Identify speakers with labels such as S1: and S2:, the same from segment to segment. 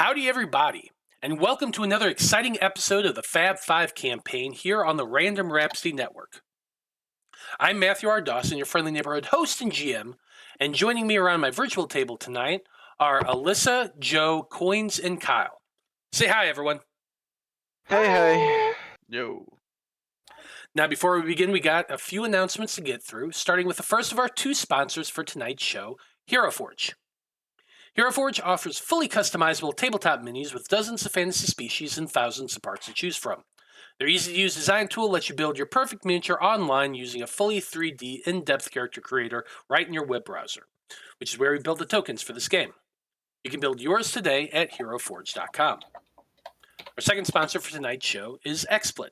S1: Howdy, everybody, and welcome to another exciting episode of the Faab Five campaign here on the Random Rhapsody Network. I'm Matthew R. Dawson, your friendly neighborhood host and GM, and joining me around my virtual table tonight are Alyssa, Joe, Koines, and Kyle. Say hi, everyone.
S2: Hey.
S3: Yo.
S1: Now, before we begin, we got a few announcements to get through, starting with the first of our two sponsors for tonight's show, Hero Forge. Hero Forge offers fully customizable tabletop minis with dozens of fantasy species and thousands of parts to choose from. Their easy-to-use design tool lets you build your perfect miniature online using a fully 3D in-depth character creator right in your web browser, which is where we build the tokens for this game. You can build yours today at heroforge.com. Our second sponsor for tonight's show is XSplit.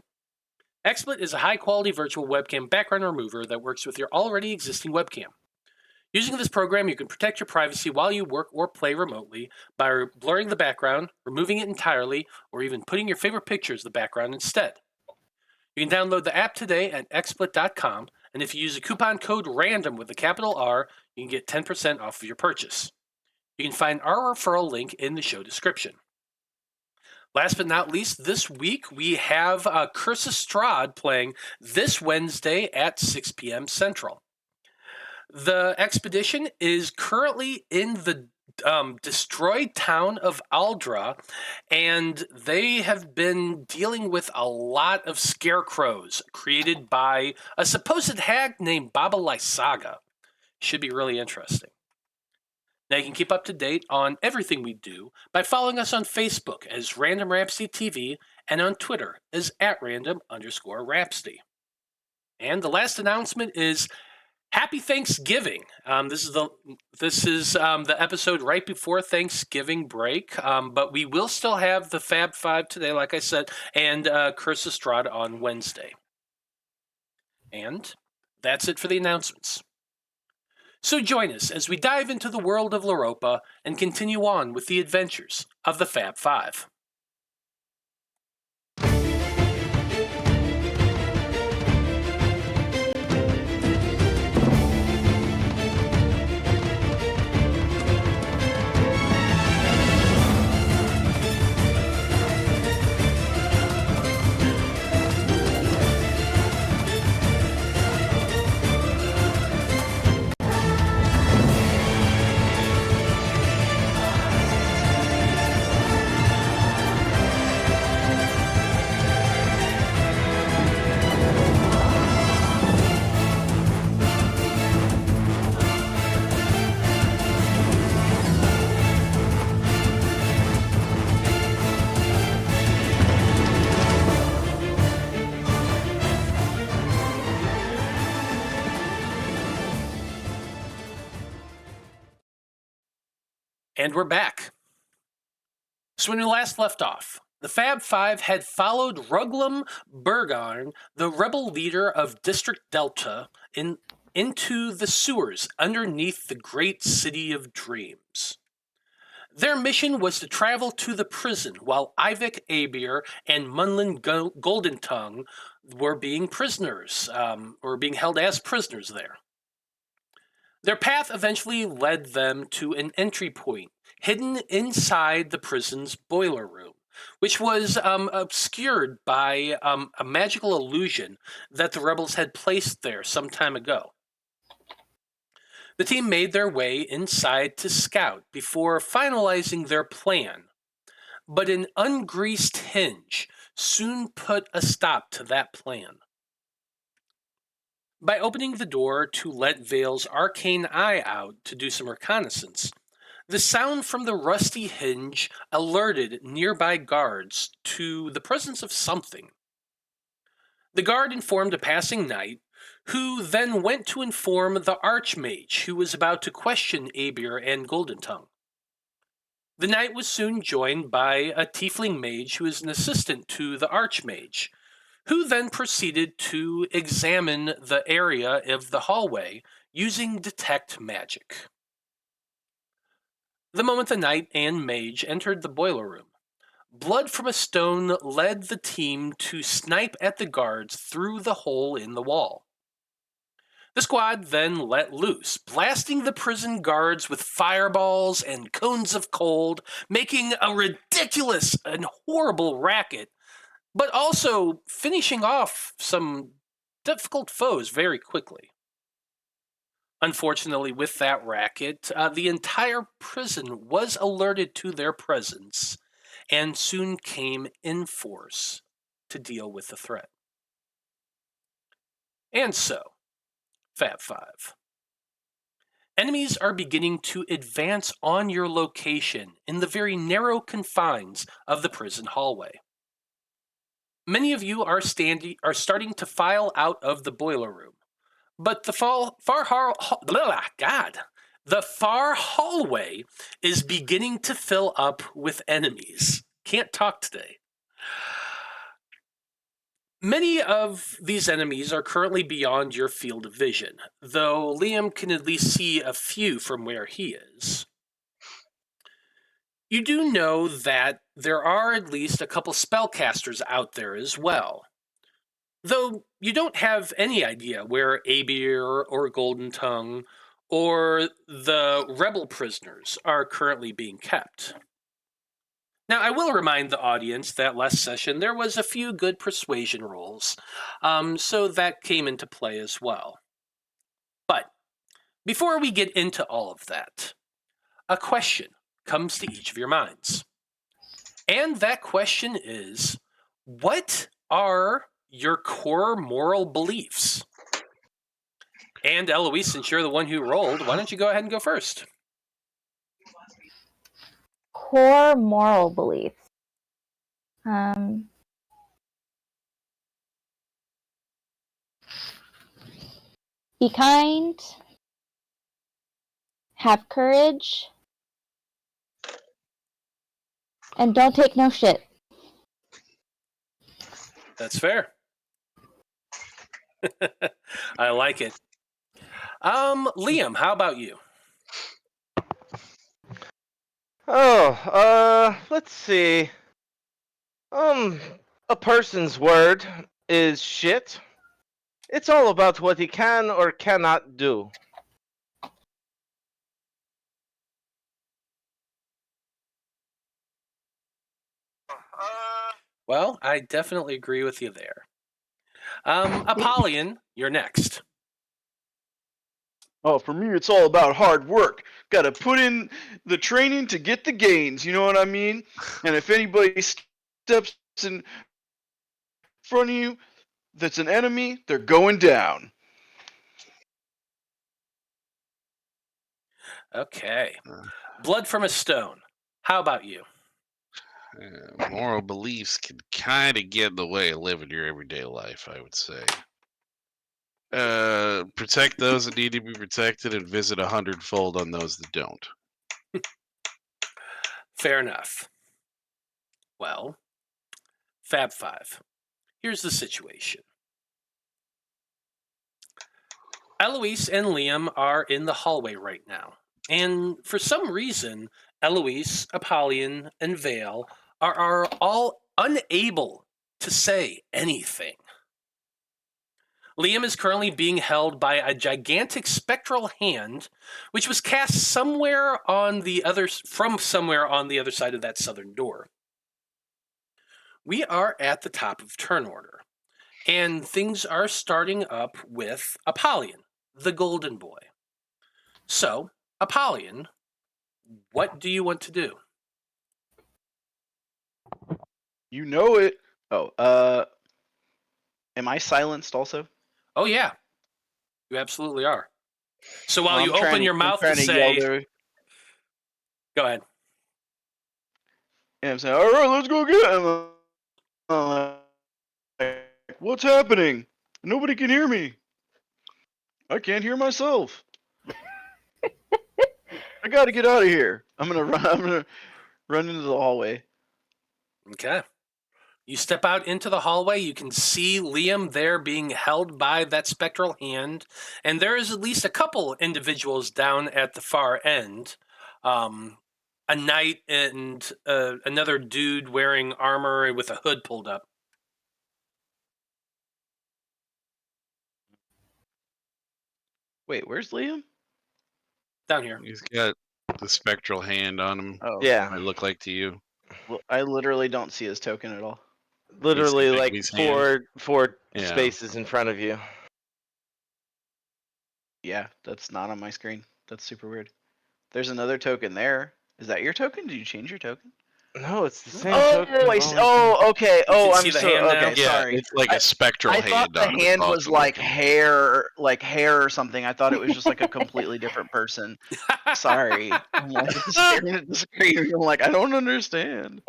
S1: XSplit is a high-quality virtual webcam background remover that works with your already existing webcam. Using this program, you can protect your privacy while you work or play remotely by blurring the background, removing it entirely, or even putting your favorite pictures in the background instead. You can download the app today at xsplit.com, and if you use the coupon code RANDOM with a capital R, you can get 10% off of your purchase. You can find our referral link in the show description. Last but not least, this week we have Curse Strahd playing this Wednesday at 6 p.m. Central. The expedition is currently in the destroyed town of Aldra, and they have been dealing with a lot of scarecrows created by a supposed hag named Baba Saga. Should be really interesting. Now you can keep up to date on everything we do by following us on Facebook as Random Rhapsody TV and on Twitter as @random_Rhapsody. And the last announcement is Happy Thanksgiving. This is the episode right before Thanksgiving break, but we will still have the Faab Five today, like I said, and Curse Strahd on Wednesday. And that's it for the announcements. So join us as we dive into the world of Loroupa and continue on with the adventures of the Faab Five. And we're back. So when we last left off, the Faab Five had followed Ruglum Burgarn, the rebel leader of District Delta, into the sewers underneath the great city of dreams. Their mission was to travel to the prison while Ivik Abir and Munlin Goldentongue were being held as prisoners there. Their path eventually led them to an entry point hidden inside the prison's boiler room, which was obscured by a magical illusion that the rebels had placed there some time ago. The team made their way inside to scout before finalizing their plan, but an ungreased hinge soon put a stop to that plan. By opening the door to let Veil's arcane eye out to do some reconnaissance, the sound from the rusty hinge alerted nearby guards to the presence of something. The guard informed a passing knight, who then went to inform the Archmage, who was about to question Abir and Goldentongue. The knight was soon joined by a tiefling mage who is an assistant to the Archmage, who then proceeded to examine the area of the hallway using detect magic. The moment the knight and mage entered the boiler room, blood from a stone led the team to snipe at the guards through the hole in the wall. The squad then let loose, blasting the prison guards with fireballs and cones of cold, making a ridiculous and horrible racket, but also finishing off some difficult foes very quickly. Unfortunately, with that racket, the entire prison was alerted to their presence and soon came in force to deal with the threat. And so, Faab Five. Enemies are beginning to advance on your location in the very narrow confines of the prison hallway. Many of you are starting to file out of the boiler room, but the far hallway is beginning to fill up with enemies. Can't talk today. Many of these enemies are currently beyond your field of vision, though Liam can at least see a few from where he is. You do know that there are at least a couple spellcasters out there as well, though you don't have any idea where Abir or Golden Tongue or the rebel prisoners are currently being kept. Now, I will remind the audience that last session there was a few good persuasion rolls, so that came into play as well. But before we get into all of that, a question comes to each of your minds. And that question is, what are your core moral beliefs? And Eloise, since you're the one who rolled, why don't you go ahead and go first?
S3: Core moral beliefs. Be kind. Have courage. And don't take no shit.
S1: That's fair. I like it. Liam, how about you?
S2: Let's see. A person's word is shit. It's all about what he can or cannot do.
S1: Well, I definitely agree with you there. Apollyon, you're next.
S4: Oh, for me, it's all about hard work. Got to put in the training to get the gains, you know what I mean? And if anybody steps in front of you that's an enemy, they're going down.
S1: Okay. Blood from a stone. How about you?
S5: Moral beliefs can kind of get in the way of living your everyday life, I would say. Protect those that need to be protected and visit 100-fold on those that don't.
S1: Fair enough. Well, Faab Five. Here's the situation. Eloise and Liam are in the hallway right now. And for some reason, Eloise, Apollyon, and Veil are all unable to say anything. Liam is currently being held by a gigantic spectral hand, which was cast from somewhere on the other side of that southern door. We are at the top of turn order, and things are starting up with Apollyon, the Golden Boi. So, Apollyon, what do you want to do?
S4: You know it. Am I silenced also?
S1: Oh, yeah. You absolutely are. So while
S4: Well,
S1: you open your mouth to say... Go ahead.
S4: And I'm saying, all right, let's go get him. What's happening? Nobody can hear me. I can't hear myself. I got to get out of here. I'm gonna run into the hallway.
S1: Okay. You step out into the hallway. You can see Liam there being held by that spectral hand. And there is at least a couple individuals down at the far end. A knight and another dude wearing armor with a hood pulled up.
S4: Wait, where's Liam?
S1: Down here.
S5: He's got the spectral hand on him.
S4: Oh,
S2: Yeah,
S5: Might look like to you.
S4: I literally don't see his token at all.
S2: literally
S5: He's
S2: like
S5: his hand.
S2: four
S5: Yeah.
S2: spaces in front of you.
S4: Yeah, that's not on my screen. That's super weird. There's another token there. Is that your token? Did you change your token?
S2: No, it's the same
S4: Oh,
S2: token. I've always
S4: okay.
S1: You
S4: Oh,
S1: can
S4: I'm
S1: see the
S4: so
S1: hand now?
S4: okay.
S5: Yeah,
S4: Sorry.
S5: it's like a spectral
S4: I
S5: hand.
S4: thought the
S5: on
S4: hand
S5: it's
S4: was
S5: awesome
S4: like
S5: looking.
S4: hair or something. I thought it was just like a completely different person. Sorry. I'm like staring at the screen. I'm like, I don't understand.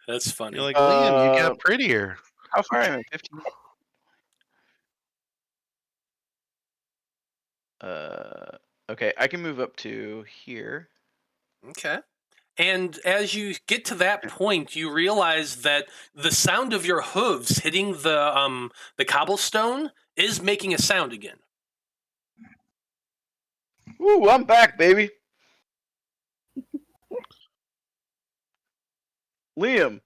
S1: That's funny.
S5: You're like, Liam, you
S4: Uh,
S5: got prettier.
S4: How far am I? 15. Okay, I can move up to here.
S1: Okay. And as you get to that point, you realize that the sound of your hooves hitting the cobblestone is making a sound again.
S4: Ooh, I'm back, baby. Liam,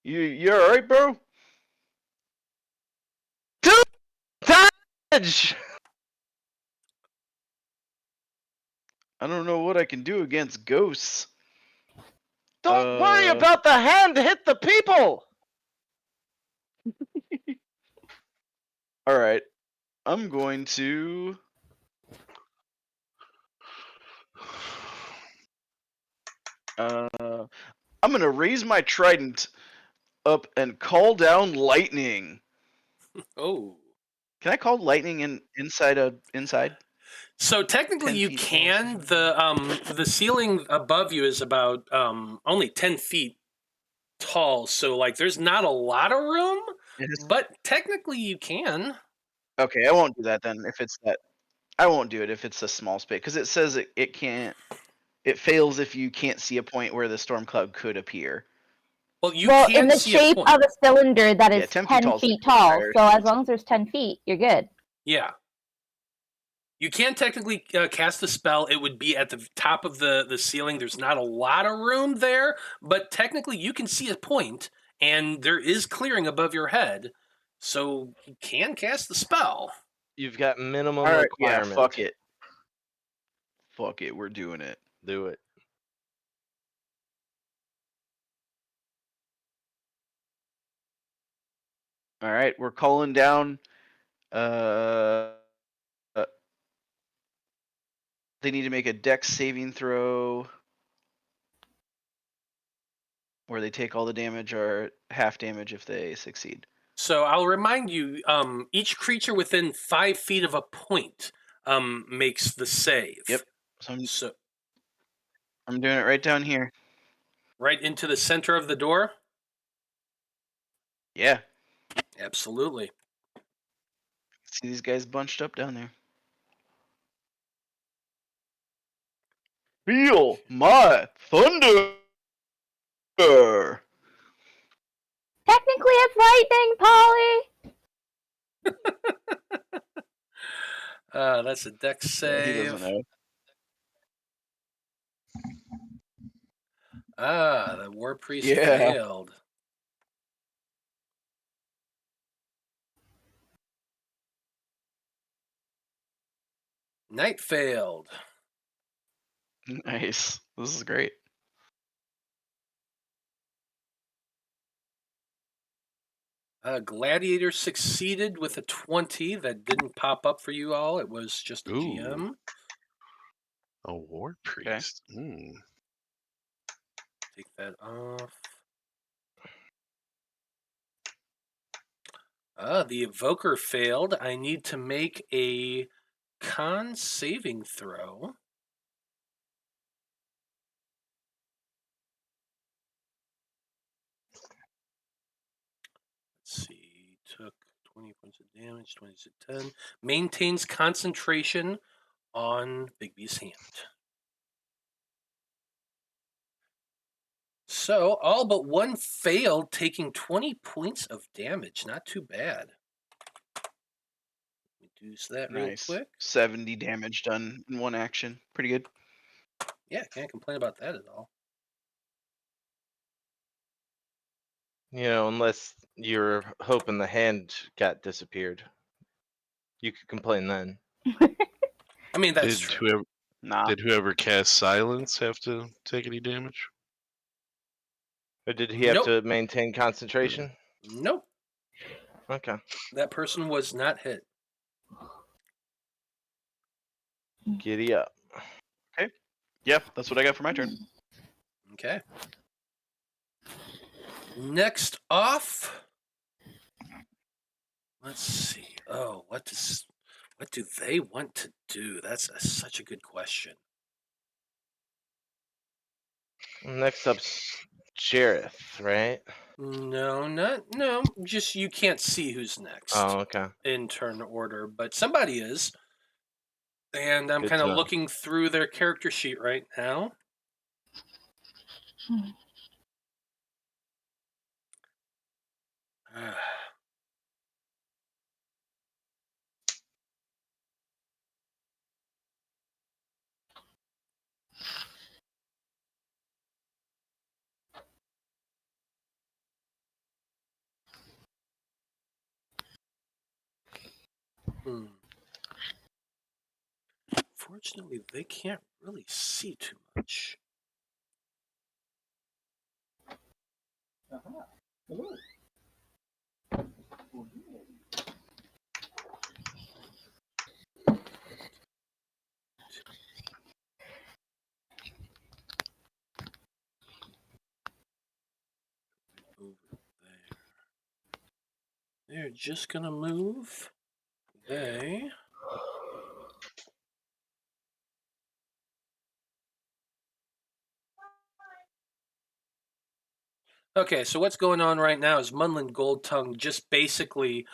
S4: you all right, bro?
S2: Dodge!
S4: I don't know what I can do against ghosts.
S2: Don't worry about the hand. Hit the people.
S4: All right, I'm going to. I'm gonna raise my trident up and call down lightning.
S1: Oh.
S4: Can I call lightning inside?
S1: So technically
S4: 10
S1: you
S4: feet
S1: can.
S4: tall.
S1: The ceiling above you is about only 10 feet tall, so like there's not a lot of room, but technically you can.
S4: Okay, I won't do that then. If it's that, I won't do it if it's a small space because it says it can't. It fails if you can't see a point where the storm cloud could appear.
S1: Well, you
S3: well,
S1: can
S3: in the
S1: see
S3: shape
S1: a point.
S3: of a cylinder that
S4: Yeah,
S3: is
S4: 10 feet
S3: 10
S4: tall is
S3: feet tall.
S4: required.
S3: So as long as there's 10 feet, you're good.
S1: Yeah. You can technically cast a spell. It would be at the top of the ceiling. There's not a lot of room there, but technically you can see a point, and there is clearing above your head, so you can cast the spell.
S2: You've got minimum
S4: All right,
S2: requirement.
S4: yeah, fuck it. Fuck it, we're doing it.
S2: Do it.
S4: All right, we're calling down. They need to make a dex saving throw where they take all the damage or half damage if they succeed.
S1: So I'll remind you, each creature within 5 feet of a point makes the save.
S4: Yep. So
S1: So
S4: I'm doing it right down here.
S1: right into the center of the door?
S4: Yeah.
S1: Absolutely.
S4: See these guys bunched up down there. Feel my thunder.
S3: Technically, it's lightning, Polly.
S1: That's a dex
S4: He
S1: save.
S4: doesn't know.
S1: The War Priest
S4: Yeah.
S1: failed. Knight failed.
S4: Nice. This is great.
S1: Gladiator succeeded with a 20. That didn't pop up for you all. It was just a
S5: Ooh.
S1: GM.
S5: A war priest. Mm.
S1: Take that off. The Evoker failed. I need to make a con saving throw. Let's see. Took 20 points of damage, 20 to 10. Maintains concentration on Bigby's hand. So, all but one failed, taking 20 points of damage. Not too bad. Reduce that
S4: Nice.
S1: real quick.
S4: 70 damage done in one action. Pretty good.
S1: Yeah, can't complain about that at all.
S2: You know, unless you're hoping the hand got disappeared. You could complain then.
S1: I mean, that's true.
S4: Nah.
S5: Did whoever cast silence have to take any damage?
S2: Or did he have
S1: Nope.
S2: to maintain concentration?
S1: Nope.
S2: Okay.
S1: That person was not hit.
S2: Giddy up.
S4: Yeah, that's what I got for my turn.
S1: Okay. Next off, let's see. Oh, what do they want to do? That's such a good question.
S2: Next up's Jareth, right?
S1: No. Just you can't see who's next
S2: Oh, okay.
S1: in turn order, but somebody is. And I'm
S2: Good
S1: kind
S2: to
S1: of
S2: know.
S1: looking through their character sheet right now. Fortunately, they can't really see too much. Over there. They're just gonna move. Okay, so what's going on right now is Munlin Goldtongue just basically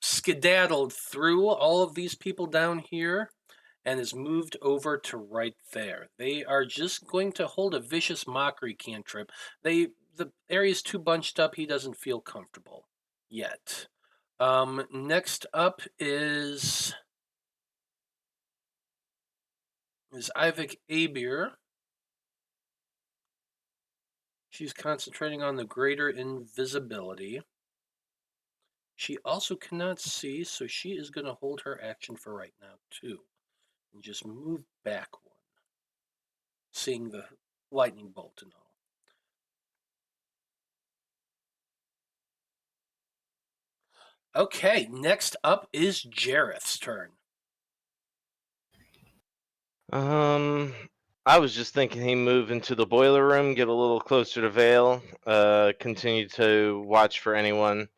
S1: skedaddled through all of these people down here and is moved over to right there. They are just going to hold a vicious mockery cantrip. The area's too bunched up, he doesn't feel comfortable yet. Next up is Ivik Abir. She's concentrating on the greater invisibility. She also cannot see, so she is going to hold her action for right now, too. And just move back one. Seeing the lightning bolt and all. Okay, next up is Jareth's turn.
S2: I was just thinking he move into the boiler room, get a little closer to Veil, continue to watch for anyone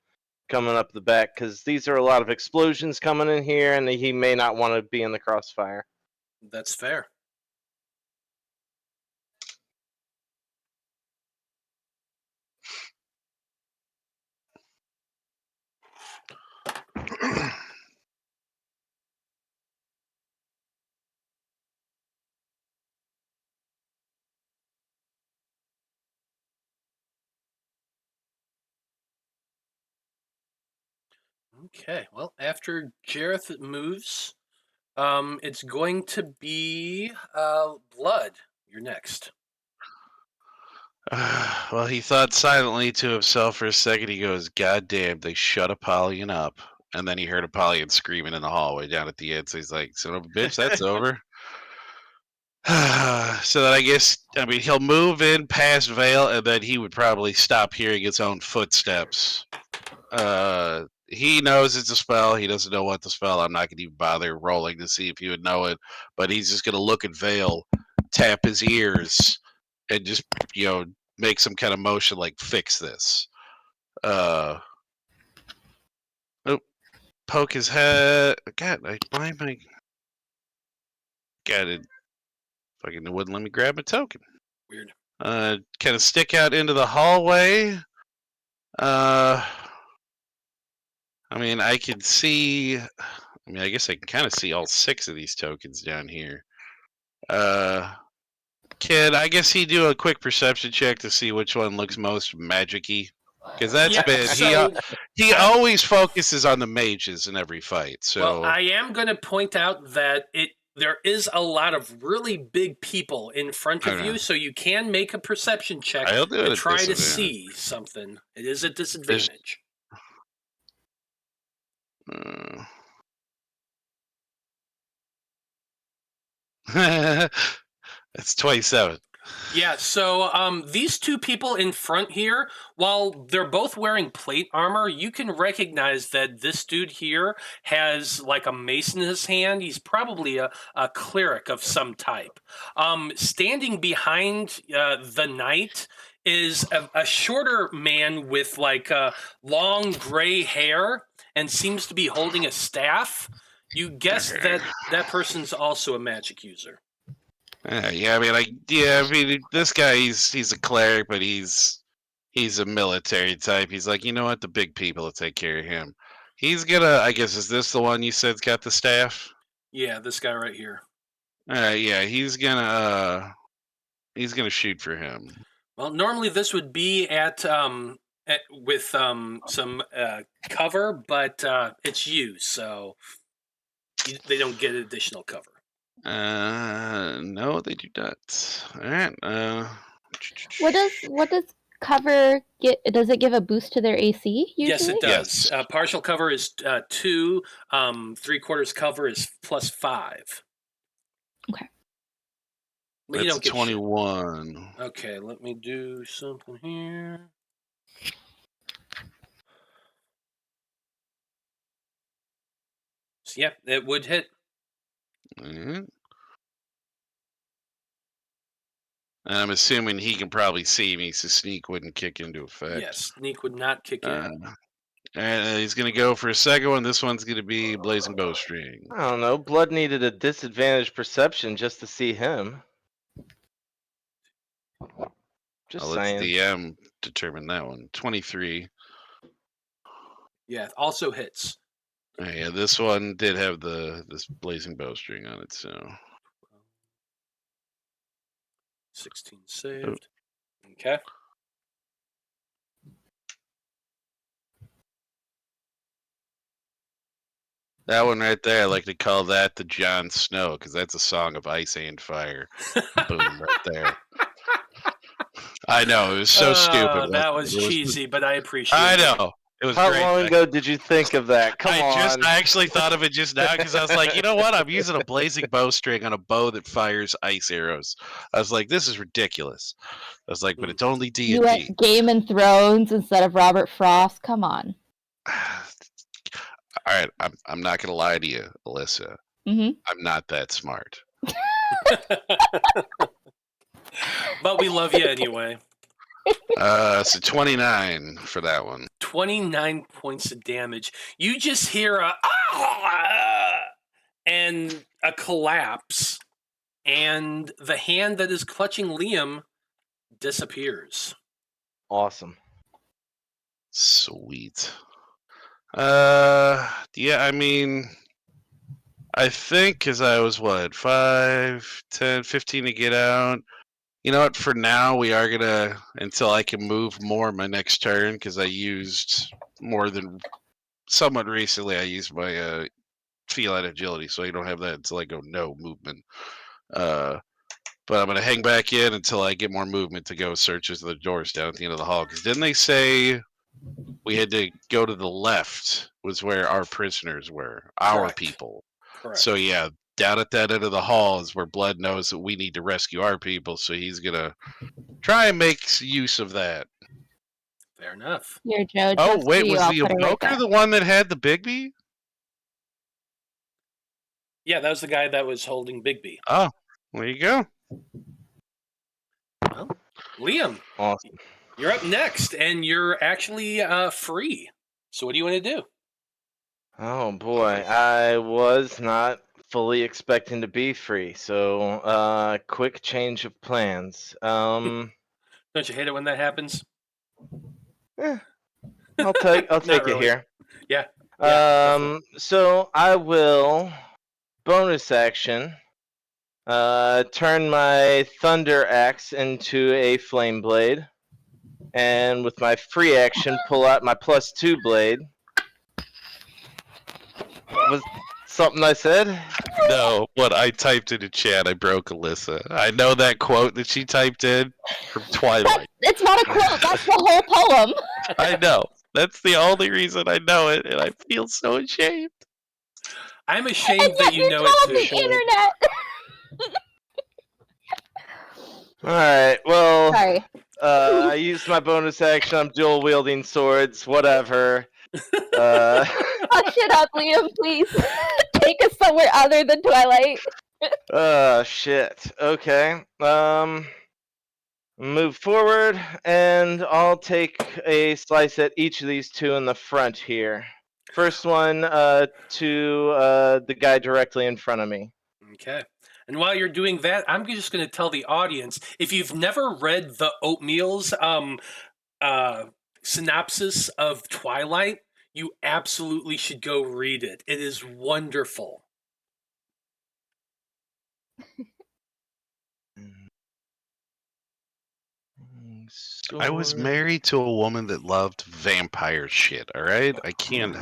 S2: coming up the back, because these are a lot of explosions coming in here, and he may not want to be in the crossfire.
S1: That's fair. Okay, well, after Jareth moves, it's going to be Blood. You're next.
S5: Well, he thought silently to himself for a second. He goes, "God damn, they shut Apollyon up." And then he heard Apollyon screaming in the hallway down at the end. So he's like, "Son of a bitch, that's over." So then I guess, I mean, he'll move in past Veil, and then he would probably stop hearing his own footsteps. He knows it's a spell. He doesn't know what the spell. I'm not going to even bother rolling to see if he would know it. But he's just going to look at Veil, tap his ears, and just, make some kind of motion like, fix this. Poke his head. God, why am I... God, it fucking wouldn't let me grab a token.
S1: Weird.
S5: Kind of stick out into the hallway. I mean, I can see... I mean, I guess I can kind of see all 6 of these tokens down here. Can I guess he do a quick perception check to see which one looks most magic-y? Because that's
S1: Yeah,
S5: been...
S1: so
S5: he always focuses on the mages in every fight. So
S1: well, I am going to point out that there is a lot of really big people in front of you, so you can make a perception check
S5: I'll do it
S1: to
S5: at
S1: try to
S5: disadvantage.
S1: see something. It is a disadvantage.
S5: It's 27.
S1: Yeah, so these two people in front here, while they're both wearing plate armor, you can recognize that this dude here has like a mace in his hand. He's probably a cleric of some type. Standing behind the knight is a shorter man with like long gray hair and seems to be holding a staff. You guess that that person's also a magic user.
S5: This guy, he's a cleric, but he's a military type. He's like, you know what, the big people will take care of him. He's gonna, I guess, is this the one you said's got the staff?
S1: Yeah, this guy right here.
S5: Yeah, he's gonna shoot for him.
S1: Well, normally this would be with some cover, but it's you, so they don't get additional cover.
S5: No, they do not. All right.
S3: What does cover get? Does it give a boost to their AC usually?
S1: Yes, it does.
S5: Yes.
S1: Partial cover is 2. 3/4 cover is +5.
S3: Okay.
S1: But you
S5: That's
S1: don't get
S5: 21.
S1: shit. Okay, let me do something here. So, yeah, it would hit.
S5: Mhm. I'm assuming he can probably see me, so sneak wouldn't kick into effect.
S1: Yes, sneak would not kick in.
S5: And he's gonna go for a second one. This one's gonna be blazing bowstring.
S2: I don't know. Blood needed a disadvantaged perception just to see him. Just
S5: I'll let
S2: saying.
S5: the DM determine that one. 23.
S1: Yeah, also hits.
S5: Yeah, this one did have this blazing bowstring on it, so
S1: 16 saved. Okay.
S5: that one right there, I like to call that the Jon Snow, because that's a song of ice and fire. Boom, right there. I know, it was so stupid.
S1: That was cheesy, but I appreciate it.
S5: I know. It was
S2: How
S5: great.
S2: long ago did you think of that? Come on.
S5: I actually thought of it just now because I was like, you know what? I'm using a blazing bowstring on a bow that fires ice arrows. I was like, this is ridiculous. I was like, but it's only D&D.
S3: You went Game of Thrones instead of Robert Frost. Come on.
S5: All right, I'm not gonna lie to you, Alyssa.
S3: Mm-hmm.
S5: I'm not that smart.
S1: But we love you anyway.
S5: So 29 for that one.
S1: 29 points of damage. You just hear a and a collapse, and the hand that is clutching Liam disappears.
S2: Awesome.
S5: Sweet. Yeah, I mean, I think because I was 5, 10, 15 to get out. You know what? For now, we are gonna until I can move more my next turn because I used more than somewhat recently. I used my feline agility, so I don't have that until I go no movement. But I'm gonna hang back in until I get more movement to go search the doors down at the end of the hall. Because didn't they say we had to go to the left? Was where our prisoners were, our
S1: Correct.
S5: people.
S1: Correct.
S5: So yeah. Down at that end of the hall is where Blood knows that we need to rescue our people, so he's gonna try and make use of that.
S1: Fair enough.
S3: Here, Joe.
S5: Oh,
S3: just
S5: wait,
S3: for you,
S5: was
S3: I'll
S5: the
S3: put it right
S5: Evoker
S3: there.
S5: the one that had the Bigby?
S1: Yeah, that was the guy that was holding Bigby.
S5: Oh, there you go.
S1: Well, Liam,
S2: Awesome.
S1: you're up next, and you're actually free. So what do you want to do?
S2: Oh boy, I was not fully expecting to be free, so quick change of plans.
S1: Don't you hate it when that happens?
S2: I'll take it
S1: really.
S2: here.
S1: Yeah. go for
S2: So I will bonus action turn my thunder axe into a flame blade, and with my free action pull out my +2 blade. Was something I said?
S5: No, what I typed into chat, I broke Alyssa. I know that quote that she typed in from Twilight.
S3: It's not a quote. That's the whole poem.
S5: I know. That's the only reason I know it, and I feel so ashamed.
S1: I'm ashamed
S3: And
S1: that
S3: yet
S1: you
S3: you're
S1: know
S3: told
S1: it
S3: the
S1: too.
S3: internet.
S2: All right. Well,
S3: Sorry.
S2: I used my bonus action. I'm dual wielding swords. Whatever.
S3: Hush it up, Liam, please. Take us somewhere other than Twilight.
S2: Shit. Okay. Move forward, and I'll take a slice at each of these two in the front here. First one to the guy directly in front of me.
S1: Okay. And while you're doing that, I'm just going to tell the audience, if you've never read the Oatmeal's synopsis of Twilight, you absolutely should go read it. It is wonderful.
S5: I was married to a woman that loved vampire shit, alright? I can't...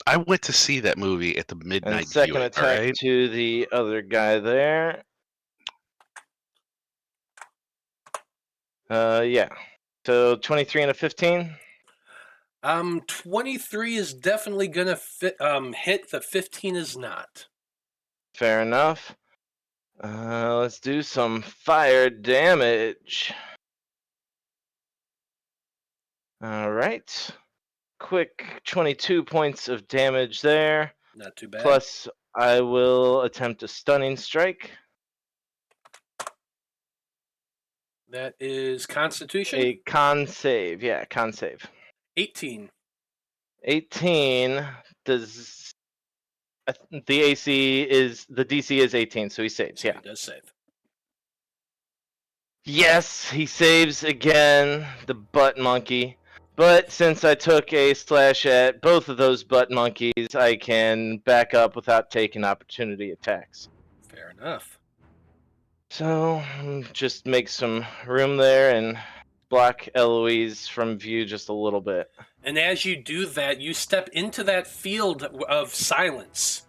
S5: I went to see that movie at the
S2: And
S5: midnight
S2: second
S5: viewing,
S2: attack
S5: alright?
S2: to the other guy there. Yeah. So 23 and a 15.
S1: 23 is definitely going to hit. The 15 is not.
S2: Fair enough. Let's do some fire damage. All right. Quick 22 points of damage there.
S1: Not too bad.
S2: Plus, I will attempt a stunning strike.
S1: That is Constitution.
S2: A con save. Yeah, con save.
S1: 18.
S2: 18 does. The AC is. The DC is 18, so he saves.
S1: So
S2: Yeah.
S1: he does save.
S2: Yes, he saves again, the butt monkey. But since I took a slash at both of those butt monkeys, I can back up without taking opportunity attacks.
S1: Fair enough.
S2: So, just make some room there and block Eloise from view just a little bit.
S1: And as you do that, you step into that field of silence.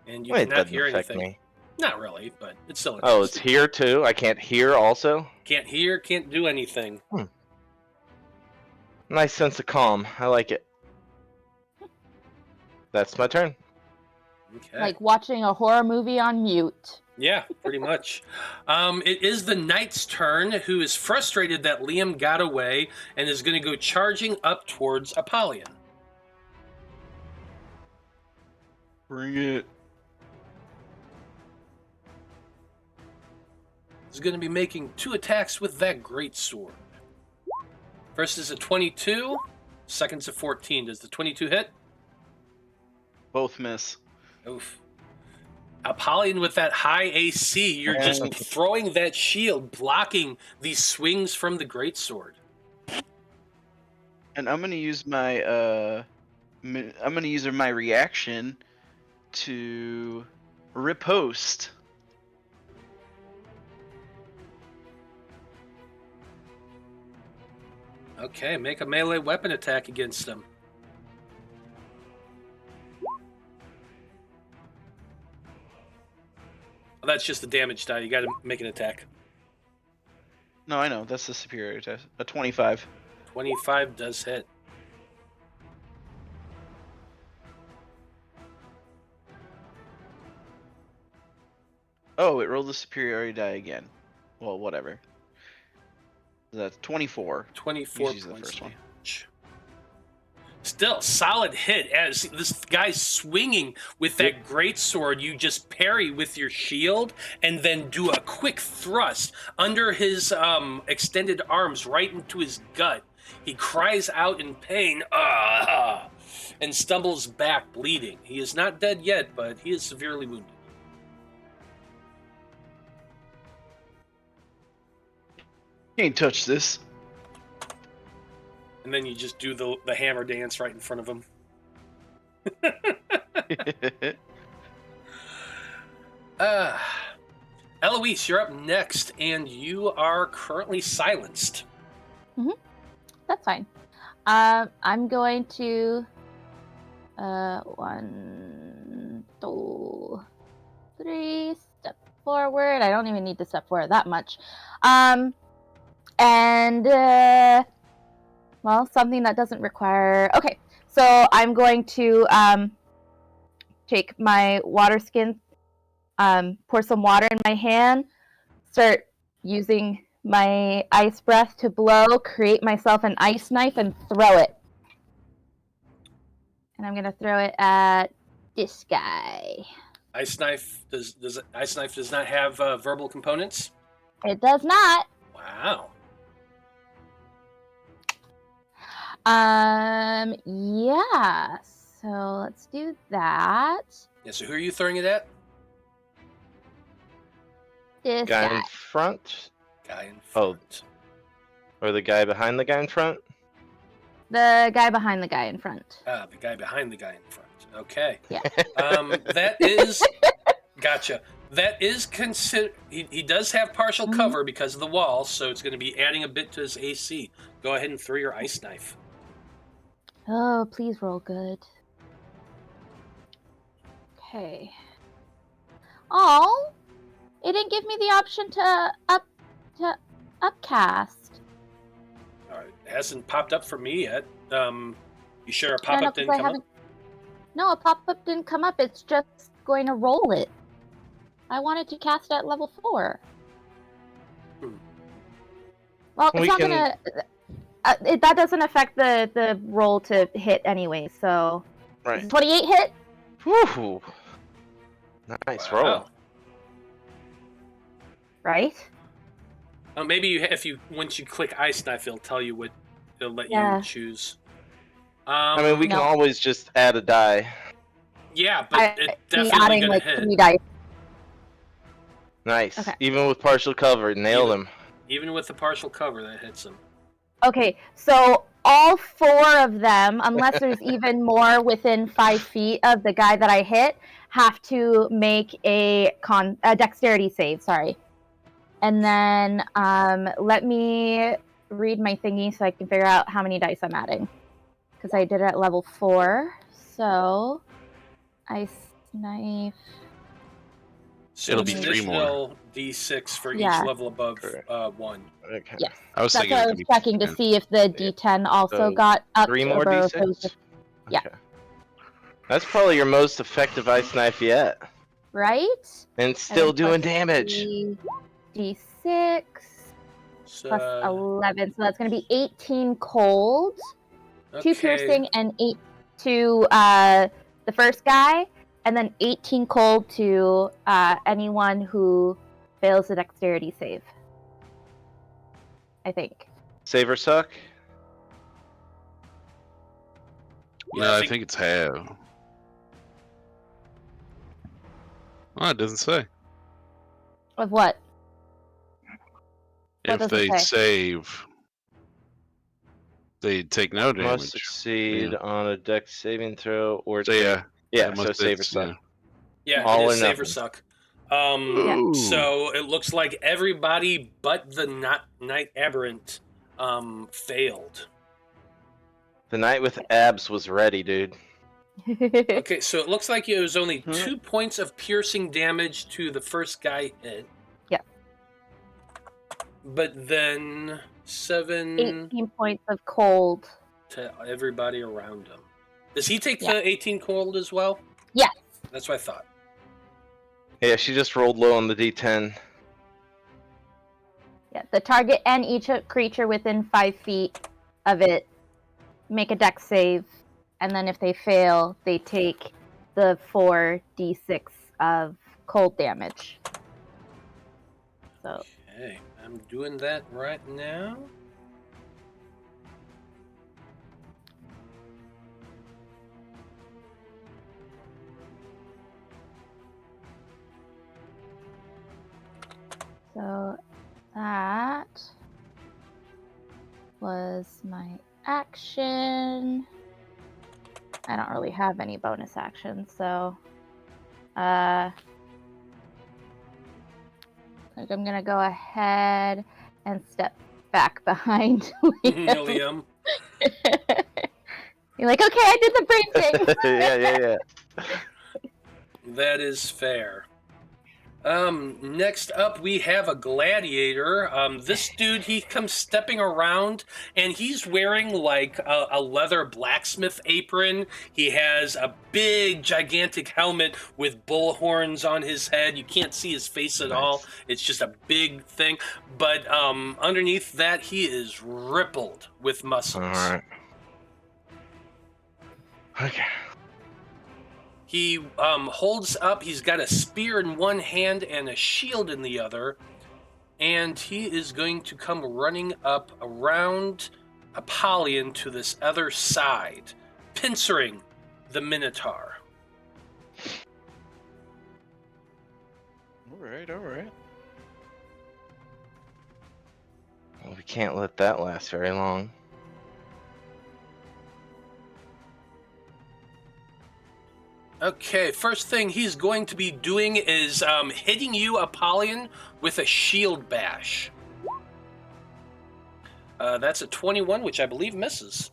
S1: And you
S2: Wait, it
S1: cannot
S2: doesn't
S1: hear
S2: affect
S1: anything.
S2: me.
S1: Not really, but it's still
S2: Oh, it's
S1: interesting.
S2: here too? I can't hear also?
S1: Can't hear, can't do anything.
S2: Nice sense of calm. I like it. That's my turn.
S1: Okay.
S3: Like watching a horror movie on mute.
S1: Yeah, pretty much. It is the knight's turn, who is frustrated that Liam got away and is going to go charging up towards Apollyon.
S4: Bring it.
S1: He's going to be making 2 attacks with that great sword. First is a 22. Second's a 14. Does the 22 hit?
S4: Both miss.
S1: Oof. Apollyon with that high AC, you're just throwing that shield, blocking these swings from the greatsword.
S4: And I'm gonna use my my reaction to riposte.
S1: Okay, make a melee weapon attack against him. Well, that's just the damage die. You got to make an attack.
S4: No, I know that's the superior test. A 25.
S1: 25 does hit.
S4: Oh, it rolled the superiority die again. Well, whatever. That's 24.
S1: 24
S4: Use the
S1: points
S4: first
S1: of
S4: one.
S1: damage. Still, solid hit. As this guy's swinging with that great sword, you just parry with your shield and then do a quick thrust under his extended arms right into his gut. He cries out in pain, "Ah!" and stumbles back, bleeding. He is not dead yet, but he is severely wounded.
S4: Can't touch this.
S1: And then you just do the hammer dance right in front of him. Eloise, you're up next, and you are currently silenced.
S3: That's fine. I'm going to 1, 2, 3 step forward. I don't even need to step forward that much. Well, something that doesn't require. Okay, so I'm going to take my water skin pour some water in my hand, start using my ice breath to blow, create myself an ice knife, and throw it. And I'm gonna throw it at this guy.
S1: Ice knife does ice knife does not have verbal components?
S3: It does not.
S1: Wow.
S3: Yeah. So let's do that.
S1: Yeah. So who are you throwing it at?
S3: This
S2: Guy
S3: guy.
S2: in front,
S1: Guy in
S2: Oh.
S1: front.
S2: or the guy behind the guy in front?
S3: The guy behind the guy in front.
S1: Ah, the guy behind the guy in front. Okay.
S3: Yeah.
S1: That is gotcha. That is consider. He does have partial
S3: Mhm.
S1: cover because of the wall, so it's going to be adding a bit to his AC. Go ahead and throw your ice knife.
S3: Oh, please roll good. Okay. Oh, it didn't give me the option to upcast.
S1: All right. It hasn't popped up for me yet. You sure a
S3: No,
S1: pop-up
S3: 'cause
S1: didn't
S3: I
S1: come up?
S3: haven't- No, a pop-up didn't come up. It's just going to roll it. I wanted to cast it at level 4.
S1: Hmm.
S3: Well, it's
S2: We
S3: not
S2: can-
S3: gonna. That doesn't affect the roll to hit anyway. So,
S2: Right.
S3: 28 hit.
S2: Whew. Nice roll.
S1: Wow.
S3: Right?
S1: Maybe if you once you click ice knife, it'll tell you what. It'll let
S3: Yeah.
S1: you choose.
S2: I mean, we can
S3: No.
S2: always just add a die.
S1: Yeah, but it's
S3: Be
S1: definitely
S3: adding
S1: gonna
S3: like
S1: hit.
S3: 3 dice.
S2: Nice.
S3: Okay.
S2: Even with partial cover, nailed him.
S1: Even with the partial cover, that hits him.
S3: Okay, so all 4 of them, unless there's even more within 5 feet of the guy that I hit, have to make a dexterity save. Sorry, and then let me read my thingy so I can figure out how many dice I'm adding, because I did it at level 4. So, ice knife.
S1: So
S5: It'll
S1: it's
S5: be
S1: an
S5: 3 more.
S1: additional D6 for
S3: Yeah.
S1: each level above
S2: Correct.
S1: 1.
S2: Okay.
S3: Yes,
S5: I was
S3: that's
S5: thinking
S3: what
S5: it
S3: I
S5: could
S3: was
S5: be
S3: checking to
S5: 10.
S3: see if the D10 also
S2: So,
S3: got up
S2: 3
S3: to
S2: more
S3: over.
S2: D6?
S3: Yeah.
S2: Okay. That's probably your most effective ice knife yet.
S3: Right?
S2: And still
S3: then
S2: doing
S3: plus
S2: damage.
S3: D6
S1: So,
S3: plus 11, so that's going to be 18 cold, 2
S1: okay.
S3: piercing, and 8 to the first guy, and then 18 cold to anyone who fails the dexterity save. I think.
S2: Save or suck?
S1: Yeah,
S5: No, I think it's half. Oh, it doesn't say.
S3: Of what? What
S5: If
S3: does
S5: they
S3: it say?
S5: save, they take no
S2: Must
S5: damage.
S2: succeed
S5: Yeah.
S2: on a dex saving throw or
S5: So yeah,
S2: yeah,
S5: it
S2: so
S5: must-
S2: save or
S5: it's-
S2: suck.
S1: Yeah,
S2: All
S1: it
S2: or
S1: is save or
S2: nothing.
S1: suck.
S5: Ooh.
S1: So it looks like everybody but the Night Aberrant failed.
S2: The knight with abs was ready, dude.
S1: Okay, so it looks like it was only
S2: Hmm.
S1: 2 points of piercing damage to the first guy hit.
S3: Yeah.
S1: But then 7
S3: 18 points of cold.
S1: to everybody around him. Does he take
S3: Yeah.
S1: the 18 cold as well?
S3: Yes.
S1: That's what I thought.
S2: Yeah, she just rolled low on the d10.
S3: Yeah, the target and each creature within 5 feet of it make a dex save, and then if they fail, they take the 4d6 of cold damage. So,
S1: Okay, I'm doing that right now.
S3: so that was my action. I don't really have any bonus actions, so I think I'm gonna go ahead and step back behind Liam.
S1: Liam.
S3: You're like, okay, I did the brain thing.
S2: yeah.
S1: That is fair. Next up, we have a gladiator. This dude, he comes stepping around, and he's wearing like a leather blacksmith apron. He has a big, gigantic helmet with bull horns on his head. You can't see his face at all. It's just a big thing. But underneath that, he is rippled with muscles.
S2: All right. Okay.
S1: He holds up, he's got a spear in one hand and a shield in the other, and he is going to come running up around Apollyon to this other side, pincering the Minotaur.
S4: All right, all right.
S2: Well, we can't let that last very long.
S1: Okay, first thing he's going to be doing is hitting you, Apollyon, with a shield bash. That's a 21, which I believe misses.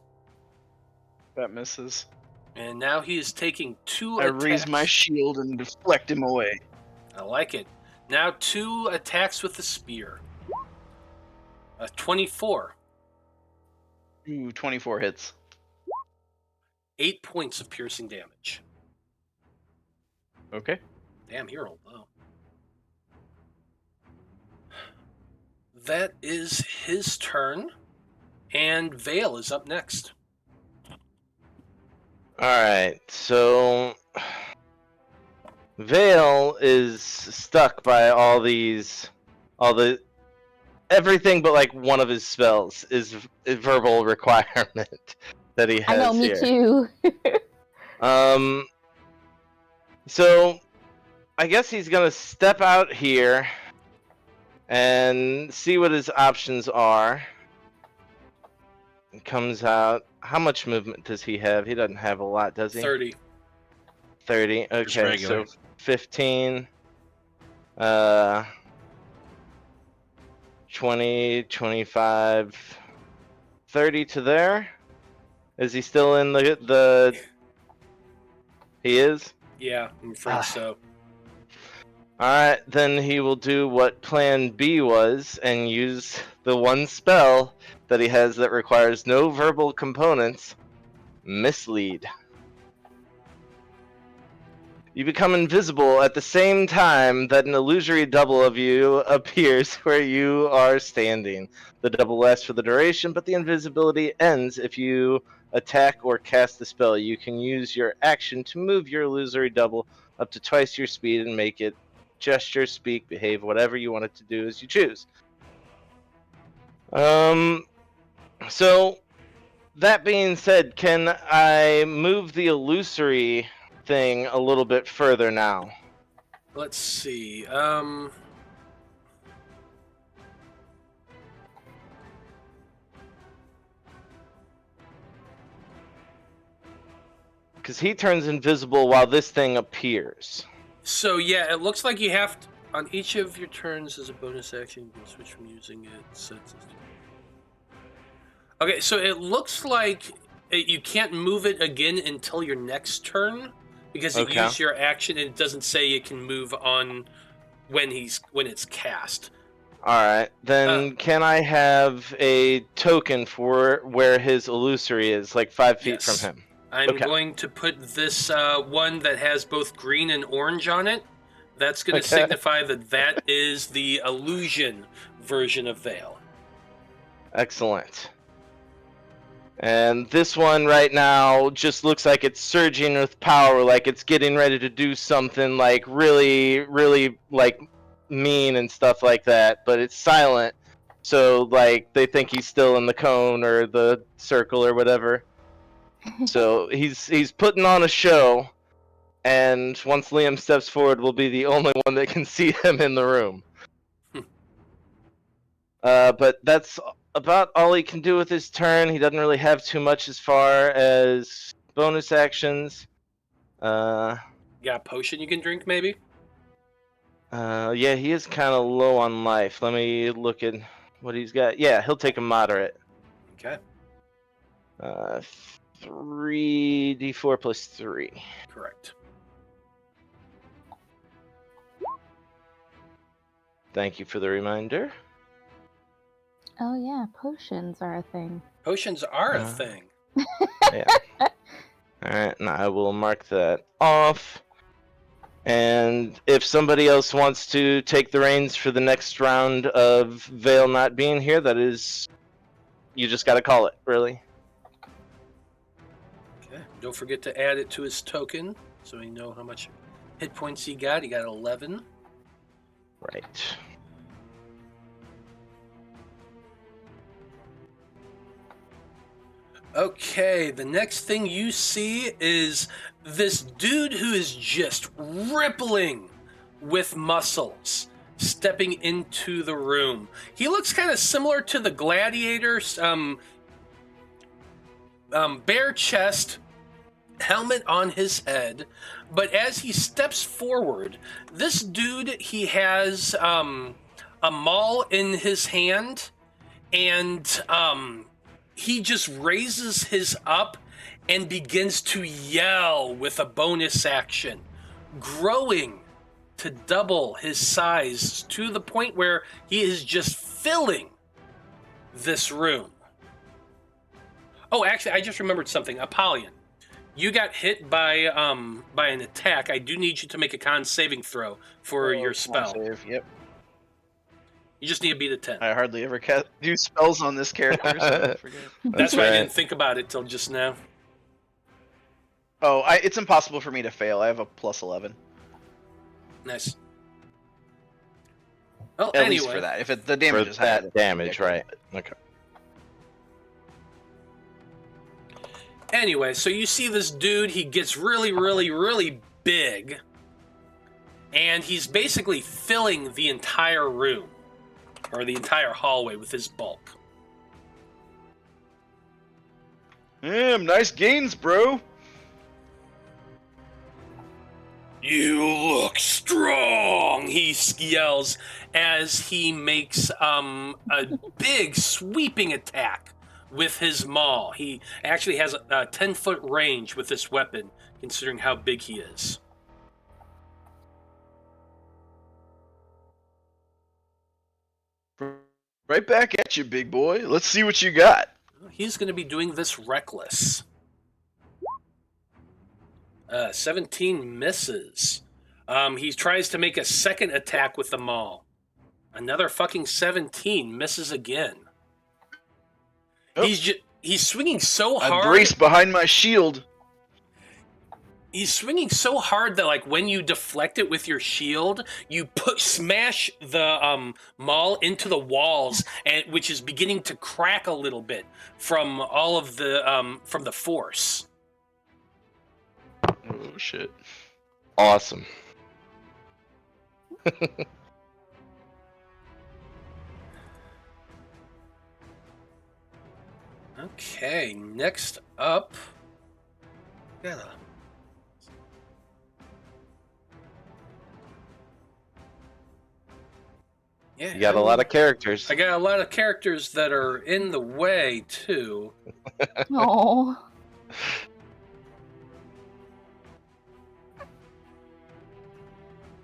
S4: That misses.
S1: And now he is taking 2
S4: I
S1: attacks.
S4: raise my shield and deflect him away.
S1: I like it. Now 2 attacks with the spear. 24.
S4: Ooh, 24 hits.
S1: 8 points of piercing damage.
S4: Okay.
S1: Damn, he rolled low. That is his turn. And Veil is up next.
S2: Alright, so Veil is stuck by everything but like one of his spells is a verbal requirement that he has.
S3: I know, me
S2: here.
S3: too.
S2: So I guess he's gonna step out here and see what his options are. He comes out. How much movement does he have? He doesn't have a lot, does he?
S1: 30.
S2: 30. Okay,
S5: regular.
S2: so 15. 20, 25, 30 to there. Is he still in the... He is?
S1: Yeah, I'm afraid so.
S2: Alright, then he will do what plan B was and use the one spell that he has that requires no verbal components, Mislead. You become invisible at the same time that an illusory double of you appears where you are standing. The double lasts for the duration, but the invisibility ends if you attack or cast the spell. You can use your action to move your illusory double up to twice your speed and make it gesture, speak, behave, whatever you want it to do as you choose. So, that being said, can I move the illusory thing a little bit further now?
S1: Let's see.
S2: Because he turns invisible while this thing appears.
S1: So yeah, it looks like you have to, on each of your turns as a bonus action, you can switch from using it. Okay, so it looks like you can't move it again until your next turn because you
S2: Okay.
S1: use your action and it doesn't say you can move on when it's cast.
S2: Alright, then can I have a token for where his illusory is, like 5 feet
S1: Yes.
S2: from him?
S1: I'm
S2: Okay.
S1: going to put this one that has both green and orange on it. That's going to
S2: Okay.
S1: signify that is the illusion version of Veil.
S2: Excellent. And this one right now just looks like it's surging with power, like it's getting ready to do something like really, really like mean and stuff like that, but it's silent. So like they think he's still in the cone or the circle or whatever. So he's putting on a show, and once Liam steps forward, will be the only one that can see him in the room. But that's about all he can do with his turn. He doesn't really have too much as far as bonus actions.
S1: You got a potion you can drink, maybe?
S2: Yeah, he is kind of low on life. Let me look at what he's got. Yeah, he'll take a moderate.
S1: Okay,
S2: 3d4 plus 3.
S1: correct.
S2: Thank you for the reminder.
S3: Oh yeah, potions are a thing.
S1: Potions are a thing.
S2: Yeah. Alright, and I will mark that off. And if somebody else wants to take the reins for the next round of Veil not being here, that is... You just gotta call it, really.
S1: Okay. Don't forget to add it to his token so we know how much hit points he got. He got 11.
S2: Right.
S1: Okay, the next thing you see is this dude who is just rippling with muscles stepping into the room. He looks kind of similar to the gladiators, bare chest, helmet on his head, but as he steps forward, this dude, he has a maul in his hand, and he just raises his up and begins to yell with a bonus action, growing to double his size to the point where he is just filling this room. Oh, actually, I just remembered something. Apollyon, you got hit by an attack. I do need you to make a con saving throw for your spell.
S4: Save. Yep.
S1: You just need to beat a 10.
S4: I hardly ever do spells on this character, so I forget.
S1: That's why I
S2: right.
S1: didn't think about it till just now.
S4: Oh, it's impossible for me to fail. I have a plus 11.
S1: Nice. Well,
S4: At
S1: anyway,
S4: least for that. If the
S2: For
S4: damage is high,
S2: that damage, right. Okay.
S1: Anyway, so you see this dude, he gets really, really, really big, and he's basically filling the entire room, or the entire hallway with his bulk.
S4: Nice gains, bro.
S1: You look strong, he yells as he makes a big sweeping attack with his maul. He actually has a 10-foot range with this weapon, considering how big he is.
S4: Right back at you, big boy. Let's see what you got.
S1: He's going to be doing this reckless. 17 misses. He tries to make a second attack with the maul. Another fucking 17 misses again.
S4: Oh.
S1: He's swinging so
S4: I'm
S1: hard.
S4: braced behind my shield.
S1: He's swinging so hard that, like, when you deflect it with your shield, you smash the maul into the walls, and which is beginning to crack a little bit from all of the from the force.
S4: Oh shit!
S2: Awesome.
S1: Okay, next up, gotta. Yeah,
S2: You got a lot of characters.
S1: I got a lot of characters that are in the way too.
S3: Oh.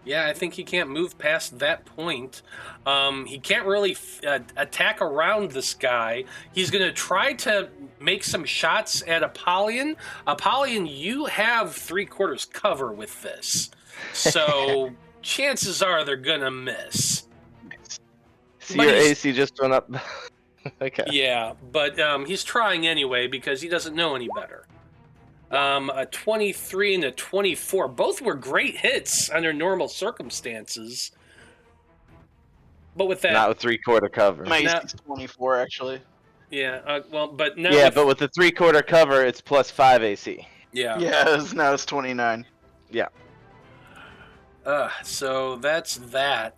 S1: Yeah, I think he can't move past that point. He can't really attack around this guy. He's going to try to make some shots at Apollyon. Apollyon, you have 3/4 cover with this. So chances are they're going to miss.
S2: See,
S1: But
S2: your
S1: he's-
S2: AC just went up. Okay.
S1: Yeah, but he's trying anyway because he doesn't know any better. A 23 and a 24. Both were great hits under normal circumstances. But with that...
S2: Not with 3/4 cover.
S4: My
S1: Now-
S4: AC is 24, actually.
S1: Yeah, well, but now...
S2: Yeah, but with the 3/4 cover, it's +5 AC.
S1: Yeah.
S4: Yeah, now it's 29.
S1: So that's that.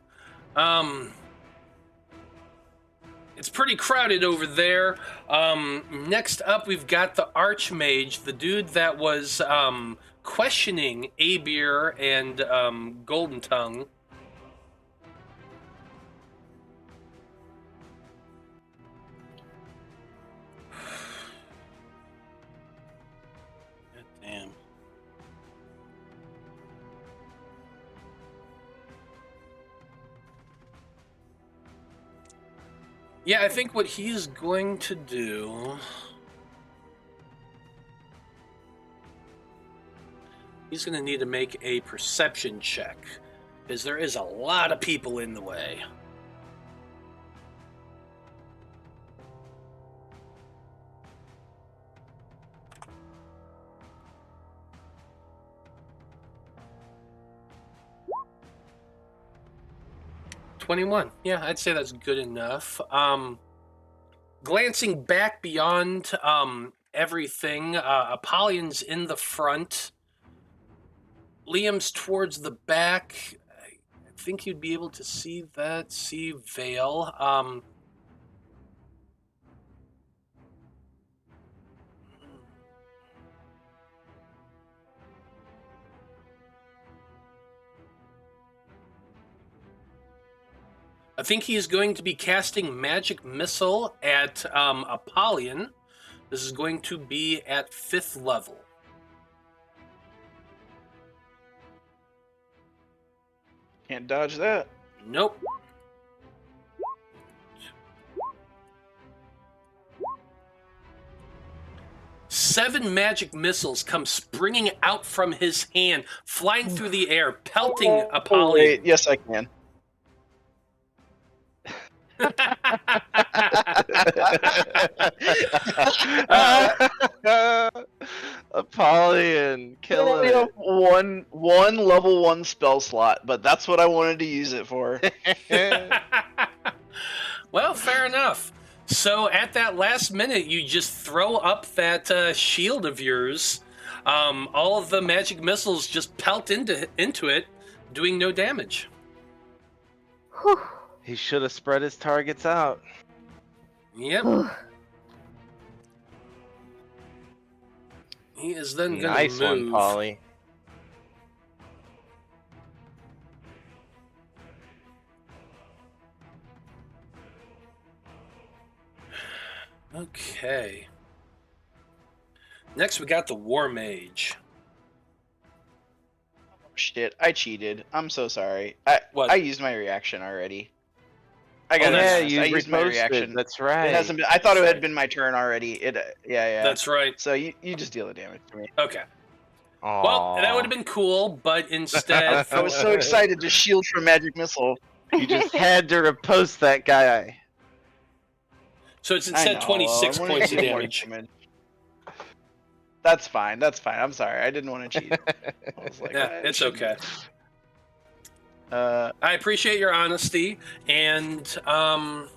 S1: It's pretty crowded over there. Next up, we've got the Archmage, the dude that was questioning Abir and Golden Tongue. God damn. Yeah, I think what he's going to do... He's going to need to make a perception check, because there is a lot of people in the way. $21. Yeah, I'd say that's good enough. Glancing back beyond everything, Apollyon's in the front. Liam's towards the back. I think you'd be able to see that. See Veil. I think he's going to be casting Magic Missile at Apollyon. This is going to be at 5th level.
S4: Can't dodge that.
S1: Nope. Seven magic missiles come springing out from his hand, flying through the air, pelting Apollyon.
S4: Wait, yes, I can.
S2: Apollyon, kill
S4: You know,
S2: it.
S4: one level 1 spell slot, but that's what I wanted to use it for.
S1: Well, fair enough. So at that last minute, you just throw up that shield of yours. All of the magic missiles just pelt into it, doing no damage.
S3: Whew.
S2: He should have spread his targets out.
S1: Yep. He is then going to
S2: Nice
S1: move.
S2: one, Polly.
S1: Okay. Next, we got the War Mage.
S4: Shit, I cheated. I'm so sorry.
S1: What?
S4: I used my reaction already. I got
S1: yeah,
S2: you
S4: I used my
S2: reposted.
S4: reaction.
S2: That's right.
S4: It hasn't been. I thought it had been my turn already. Yeah.
S1: That's right.
S4: So you just deal the damage to me.
S1: Okay. Well, that would have been cool, but instead...
S4: I was so excited to shield from magic missile.
S2: You just had to repost that guy.
S1: So it's
S4: I
S1: instead
S4: know,
S1: 26
S4: I wanted
S1: points
S4: to
S1: of
S4: do more
S1: damage.
S4: That's fine. I'm sorry. I didn't want to cheat. I was like,
S1: Yeah, it's okay.
S4: I
S1: I appreciate your honesty, and I'm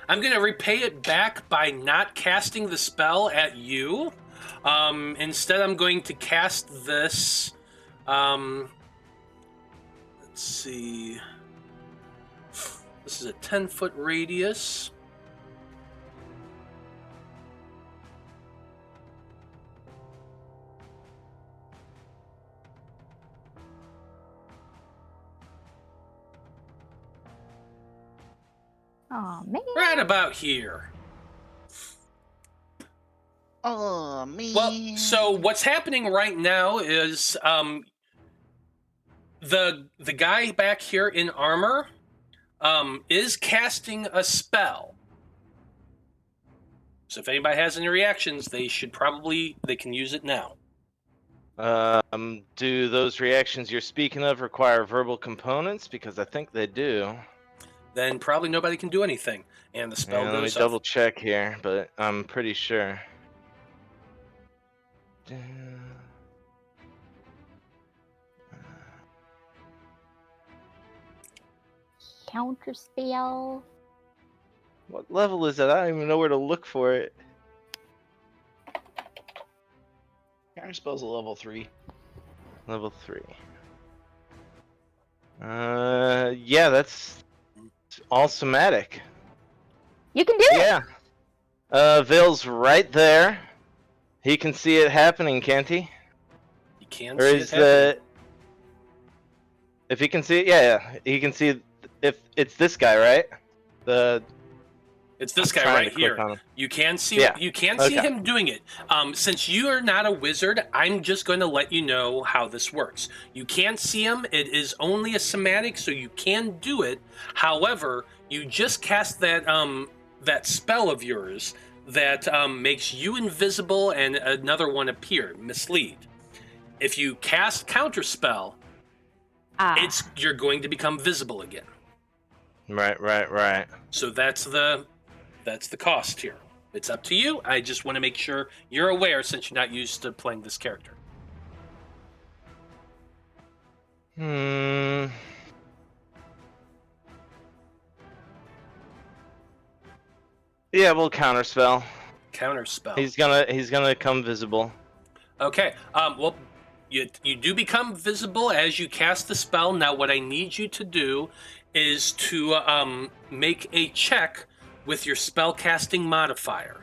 S1: going to repay it back by not casting the spell at you. Instead, I'm going to cast this. Let's see. This is a 10-foot radius.
S3: Oh man.
S1: Right about here.
S4: Oh man.
S1: Well, so what's happening right now is the guy back here in armor is casting a spell. So if anybody has any reactions, they can use it now.
S2: Do those reactions you're speaking of require verbal components? Because I think they do.
S1: Then probably nobody can do anything, and the spell
S2: Yeah, let me
S1: goes
S2: double
S1: up.
S2: check here, but I'm pretty sure.
S3: Counter spell.
S2: What level is it? I don't even know where to look for it.
S4: Counter spell's a level 3.
S2: Level 3. Yeah, that's all somatic.
S3: You can do it.
S2: Yeah. Veil's right there. He can see it happening, can't he?
S1: You can
S2: Or
S1: see
S2: is
S1: it happening.
S2: if he can see it, yeah, he can see if it's this guy, right?
S1: It's this
S2: I'm
S1: guy
S2: trying
S1: right
S2: to click
S1: here.
S2: on him.
S1: You can see
S2: Yeah.
S1: you can see
S2: Okay.
S1: him doing it. Since you are not a wizard, I'm just going to let you know how this works. You can see him. It is only a somatic, so you can do it. However, You just cast that that spell of yours that makes you invisible and another one appear, mislead. If you cast counterspell, you're going to become visible again.
S2: Right.
S1: So that's the cost here. It's up to you. I just want to make sure you're aware since you're not used to playing this character.
S2: Yeah, we'll counterspell.
S1: Counterspell.
S2: He's gonna become visible.
S1: Okay. Well, you do become visible as you cast the spell. Now, what I need you to do is to make a check with your spell casting modifier.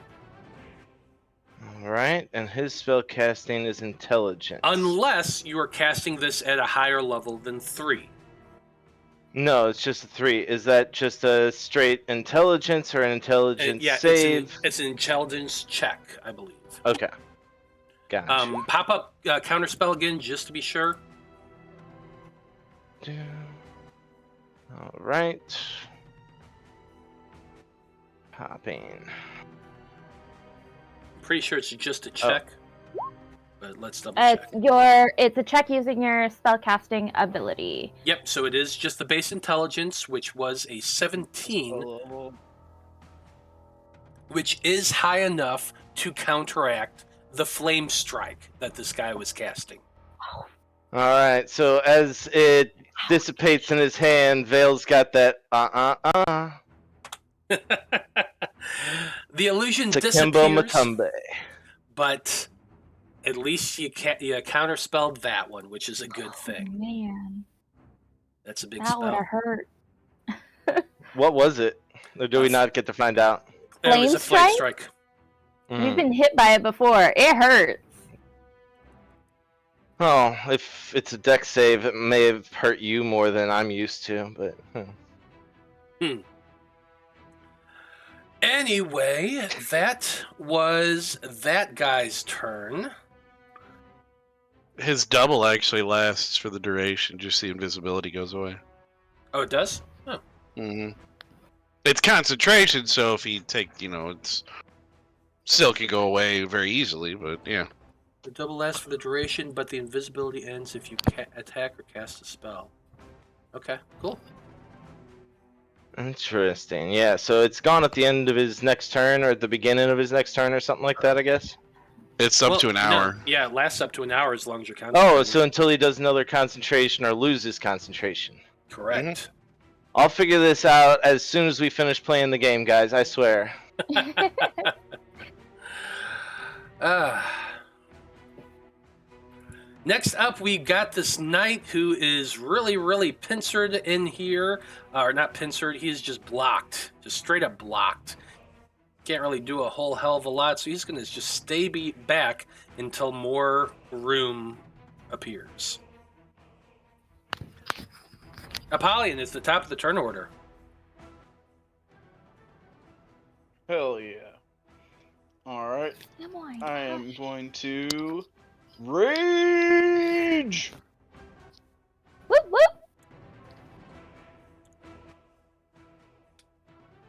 S2: All right, and his spell casting is intelligence.
S1: Unless you are casting this at a higher level than 3.
S2: No, it's just a 3. Is that just a straight intelligence or an intelligence save?
S1: It's an intelligence check, I believe.
S2: Okay. Gotcha.
S1: Pop up counterspell again just to be sure.
S2: All right. Popping.
S1: Pretty sure it's just a check. But let's double check.
S3: It's a check using your spellcasting ability.
S1: Yep, so it is just the base intelligence, which was a 17, which is high enough to counteract the flame strike that this guy was casting.
S2: All right, so as it dissipates in his hand, Vale's got that
S1: The illusion
S2: Takembo
S1: disappears,
S2: Matumbe.
S1: but at least you counterspelled that one, which is a good thing.
S3: Oh, man,
S1: That's a big
S3: that
S1: spell.
S3: would have hurt.
S2: What was it? Or do we not get to find out?
S1: It was a flame
S3: Flame
S1: strike.
S3: You've been hit by it before. It hurts.
S2: Oh, if it's a dex save, it may have hurt you more than I'm used to, but...
S1: Anyway, that was that guy's turn.
S5: His double actually lasts for the duration, just the invisibility goes away.
S1: Oh, it does? Oh.
S5: Mm-hmm. It's concentration, so if he it's still can go away very easily, but yeah.
S1: The double lasts for the duration, but the invisibility ends if you attack or cast a spell. Okay, cool.
S2: Interesting. Yeah, so it's gone at the end of his next turn or at the beginning of his next turn or something like that, I guess?
S5: It's up to an hour.
S1: No, yeah, it lasts up to an hour as long as you're concentrating.
S2: Oh, so until he does another concentration or loses concentration.
S1: Correct.
S2: Mm-hmm. I'll figure this out as soon as we finish playing the game, guys, I swear.
S1: Next up, we got this knight who is really, really pincered in here. Or not pincered, he is just blocked. Just straight up blocked. Can't really do a whole hell of a lot, so he's going to just stay back until more room appears. Apollyon is the top of the turn order.
S4: Hell yeah. Alright. I am going to rage!
S3: Whoop, whoop.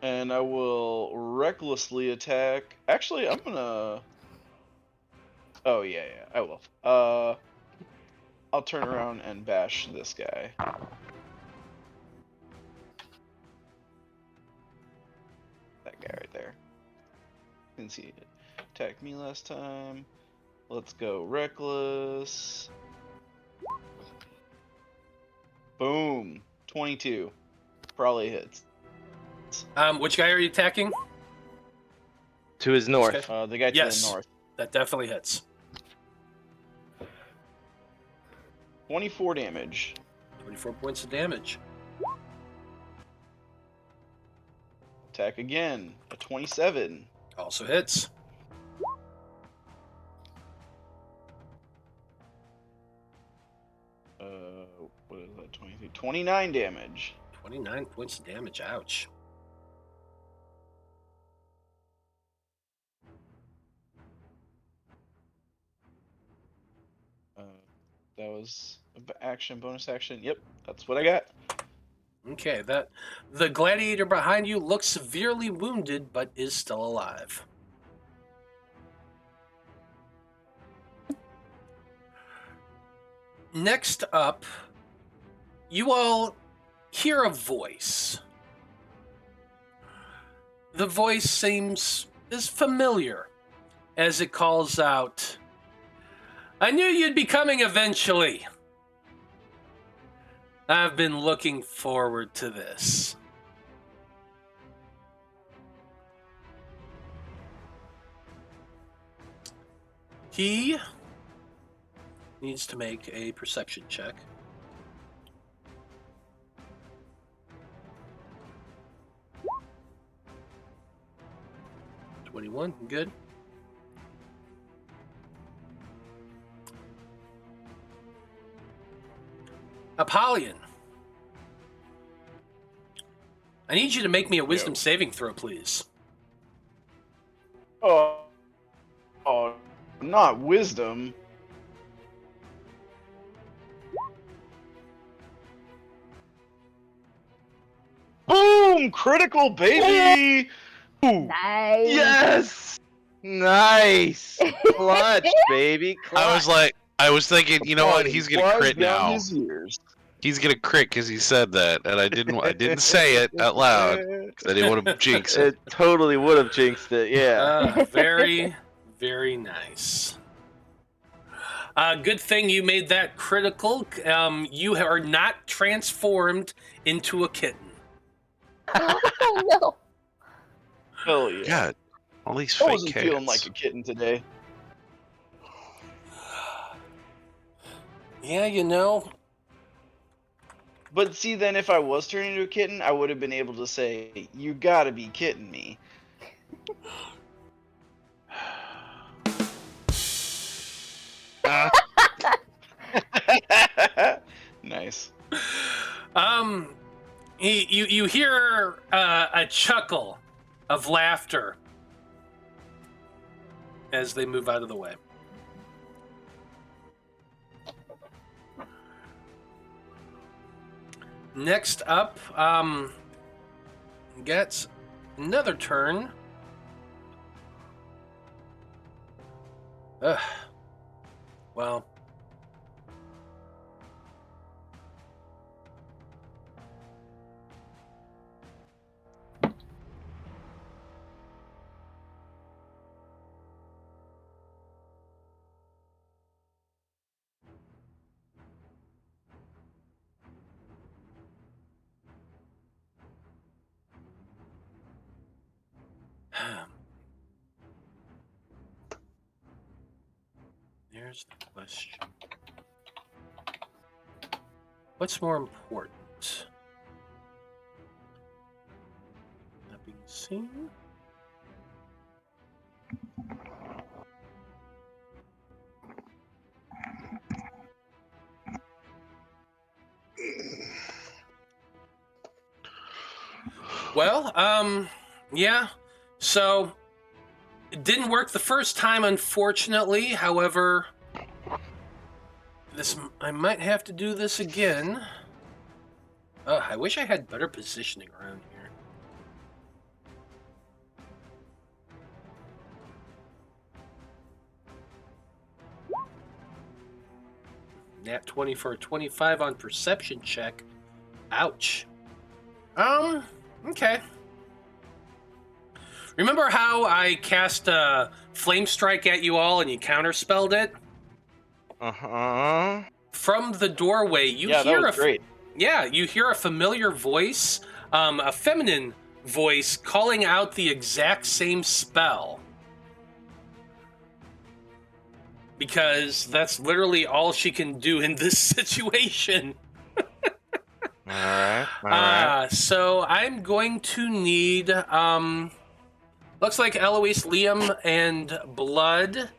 S4: And I will recklessly attack. Actually, I'm gonna... Oh, yeah, I will. I'll turn around and bash this guy. That guy right there. You can see it attacked me last time. Let's go reckless. Boom. 22. Probably hits.
S1: Which guy are you attacking?
S2: To his north.
S4: The guy to the north.
S1: That definitely hits.
S4: 24 damage.
S1: 24 points of damage.
S4: Attack again. A 27.
S1: Also hits.
S4: What is that? 23. 29 damage.
S1: 29 points of damage. Ouch.
S4: That was action, bonus action. Yep, that's what I got.
S1: Okay, that the gladiator behind you looks severely wounded, but is still alive. Next up, you all hear a voice. The voice seems as familiar as it calls out, "I knew you'd be coming eventually. I've been looking forward to this." He needs to make a perception check. "21, good. Apollyon, I need you to make me a wisdom saving throw, please.
S4: Oh, not wisdom. Boom! Critical, baby! Ooh.
S3: Nice.
S2: Yes! Nice! Clutch, baby. Clutch.
S5: I was thinking, you know what? He's gonna
S4: Flies
S5: crit
S4: down
S5: now.
S4: his ears.
S5: He's gonna crit because he said that, and I didn't say it out loud because I didn't want to jinx it.
S2: It totally would have jinxed it, yeah.
S1: Very, very nice. Good thing you made that critical. You are not transformed into a kitten.
S3: Oh no.
S4: Hell yeah.
S5: God, all these
S4: I
S5: fake
S4: wasn't
S5: cats.
S4: feeling like a kitten today.
S1: Yeah, you know.
S4: But see, then if I was turning into a kitten, I would have been able to say, "You gotta be kidding me." Nice.
S1: You hear a chuckle of laughter as they move out of the way. Next up, gets another turn. Well. There's the question. What's more important? That being seen. Well, yeah. So it didn't work the first time, unfortunately. However, I might have to do this again. I wish I had better positioning around here. Nat 20 for a 25 on perception check. Ouch. Okay. Remember how I cast a Flame Strike at you all and you counterspelled it?
S2: Uh-huh.
S1: From the doorway, you
S4: Yeah,
S1: hear
S4: that was great.
S1: Yeah, you hear a familiar voice, a feminine voice calling out the exact same spell. Because that's literally all she can do in this situation.
S2: Alright.
S1: So I'm going to need, looks like Eloise, Liam, and Blood.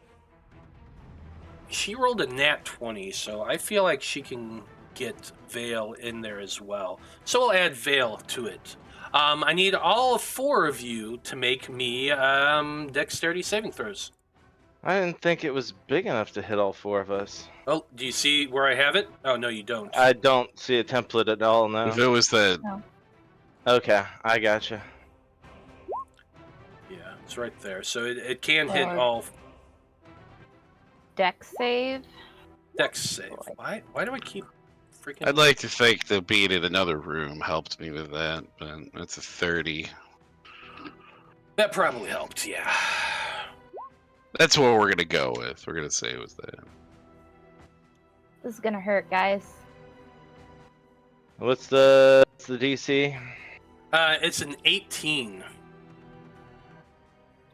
S1: She rolled a nat 20, so I feel like she can get Veil in there as well. So we'll add Veil to it. I need all four of you to make me dexterity saving throws.
S2: I didn't think it was big enough to hit all 4 of us.
S1: Oh, do you see where I have it? Oh, no, you don't.
S2: I don't see a template at all, no.
S5: If it was the
S2: Okay, I gotcha.
S1: Yeah, it's right there. So it can hit
S3: Oh.
S1: all
S3: Dex save.
S1: dex save. Why do I keep freaking...
S5: I'd like to think that being in another room helped me with that, but that's a 30.
S1: That probably helped, yeah.
S5: That's what we're gonna go with. We're gonna say it was that.
S3: This is gonna hurt, guys.
S2: What's the DC?
S1: It's an 18.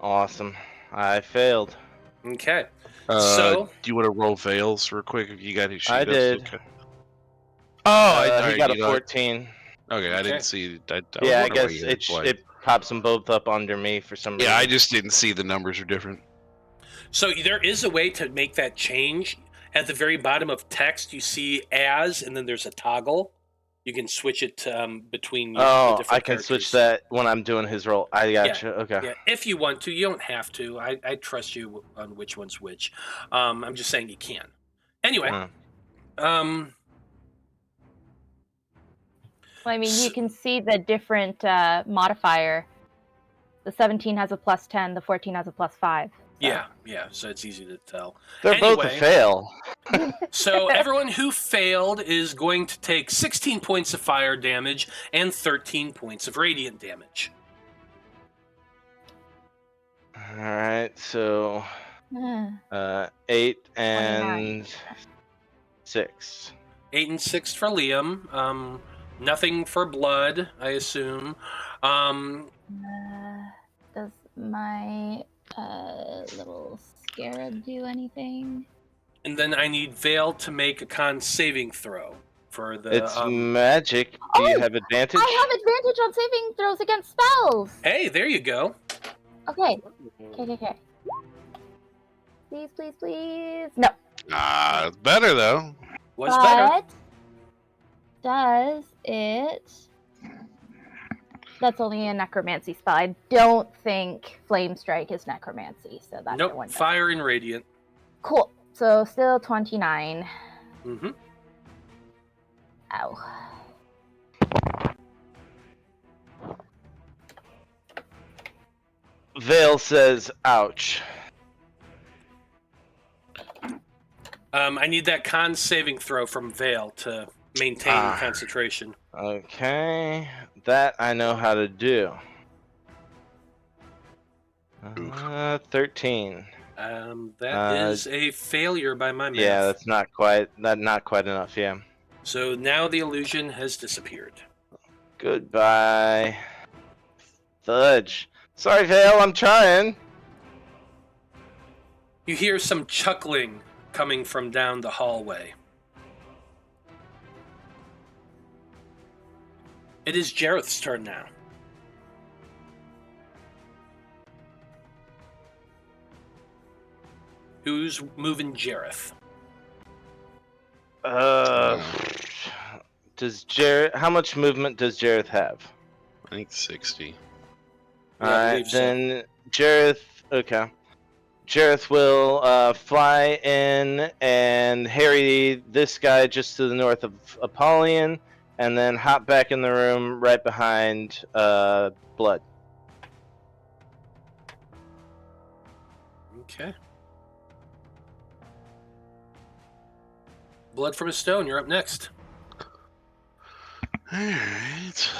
S2: Awesome. I failed.
S1: Okay.
S5: Do you want to roll veils real quick? If you got his sheet
S2: I
S5: up?
S2: did.
S5: Okay. Oh,
S2: He got a 14.
S5: Okay, I
S1: Okay.
S5: didn't see. I
S2: Yeah, I
S5: wonder why
S2: guess
S5: you had blank.
S2: it pops them both up under me for some reason.
S5: Yeah, I just didn't see the numbers are different.
S1: So there is a way to make that change. At the very bottom of text, you see as, and then there's a toggle. You can switch it between the
S2: Oh,
S1: different
S2: I can switch
S1: characters.
S2: that when I'm doing his roll. I gotcha. Okay.
S1: Yeah, if you want to. You don't have to. I trust you on which one's which. I'm just saying you can. Anyway,
S2: Hmm.
S3: Well, I mean, you can see the different modifier. The 17 has a +10. The 14 has a +5. So.
S1: yeah. So it's easy to tell.
S2: They're both a
S1: Anyway.
S2: fail.
S1: So everyone who failed is going to take 16 points of fire damage and 13 points of radiant damage.
S2: All right, so 8 and 6.
S1: 8 and 6 for Liam. Nothing for blood, I assume.
S3: Does my little scarab do anything?
S1: And then I need Vale to make a con saving throw for the.
S2: It's magic. Do you have advantage?
S3: I have advantage on saving throws against spells.
S1: Hey, there you go.
S3: Okay. Please. No.
S5: It's better though.
S1: Was better.
S3: Does it? That's only a necromancy spell. I don't think Flame Strike is necromancy, so that's the one.
S1: Nope. Fire and radiant.
S3: Cool. So still 29.
S1: Mm-hmm.
S3: Ow.
S2: Vale says, ouch.
S1: I need that con saving throw from Vale to maintain concentration.
S2: Okay, that I know how to do. 13.
S1: That is a failure by my math.
S2: Yeah, that's not quite enough. Yeah.
S1: So now the illusion has disappeared.
S2: Goodbye, Fudge. Sorry, Vale, I'm trying.
S1: You hear some chuckling coming from down the hallway. It is Jareth's turn now. Who's moving Jareth?
S2: Does Jareth? How much movement does Jareth have?
S5: I think 60.
S1: Yeah, I
S2: Alright,
S1: believe so.
S2: then Jareth. Okay. Jareth will fly in and harry this guy just to the north of Apollyon, and then hop back in the room right behind Blood.
S1: Okay. Blood from a Stone, you're up next.
S5: Alright.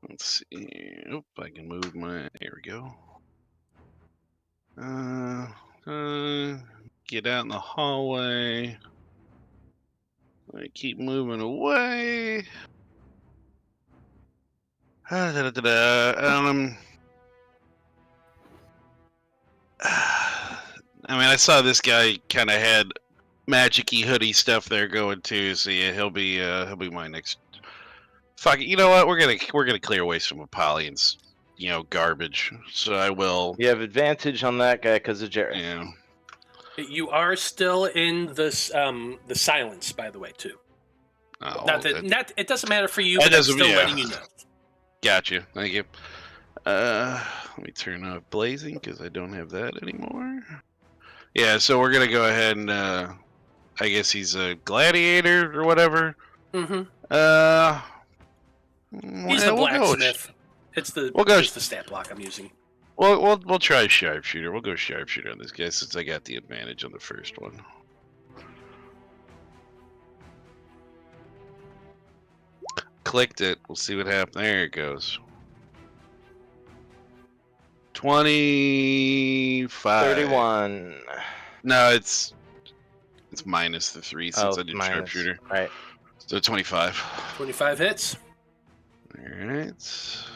S5: Let's see. Oop, I can move my. Here we go. Get out in the hallway. I keep moving away. I mean, I saw this guy kind of had magic-y hoodie stuff there going too, so yeah, he'll be my next. Fuck it, you know what? We're gonna clear away some Apollyon's, garbage. So I will.
S2: You have advantage on that guy because of Jareth.
S5: Yeah.
S1: You are still in this the silence, by the way, too.
S5: Oh,
S1: Not it doesn't matter for you,
S5: That
S1: but I'm
S5: doesn't-
S1: still
S5: yeah.
S1: letting you know.
S5: Gotcha. Thank you. Let me turn off blazing because I don't have that anymore. Yeah, so we're gonna go ahead and I guess he's a gladiator or whatever.
S1: Mm-hmm. He's the
S5: we'll go.
S1: blacksmith. It's the stat block I'm using.
S5: We'll try sharpshooter. We'll go sharpshooter on this guy since I got the advantage on the first one. Clicked it. We'll see what happens. There it goes. 25.
S2: 31.
S5: No, it's minus the 3 since I did
S2: minus.
S5: sharpshooter.
S2: Right.
S5: So 25.
S1: 25 hits.
S5: Alright.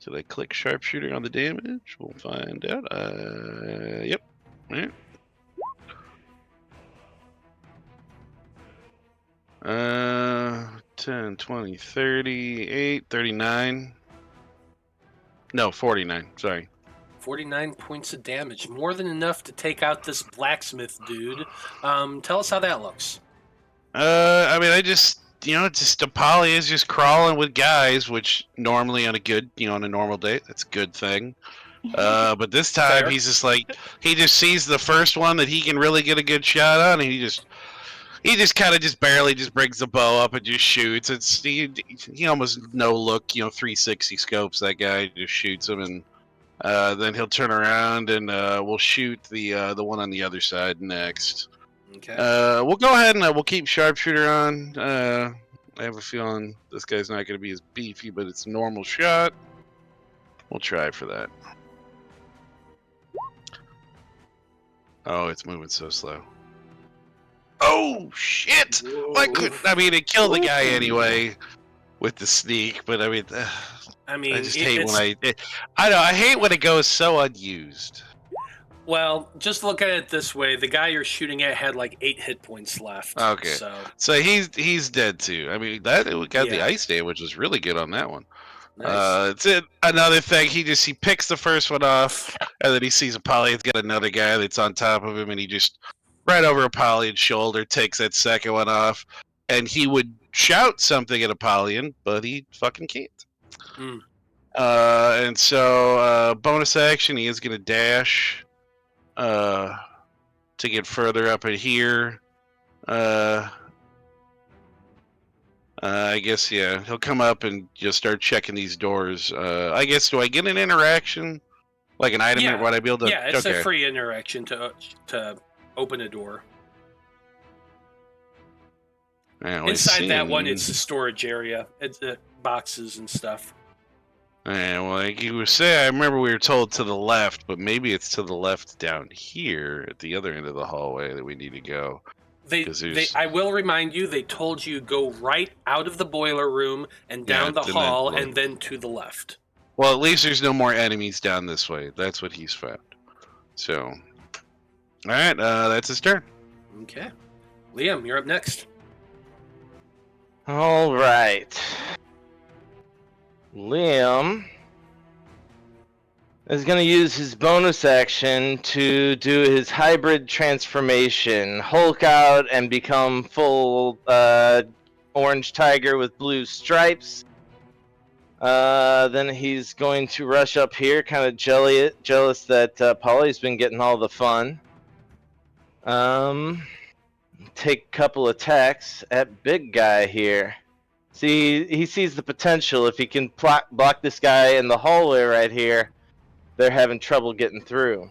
S5: Did I click sharpshooter on the damage? We'll find out. Yep. Alright. 10, 20, 38, 39. No, 49. Sorry.
S1: 49 points of damage. More than enough to take out this blacksmith dude. Tell us how that looks.
S5: I mean, I just Apollyon is just crawling with guys, which normally on a normal day, that's a good thing. But this time
S1: Fair.
S5: he's just like, he just sees the first one that he can really get a good shot on, and he just kind of barely brings the bow up and just shoots. He almost no look, 360 scopes that guy, just shoots him, and then he'll turn around and we'll shoot the one on the other side next.
S1: Okay.
S5: We'll go ahead and we'll keep sharpshooter on. I have a feeling this guy's not going to be as beefy, but it's a normal shot. We'll try for that. Oh, it's moving so slow. Oh shit! It killed the guy anyway with the sneak, but I just hate when I hate when it goes so unused.
S1: Well, just look at it this way. The guy you're shooting at had like 8 hit points left.
S5: Okay. So he's dead too. I mean, the ice damage, which was really good on that one.
S1: Nice.
S5: It's another thing. He picks the first one off, and then he sees Apollyon's got another guy that's on top of him, and he just right over Apollyon's shoulder takes that second one off, and he would shout something at Apollyon, but he fucking can't. And so bonus action, he is gonna dash to get further up in here. I guess, yeah, he'll come up and just start checking these doors. I guess, do I get an interaction? Like an item?
S1: Yeah.
S5: Would I be able to?
S1: Yeah, it's a free interaction to open a door.
S5: Yeah,
S1: Inside that one, it's the storage area. It's the boxes and stuff.
S5: Yeah, well, like you were saying, I remember we were told to the left, but maybe it's to the left down here at the other end of the hallway that we need to go. I will remind you, they told you go right out of the boiler room and down the hall and then to the left. Well, at least there's no more enemies down this way. That's what he's found. So, all right, that's his turn.
S1: Okay. Liam, you're up next.
S2: All right. Liam is going to use his bonus action to do his hybrid transformation, Hulk out and become full orange tiger with blue stripes. Then he's going to rush up here, kind of jealous that Polly's been getting all the fun. Take a couple attacks at big guy here. See, he sees the potential. If he can block this guy in the hallway right here, they're having trouble getting through.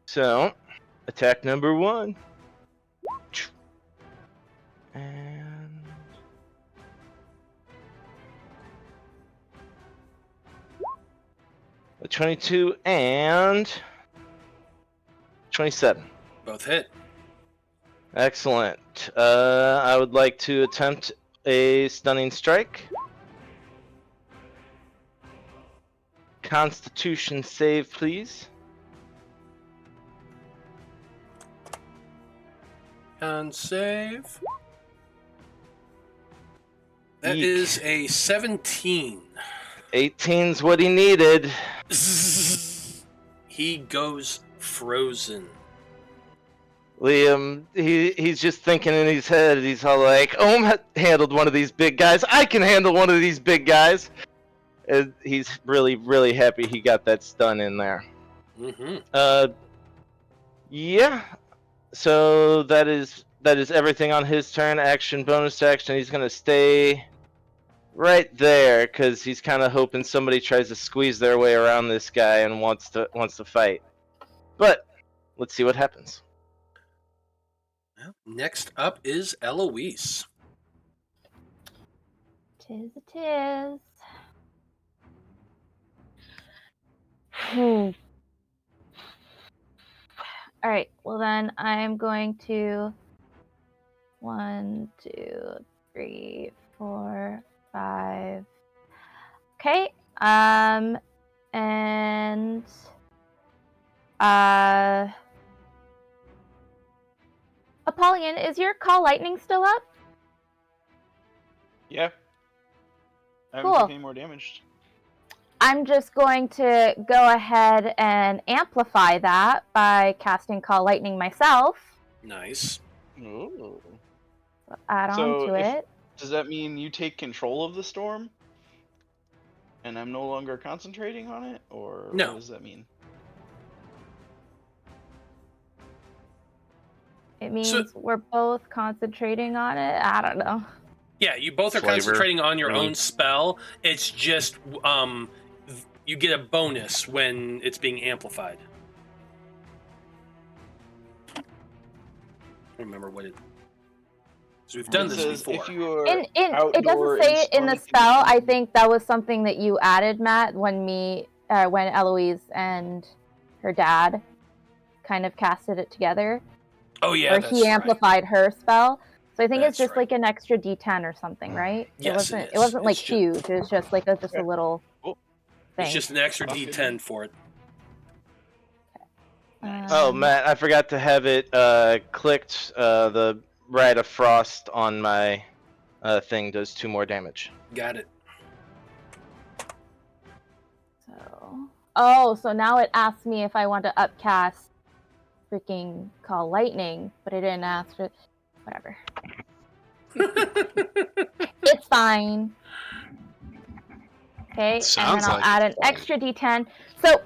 S2: So, attack number 1. And a 22 and 27.
S1: Both hit.
S2: Excellent. I would like to attempt a stunning strike. Constitution save, please.
S1: Con save. That
S2: Eek.
S1: is a 17.
S2: 18's what he needed.
S1: He goes frozen.
S2: Liam, he's just thinking in his head, he's all like, Ohm handled one of these big guys, I can handle one of these big guys. He's really, really happy he got that stun in there.
S1: Mm-hmm.
S2: Yeah. So that is everything on his turn. Action, bonus action. He's gonna stay right there because he's kind of hoping somebody tries to squeeze their way around this guy and wants to fight. But let's see what happens.
S1: Well, next up is Eloise.
S3: Tis a tis. All right. Well, then I'm going to 1, 2, 3, 4, 5. Okay. And Apollyon, is your call lightning still up?
S4: Yeah. I haven't
S3: Cool.
S4: taken any more damage.
S3: I'm just going to go ahead and amplify that by casting Call Lightning myself.
S1: Nice.
S4: Ooh.
S3: Add on to it.
S4: Does that mean you take control of the storm? And I'm no longer concentrating on it? Or
S1: No.
S4: what does that mean?
S3: It means we're both concentrating on it. I don't know.
S1: Yeah, you both are
S5: Flavor,
S1: concentrating on your
S5: really.
S1: own spell. It's just you get a bonus when it's being amplified. I don't remember what it. So we've done
S4: It
S1: this
S4: says
S1: before.
S4: if you are
S3: It
S4: outdoor
S3: doesn't say it in the
S4: stormy
S3: spell. I
S4: conditions-
S3: think that was something that you added, Matt, when Eloise and her dad kind of casted it together.
S1: Oh yeah,
S3: Or
S1: that's
S3: he
S1: right.
S3: amplified her spell. So I think
S1: That's
S3: it's just
S1: right.
S3: like an extra D10 or something, right?
S1: Yes,
S3: it
S1: is.
S3: wasn't like
S1: It's
S3: huge. It was just like just a little
S4: Cool.
S3: thing.
S1: It's just an extra
S4: Okay.
S1: D10 for it.
S2: Oh, Matt, I forgot to have it clicked. The Rite of Frost on my thing does 2 more damage.
S1: Got it.
S3: So now it asks me if I want to upcast freaking Call Lightning, but it didn't ask for whatever. It's fine. Okay, and
S5: Sounds
S3: then I'll
S5: like
S3: add an
S5: it's fine.
S3: extra D10. So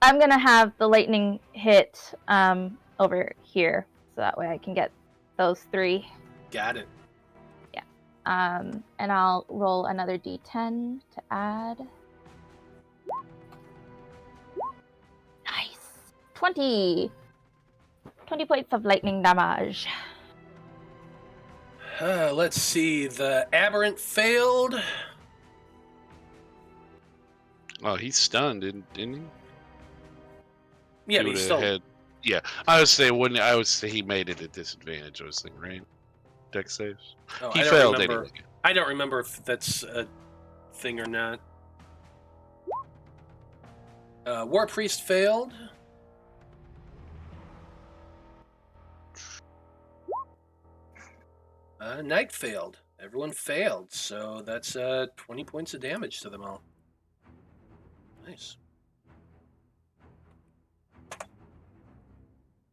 S3: I'm gonna have the lightning hit over here, so that way I can get those 3.
S1: Got it.
S3: And I'll roll another D10 to add. Nice. 20 points of lightning damage.
S1: Let's see. The aberrant failed.
S5: Oh, he's stunned, didn't he?
S1: Yeah,
S5: He
S1: but
S5: would
S1: he's
S5: have
S1: still.
S5: had. Yeah, I would say he made it at disadvantage. I was thinking, right? Deck saves.
S1: Oh,
S5: He
S1: I don't
S5: failed
S1: remember.
S5: anyway.
S1: I don't remember if that's a thing or not. War Priest failed. Knight failed. Everyone failed, so that's 20 points of damage to them all. Nice.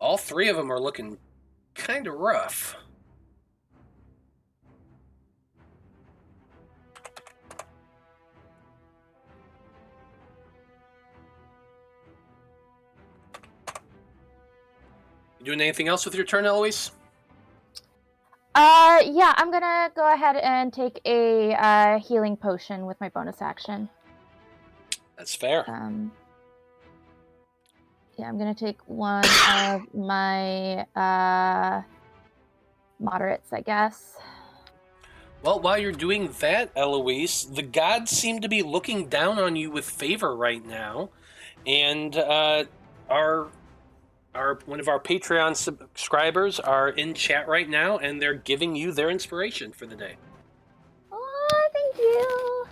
S1: All 3 of them are looking kind of rough. You doing anything else with your turn, Eloise?
S3: Yeah, I'm gonna go ahead and take a healing potion with my bonus action.
S1: That's fair.
S3: Yeah, I'm gonna take one of my moderates, I guess.
S1: Well, while you're doing that, Eloise, the gods seem to be looking down on you with favor right now, and one of our Patreon subscribers are in chat right now, and they're giving you their inspiration for the day.
S3: Oh, thank you.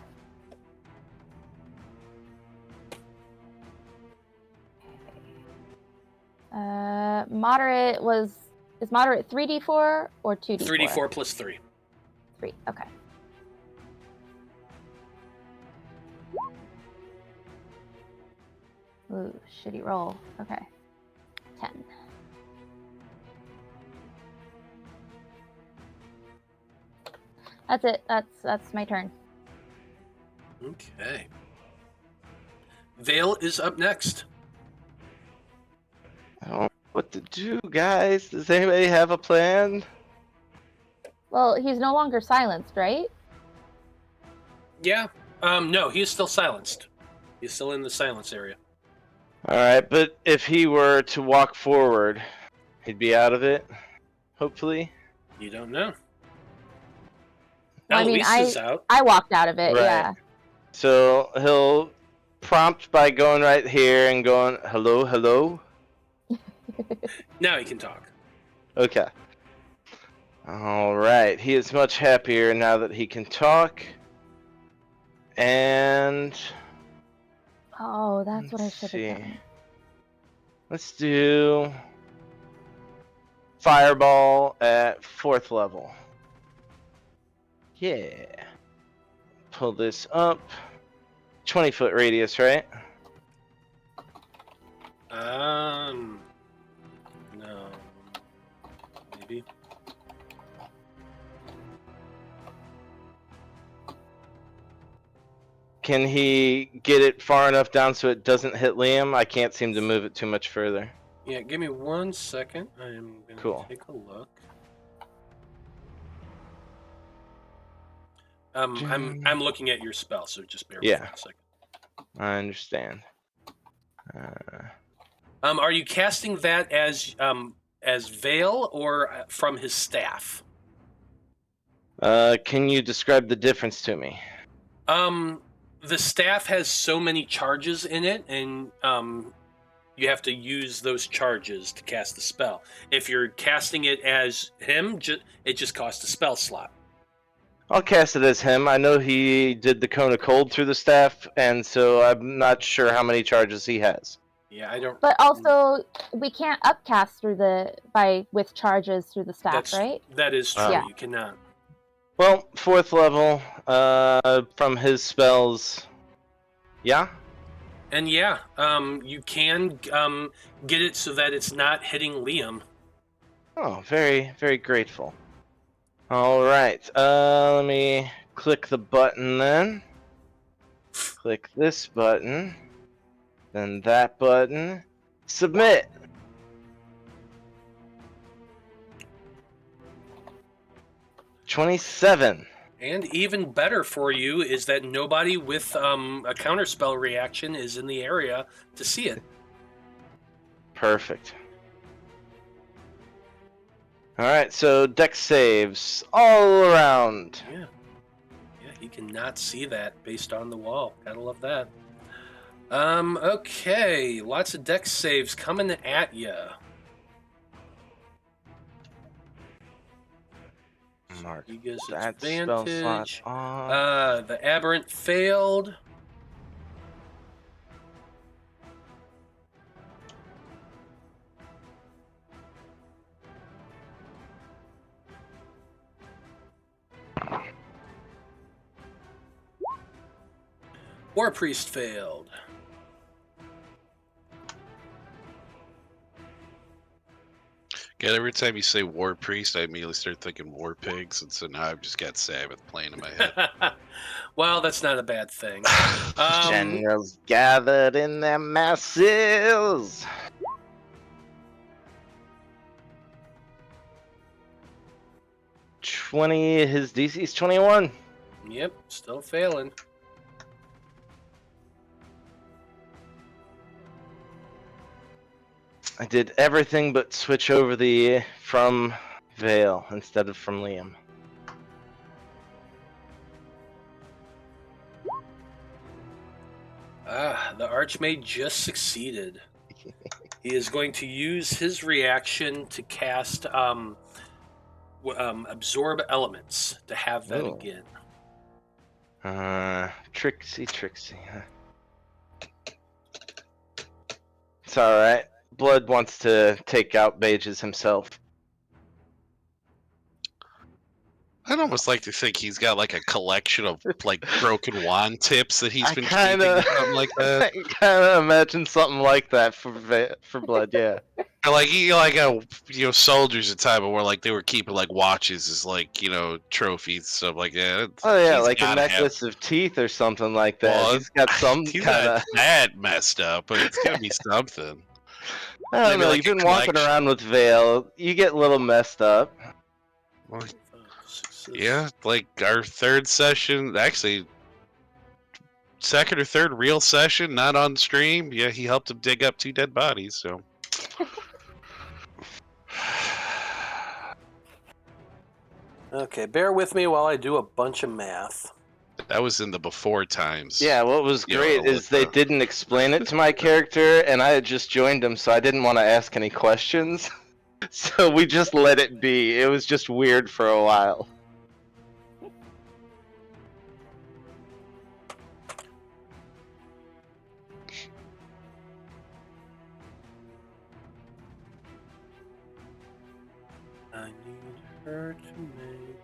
S3: Moderate is moderate 3d4 or 2d4?
S1: 3d4 plus 3.
S3: 3. Okay. Ooh, shitty roll. Okay. 10. That's it. That's my turn.
S1: Okay. Veil is up next.
S2: I don't know what to do, guys. Does anybody have a plan?
S3: Well, he's no longer silenced, right?
S1: Yeah. No, he is still silenced. He's still in the silence area.
S2: Alright, but if he were to walk forward, he'd be out of it, hopefully.
S1: You don't know.
S3: Well, I mean,
S1: Eloise is out.
S3: I walked out of it,
S2: Right.
S3: yeah.
S2: So he'll prompt by going right here and going, hello, hello.
S1: Now he can talk.
S2: Okay. Alright, he is much happier now that he can talk. And
S3: Oh, that's what I
S2: let's
S3: should
S2: see.
S3: have done.
S2: Let's do Fireball at 4th level. Yeah. Pull this up. 20-foot radius, right?
S1: No. Maybe.
S2: Can he get it far enough down so it doesn't hit Liam? I can't seem to move it too much further.
S1: Yeah, give me 1 second. I'm gonna
S2: Cool.
S1: take a look. I'm looking at your spell, so just bear with me a second.
S2: I understand.
S1: Are you casting that as Veil or from his staff?
S2: Can you describe the difference to me?
S1: The staff has so many charges in it, and you have to use those charges to cast the spell. If you're casting it as him, it just costs a spell slot.
S2: I'll cast it as him. I know he did the Cone of Cold through the staff, and so I'm not sure how many charges he has.
S1: Yeah, I don't.
S3: But also, we can't upcast with charges through the staff, right?
S1: That is true.
S3: Yeah.
S1: You cannot.
S2: Well, 4th level, from his spells, yeah?
S1: And yeah, you can get it so that it's not hitting Liam.
S2: Oh, very, very grateful. Alright, let me click the button then. Click this button. Then that button. Submit! $27.
S1: And even better for you is that nobody with a counterspell reaction is in the area to see it.
S2: Perfect. Alright, so dex saves all around.
S1: Yeah, he cannot see that based on the wall. Gotta love that. Okay, lots of dex saves coming at you.
S2: Mark
S1: He gets
S2: that spell slot
S1: advantage.
S2: off.
S1: The aberrant failed. War Priest failed.
S5: God, every time you say War Priest, I immediately start thinking War Pigs, and so now I've just got Sabbath playing in my head.
S1: Well, that's not a bad thing.
S2: Generals gathered in their masses. His DC's 21.
S1: Yep, still failing.
S2: I did everything but switch over from Veil instead of from Liam.
S1: The Archmage just succeeded. He is going to use his reaction to cast Absorb Elements to have that
S2: Ooh.
S1: again.
S2: Trixie. It's alright. Blood wants to take out mages himself.
S5: I'd almost like to think he's got like a collection of like broken wand tips that he's
S2: I
S5: been
S2: kinda-
S5: keeping, something like that.
S2: I kind of imagine something like that for blood. Yeah.
S5: Or like soldiers at the time where like they were keeping like watches as like trophies and stuff like that.
S2: Oh yeah,
S5: He's
S2: like a
S5: gotta have-
S2: necklace of teeth or something like that.
S5: Well,
S2: He's got some
S5: he's
S2: kind
S5: not
S2: of.
S5: that messed up, but it's gonna be something.
S2: I don't
S5: maybe
S2: know.
S5: like
S2: You've
S5: a
S2: been walking
S5: collection.
S2: around with Veil. You get a little messed up.
S5: Well,
S1: 5, 6,
S5: yeah, like our third session, actually, second or third real session, not on stream. Yeah, he helped him dig up 2 dead bodies. So.
S1: Okay, bear with me while I do a bunch of math.
S5: That was in the before times.
S2: Yeah, what was
S5: Yeah,
S2: great is they
S5: Alyssa.
S2: didn't explain it to my character, and I had just joined them, so I didn't want to ask any questions. So we just let it be. It was just weird for a while.
S1: I need her to make.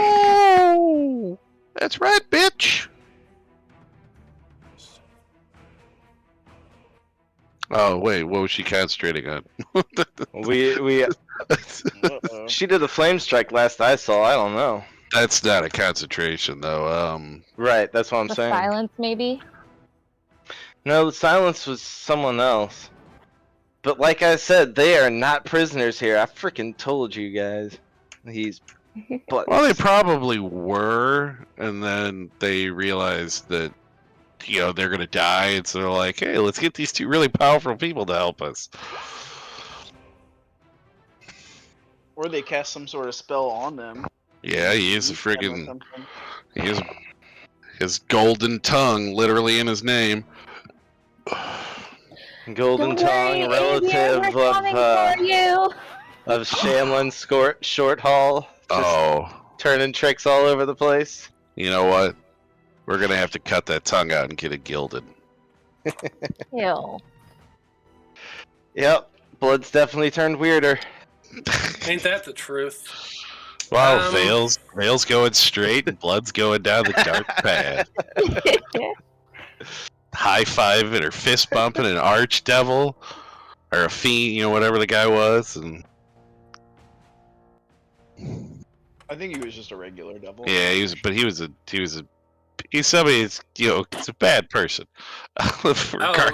S5: Oh, that's right, bitch. Oh wait, what was she concentrating on?
S2: We
S4: Uh-oh.
S2: She did a flame strike last I saw. I don't know.
S5: That's not a concentration though.
S2: Right, that's what I'm
S3: The
S2: saying.
S3: silence, maybe.
S2: No, the silence was someone else. But like I said, they are not prisoners here. I freaking told you guys. But
S5: Well, they probably were, and then they realized that they're gonna die, and so they're like, "Hey, let's get these 2 really powerful people to help us."
S4: Or they cast some sort of spell on them.
S5: Yeah, he is a
S4: Eat them or
S5: friggin'
S4: something.
S5: he has his golden tongue literally in his name.
S2: Golden
S3: Don't
S2: Tongue,
S3: worry, Adrian,
S2: relative
S3: we're coming for you.
S2: of Shamlin Short Hall, just
S5: Oh,
S2: turning tricks all over the place.
S5: you know what? We're gonna have to cut that tongue out and get it gilded.
S3: Ew.
S2: Yep, blood's definitely turned weirder.
S1: Ain't that the truth?
S5: Wow,
S1: Um,
S5: Veil's going straight and blood's going down the dark path. High fiving or fist bumping an archdevil or a fiend, whatever the guy was, and
S4: I think he was just a regular devil.
S5: yeah, he's somebody that's he's a bad person.
S1: Oh,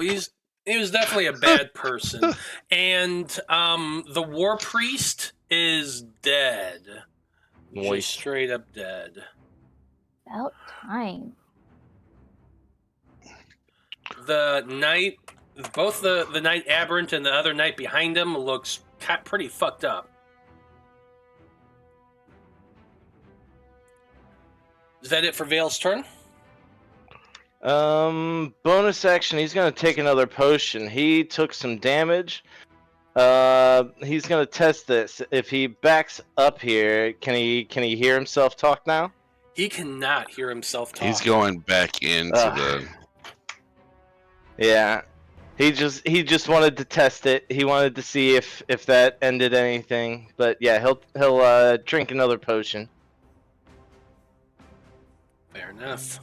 S1: he was definitely a bad person. And the war priest is dead.
S2: Moist.
S1: Just straight up dead.
S3: About time.
S1: The knight, both the knight aberrant and the other knight behind him looks pretty fucked up. Is that it for Vale's turn?
S2: Bonus action. He's gonna take another potion. He took some damage. He's gonna test this. If he backs up here, can he hear himself talk now?
S1: He cannot hear himself talk.
S5: He's going back into the.
S2: Yeah. He just wanted to test it. He wanted to see if that ended anything. But yeah, he'll drink another potion.
S1: Fair enough.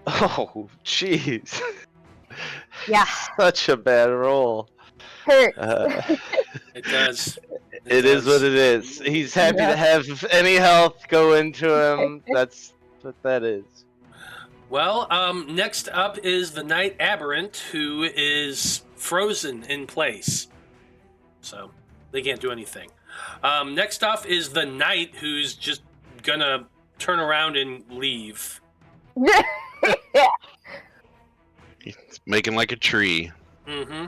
S2: Oh, jeez.
S3: Yeah,
S2: Such a bad roll.
S3: hurt.
S1: It does.
S2: It is what it is. He's happy
S3: Yeah.
S2: to have any health go into him. That's what that is.
S1: Well, next up is the knight aberrant, who is frozen in place. So they can't do anything. Next off is the knight, who's just gonna turn around and leave.
S5: He's making like a tree
S1: Mm-hmm.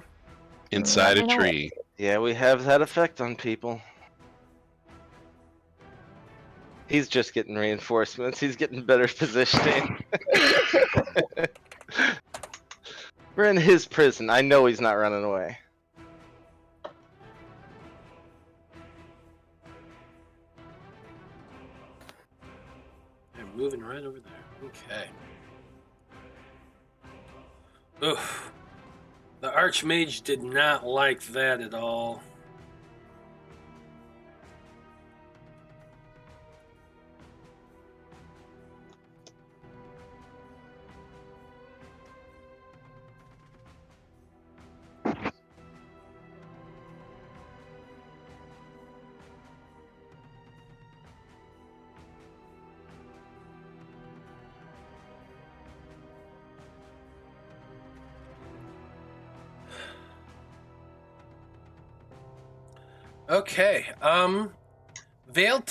S5: inside
S3: I
S5: a
S3: know.
S5: tree.
S2: Yeah, we have that effect on people. He's just getting reinforcements. He's getting better positioning. We're in his prison. I know he's not running away.
S1: I'm moving right over there. Okay. Oof. The Archmage did not like that at all. Okay, Veil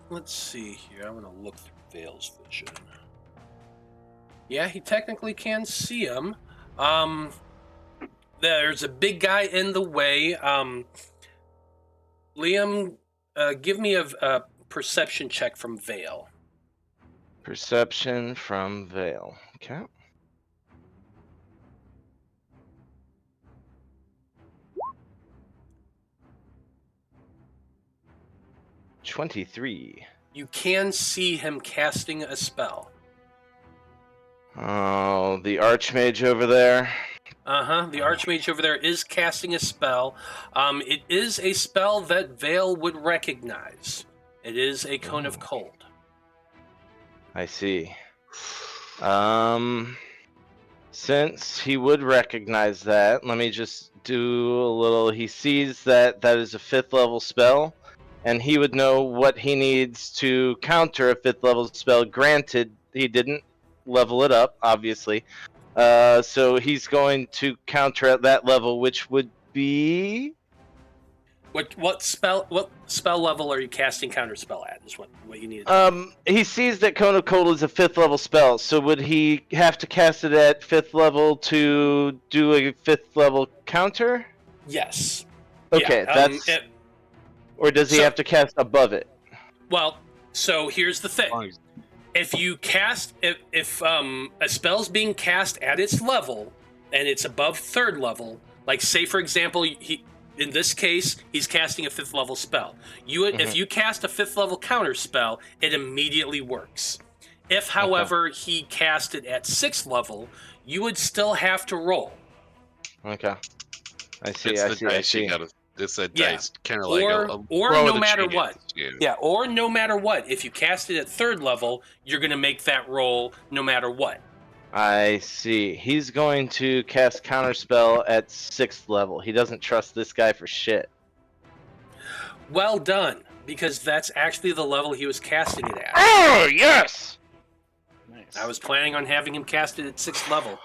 S1: let's see here. I want to look through Veil's vision. Yeah, he technically can see him. There's a big guy in the way. Liam, give me a perception check from Veil.
S2: Perception from Veil. Okay. $23.
S1: You can see him casting a spell.
S2: Oh, the Archmage over there.
S1: The Archmage over there is casting a spell. It is a spell that Veil would recognize. It is a Cone of Cold.
S2: I see. Since he would recognize that, let me just do a little. He sees that that is a 5th level spell, and he would know what he needs to counter a 5th level spell. Granted, he didn't level it up, obviously. So he's going to counter at that level, which would be...
S1: What spell level are you casting counter spell at? Is what you need.
S2: He sees that Cone of Cold is a 5th level spell, so would he have to cast it at 5th level to do a 5th level counter?
S1: Yes.
S2: Okay,
S1: yeah,
S2: or does he have to cast above it?
S1: Well, so here's the thing. If you cast, if a spell's being cast at its level and it's above 3rd level, like say for example, in this case, he's casting a 5th level spell. If you cast a 5th level counter spell, it immediately works. If, however, he cast it at 6th level, you would still have to roll.
S2: Okay, I see.
S5: It's a dice, kind of
S1: or no matter what. Yeah, or no matter what. If you cast it at 3rd level, you're going to make that roll no matter what.
S2: I see. He's going to cast counterspell at 6th level. He doesn't trust this guy for shit.
S1: Well done, because that's actually the level he was casting it at.
S2: Oh, yes!
S4: Nice.
S1: I was planning on having him cast it at 6th level.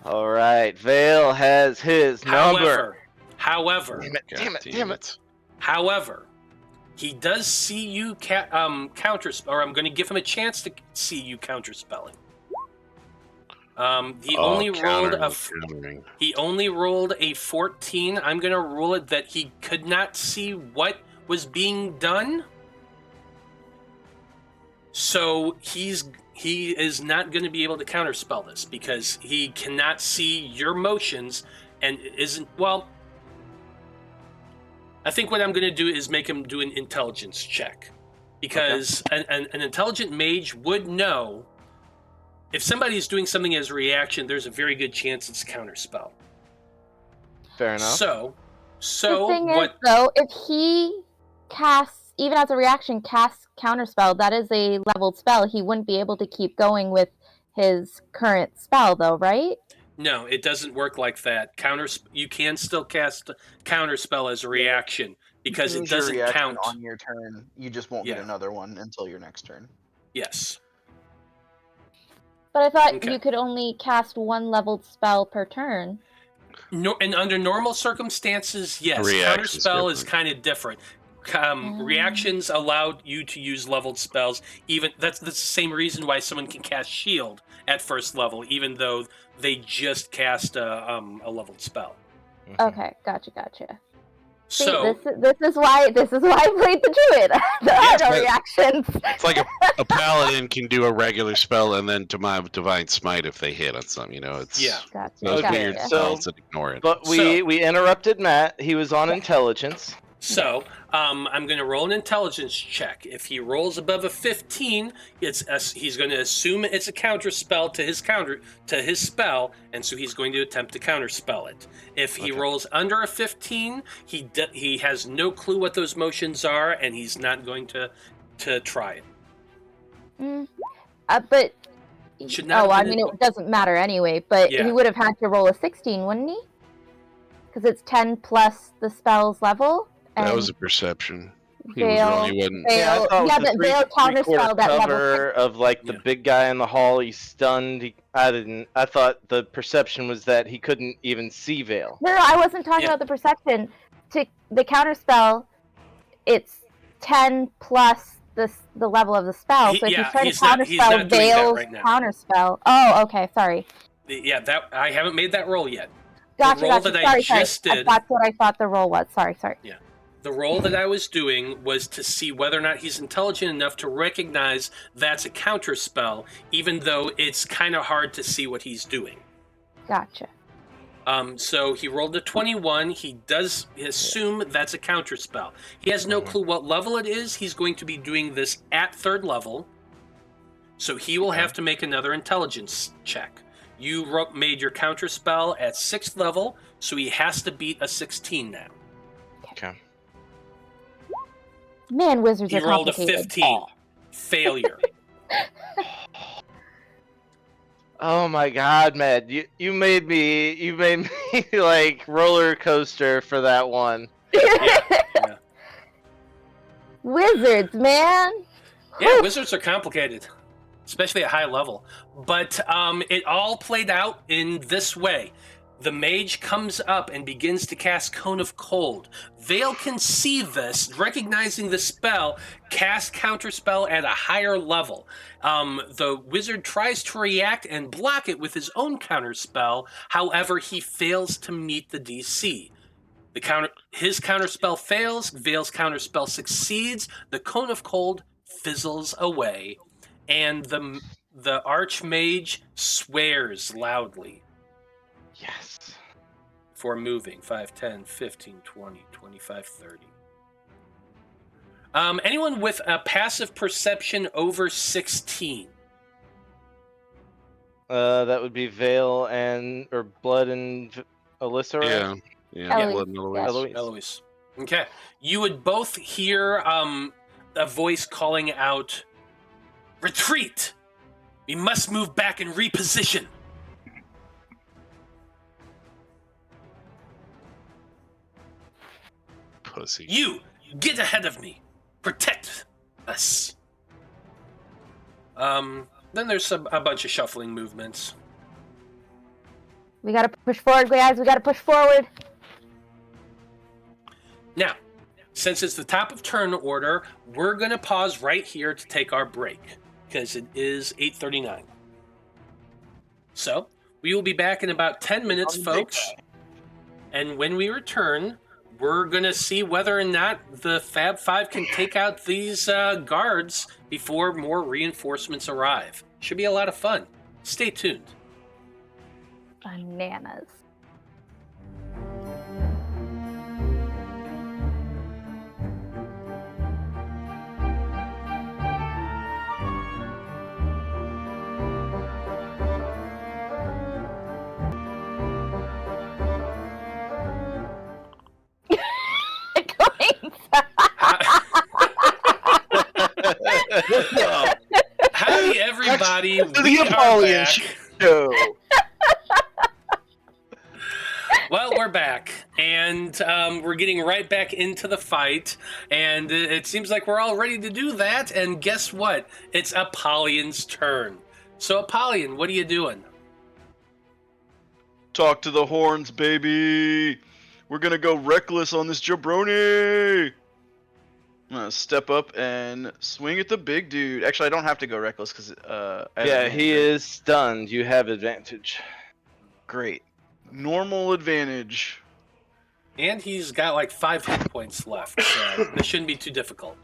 S2: All right, Veil has his number.
S1: However,
S2: Damn it.
S1: However, he does see you counter, or I'm going to give him a chance to see you counterspelling. He only rolled a 14. I'm going to rule it that he could not see what was being done. So he is not going to be able to counterspell this because he cannot see your motions and isn't, well, I think what I'm going to do is make him do an intelligence check because an intelligent mage would know if somebody is doing something as a reaction, there's a very good chance it's a counterspell.
S2: Fair enough.
S1: So
S3: the thing is, though, if he casts, even as a reaction, casts counterspell, that is a leveled spell. He wouldn't be able to keep going with his current spell, though, right?
S1: No, it doesn't work like that. You can still cast counterspell as a reaction because it doesn't count
S6: on your turn. You just won't get another one until your next turn.
S1: Yes.
S3: But I thought you could only cast one leveled spell per turn.
S1: No, and under normal circumstances, yes. Counterspell is kind of different. Reactions allowed you to use leveled spells. Even that's the same reason why someone can cast Shield at 1st level, even though they just cast a leveled spell.
S3: Okay, gotcha. See,
S1: So
S3: this is why I played the druid. There are no reactions.
S5: It's like a paladin can do a regular spell and then divine smite if they hit on something. It's
S3: Gotcha.
S5: those
S2: Okay,
S5: weird
S2: so-
S5: spells that ignore it.
S2: But we interrupted Matt. He was on intelligence.
S1: So, I'm going to roll an intelligence check. If he rolls above a 15, he's going to assume it's a counter spell to his spell, and so he's going to attempt to counter spell it. If he rolls under a 15, he has no clue what those motions are, and he's not going to try it.
S3: But
S1: Should not have been
S3: it doesn't matter anyway. But
S1: Yeah.
S3: he would have had to roll a 16, wouldn't he? Because it's 10 plus the spell's level.
S5: That
S3: and
S5: was a perception. He
S3: Veil,
S5: was wrong. He wouldn't.
S3: Veil,
S2: I thought it was
S3: yeah,
S2: the
S3: but Veil
S2: three-quarter
S3: counterspelled at level
S2: cover of like the
S1: Yeah.
S2: big guy in the hall. He's stunned. I thought the perception was that he couldn't even see Veil.
S3: No, I wasn't talking
S1: Yeah.
S3: about the perception. To the counterspell, it's 10 plus the level of the spell. So if you try to
S1: he's not
S3: counterspell
S1: doing that
S3: Veil's
S1: right now.
S3: counterspell. Oh, okay, sorry.
S1: Yeah, that I haven't made that roll yet.
S3: Gotcha,
S1: roll
S3: gotcha.
S1: that I
S3: Sorry.
S1: just did-
S3: That's what I thought the roll was. Sorry.
S1: The roll that I was doing was to see whether or not he's intelligent enough to recognize that's a counter spell, even though it's kind of hard to see what he's doing.
S3: Gotcha.
S1: So he rolled a 21. He does assume that's a counter spell. He has no clue what level it is. He's going to be doing this at 3rd level. So he will have to make another intelligence check. You made your counter spell at 6th level, so he has to beat a 16 now.
S2: Okay.
S3: Man, wizards
S1: He
S3: are
S1: rolled a
S3: complicated.
S1: 15. Failure.
S2: Oh my God, Matt! You made me like roller coaster for that one.
S1: Yeah.
S3: Wizards, man.
S1: Yeah, wizards are complicated, especially at high level. But it all played out in this way. The mage comes up and begins to cast Cone of Cold. Veil can see this, recognizing the spell, cast counterspell at a higher level. The wizard tries to react and block it with his own counterspell. However, he fails to meet the DC. His counterspell fails, Veil's counterspell succeeds, the Cone of Cold fizzles away, and the archmage swears loudly.
S2: Yes.
S1: For moving 5, 10, 15, 20, 25, 30. Anyone with a passive perception over 16?
S2: That would be Veil or Blood and Alyssa, right?
S5: Yeah.
S3: Eloise.
S5: Blood and Eloise.
S1: Eloise. Okay. You would both hear a voice calling out, "Retreat! We must move back and reposition."
S5: Pussy.
S1: You, get ahead of me. Protect us. Then there's a bunch of shuffling movements.
S3: We gotta push forward, guys. We gotta push forward.
S1: Now, since it's the top of turn order, we're going to pause right here to take our break, because it is 8:39. So, we will be back in about 10 minutes, folks. And when we return, we're going to see whether or not the Faab Five can take out these guards before more reinforcements arrive. Should be a lot of fun. Stay tuned.
S3: Bananas.
S1: Howdy, everybody.
S4: To
S1: We
S4: the
S1: are
S4: Apollyon
S1: back.
S4: show.
S1: Well, we're back, and we're getting right back into the fight, and it seems like we're all ready to do that, and guess what? It's Apollyon's turn. So, Apollyon, what are you doing?
S4: Talk to the horns, baby. We're gonna go reckless on this jabroni. I'm gonna step up and swing at the big dude. Actually, I don't have to go reckless because
S2: Yeah, he is stunned. You have advantage.
S4: Great. Normal advantage.
S1: And he's got like 5 hit points left, so this shouldn't be too difficult.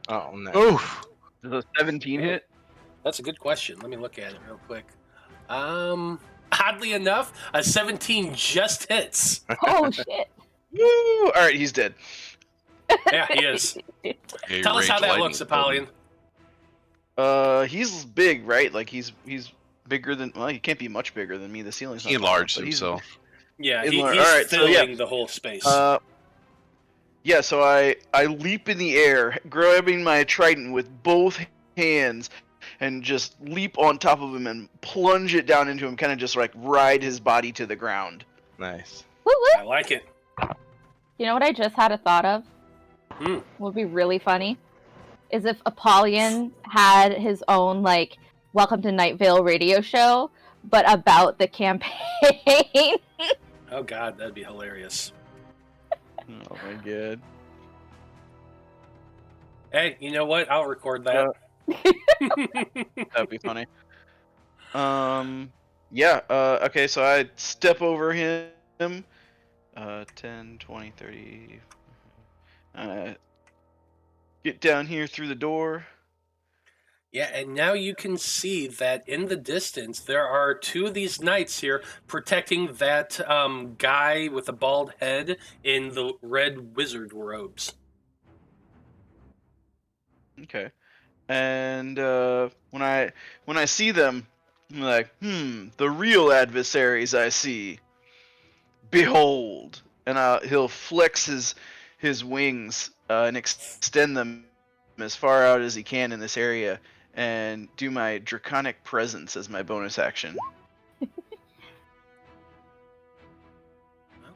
S2: Oh, no.
S5: Oof.
S4: Does a 17 hit?
S1: That's a good question. Let me look at it real quick. Oddly enough, a 17 just hits.
S3: Oh shit!
S4: Woo! All right, he's dead.
S1: Yeah, he is.
S5: A
S1: Tell us how
S5: rage
S1: that
S5: lightning
S1: looks, Apollyon.
S4: He's big, right? Like he's bigger than. Well, he can't be much bigger than me. The ceiling's
S5: He
S4: not tall enough,
S5: enlarged
S4: but he's-
S5: himself.
S1: Yeah,
S4: In
S1: he's
S4: lar- alright, so
S1: filling
S4: yeah.
S1: the whole space.
S4: Yeah, so I leap in the air, grabbing my trident with both hands, and just leap on top of him and plunge it down into him, kind of just like ride his body to the ground.
S2: Nice.
S3: Woo woo!
S1: I like it.
S3: You know what I just had a thought of?
S1: Hmm.
S3: Would be really funny is if Apollyon had his own like Welcome to Night Vale radio show, but about the campaign.
S1: Oh god, that'd be hilarious.
S4: Oh my god.
S1: Hey, you know what? I'll record that.
S4: That'd be funny. Yeah, okay, so I step over him. 10, 20, 30. Get down here through the door.
S1: Yeah, and now you can see that in the distance there are 2 of these knights here protecting that guy with a bald head in the red wizard robes.
S4: Okay. And when I see them, I'm like, the real adversaries I see. Behold, and he'll flex his wings and extend them as far out as he can in this area, and do my draconic presence as my bonus action.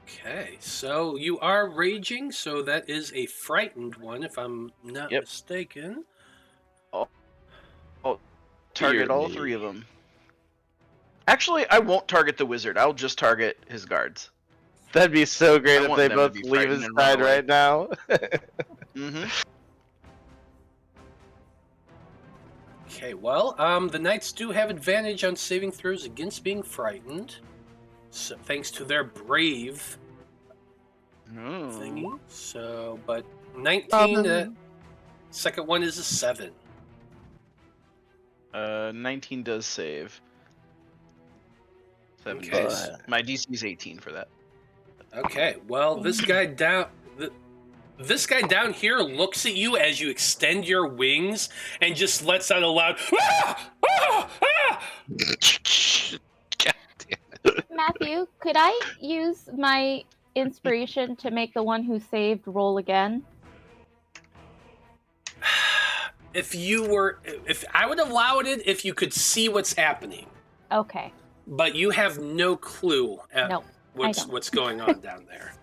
S1: Okay, so you are raging, so that is a frightened one, if I'm not
S4: Yep.
S1: mistaken.
S4: Target
S2: Dear
S4: all
S2: me.
S4: 3 of them. Actually, I won't target the wizard. I'll just target his guards.
S2: That'd be so great
S4: I
S2: if
S4: want
S2: they
S4: them to
S2: both
S4: be
S2: leave
S4: frightened
S2: his
S4: and run
S2: side
S4: away.
S2: right now.
S4: Mm-hmm.
S1: Okay, well, the knights do have advantage on saving throws against being frightened, so thanks to their brave thingy. So, but 19, second one is a 7.
S4: 19 does save. 7
S1: Okay.
S4: does. My DC is 18 for that.
S1: Okay, well, this guy down here looks at you as you extend your wings and just lets out a loud "Ah! Ah! Ah!"
S5: God
S3: Matthew, could I use my inspiration to make the one who saved roll again?
S1: If I would allow it if you could see what's happening,
S3: Okay.
S1: but you have no clue at
S3: Nope, don't.
S1: what's going on down there.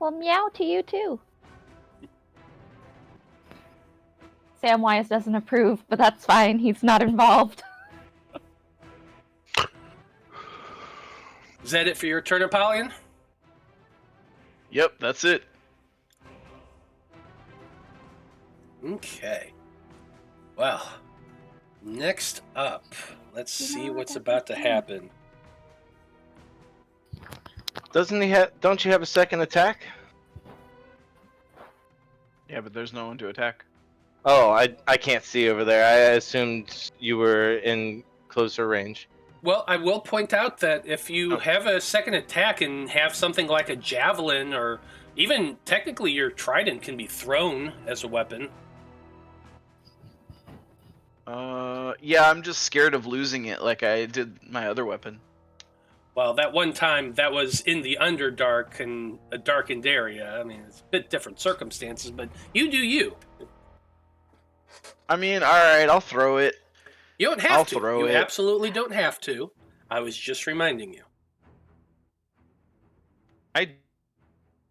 S3: Well, meow to you too. Samwise doesn't approve, but that's fine. He's not involved.
S1: Is that it for your turn, Apollyon?
S4: Yep, that's it.
S1: Okay. Well, next up, let's see what's about to happen.
S2: Doesn't he have? Don't you have a second attack?
S4: Yeah, but there's no one to attack.
S2: Oh, I can't see over there. I assumed you were in closer range.
S1: Well, I will point out that if you have a second attack and have something like a javelin, or even technically your trident can be thrown as a weapon.
S4: Yeah, I'm just scared of losing it like I did my other weapon.
S1: Well, that one time that was in the Underdark and a darkened area. I mean, it's a bit different circumstances, but you do you.
S4: I mean, alright, I'll throw it.
S1: You don't have
S4: I'll
S1: to.
S4: throw
S1: You
S4: it.
S1: absolutely don't have to. I was just reminding you.
S4: I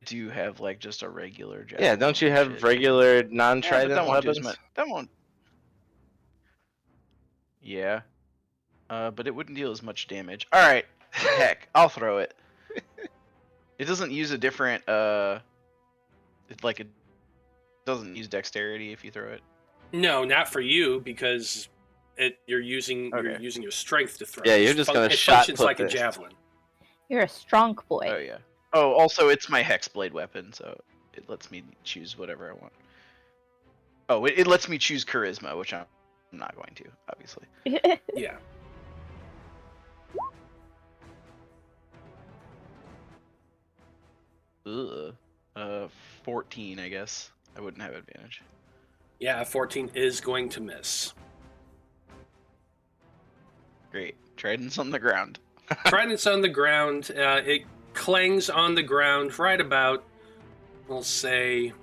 S4: do have, like, just a regular javelin.
S2: Yeah, don't you have
S4: Shit.
S2: regular
S4: Yeah, but
S2: non-trident
S4: that won't do as
S2: weapons?
S4: much. That won't. Yeah. But it wouldn't deal as much damage. Alright, heck, I'll throw it. It doesn't use a different, it doesn't use dexterity if you throw it.
S1: No, not for you, because you're using
S4: Okay.
S1: your strength to throw.
S2: Yeah,
S1: it.
S2: you're just gonna
S1: It
S2: shot
S1: functions
S2: put
S1: like a
S2: this.
S1: javelin.
S3: You're a strong boy.
S6: Oh yeah. Oh, also it's my hexblade weapon, so it lets me choose whatever I want. Oh, it lets me choose charisma, which I'm not going to, obviously.
S1: Yeah.
S6: Ugh. 14, I guess. I wouldn't have advantage.
S1: Yeah, 14 is going to miss.
S6: Great. Trident's on the ground.
S1: Trident's on the ground. It clangs on the ground right about, we'll say,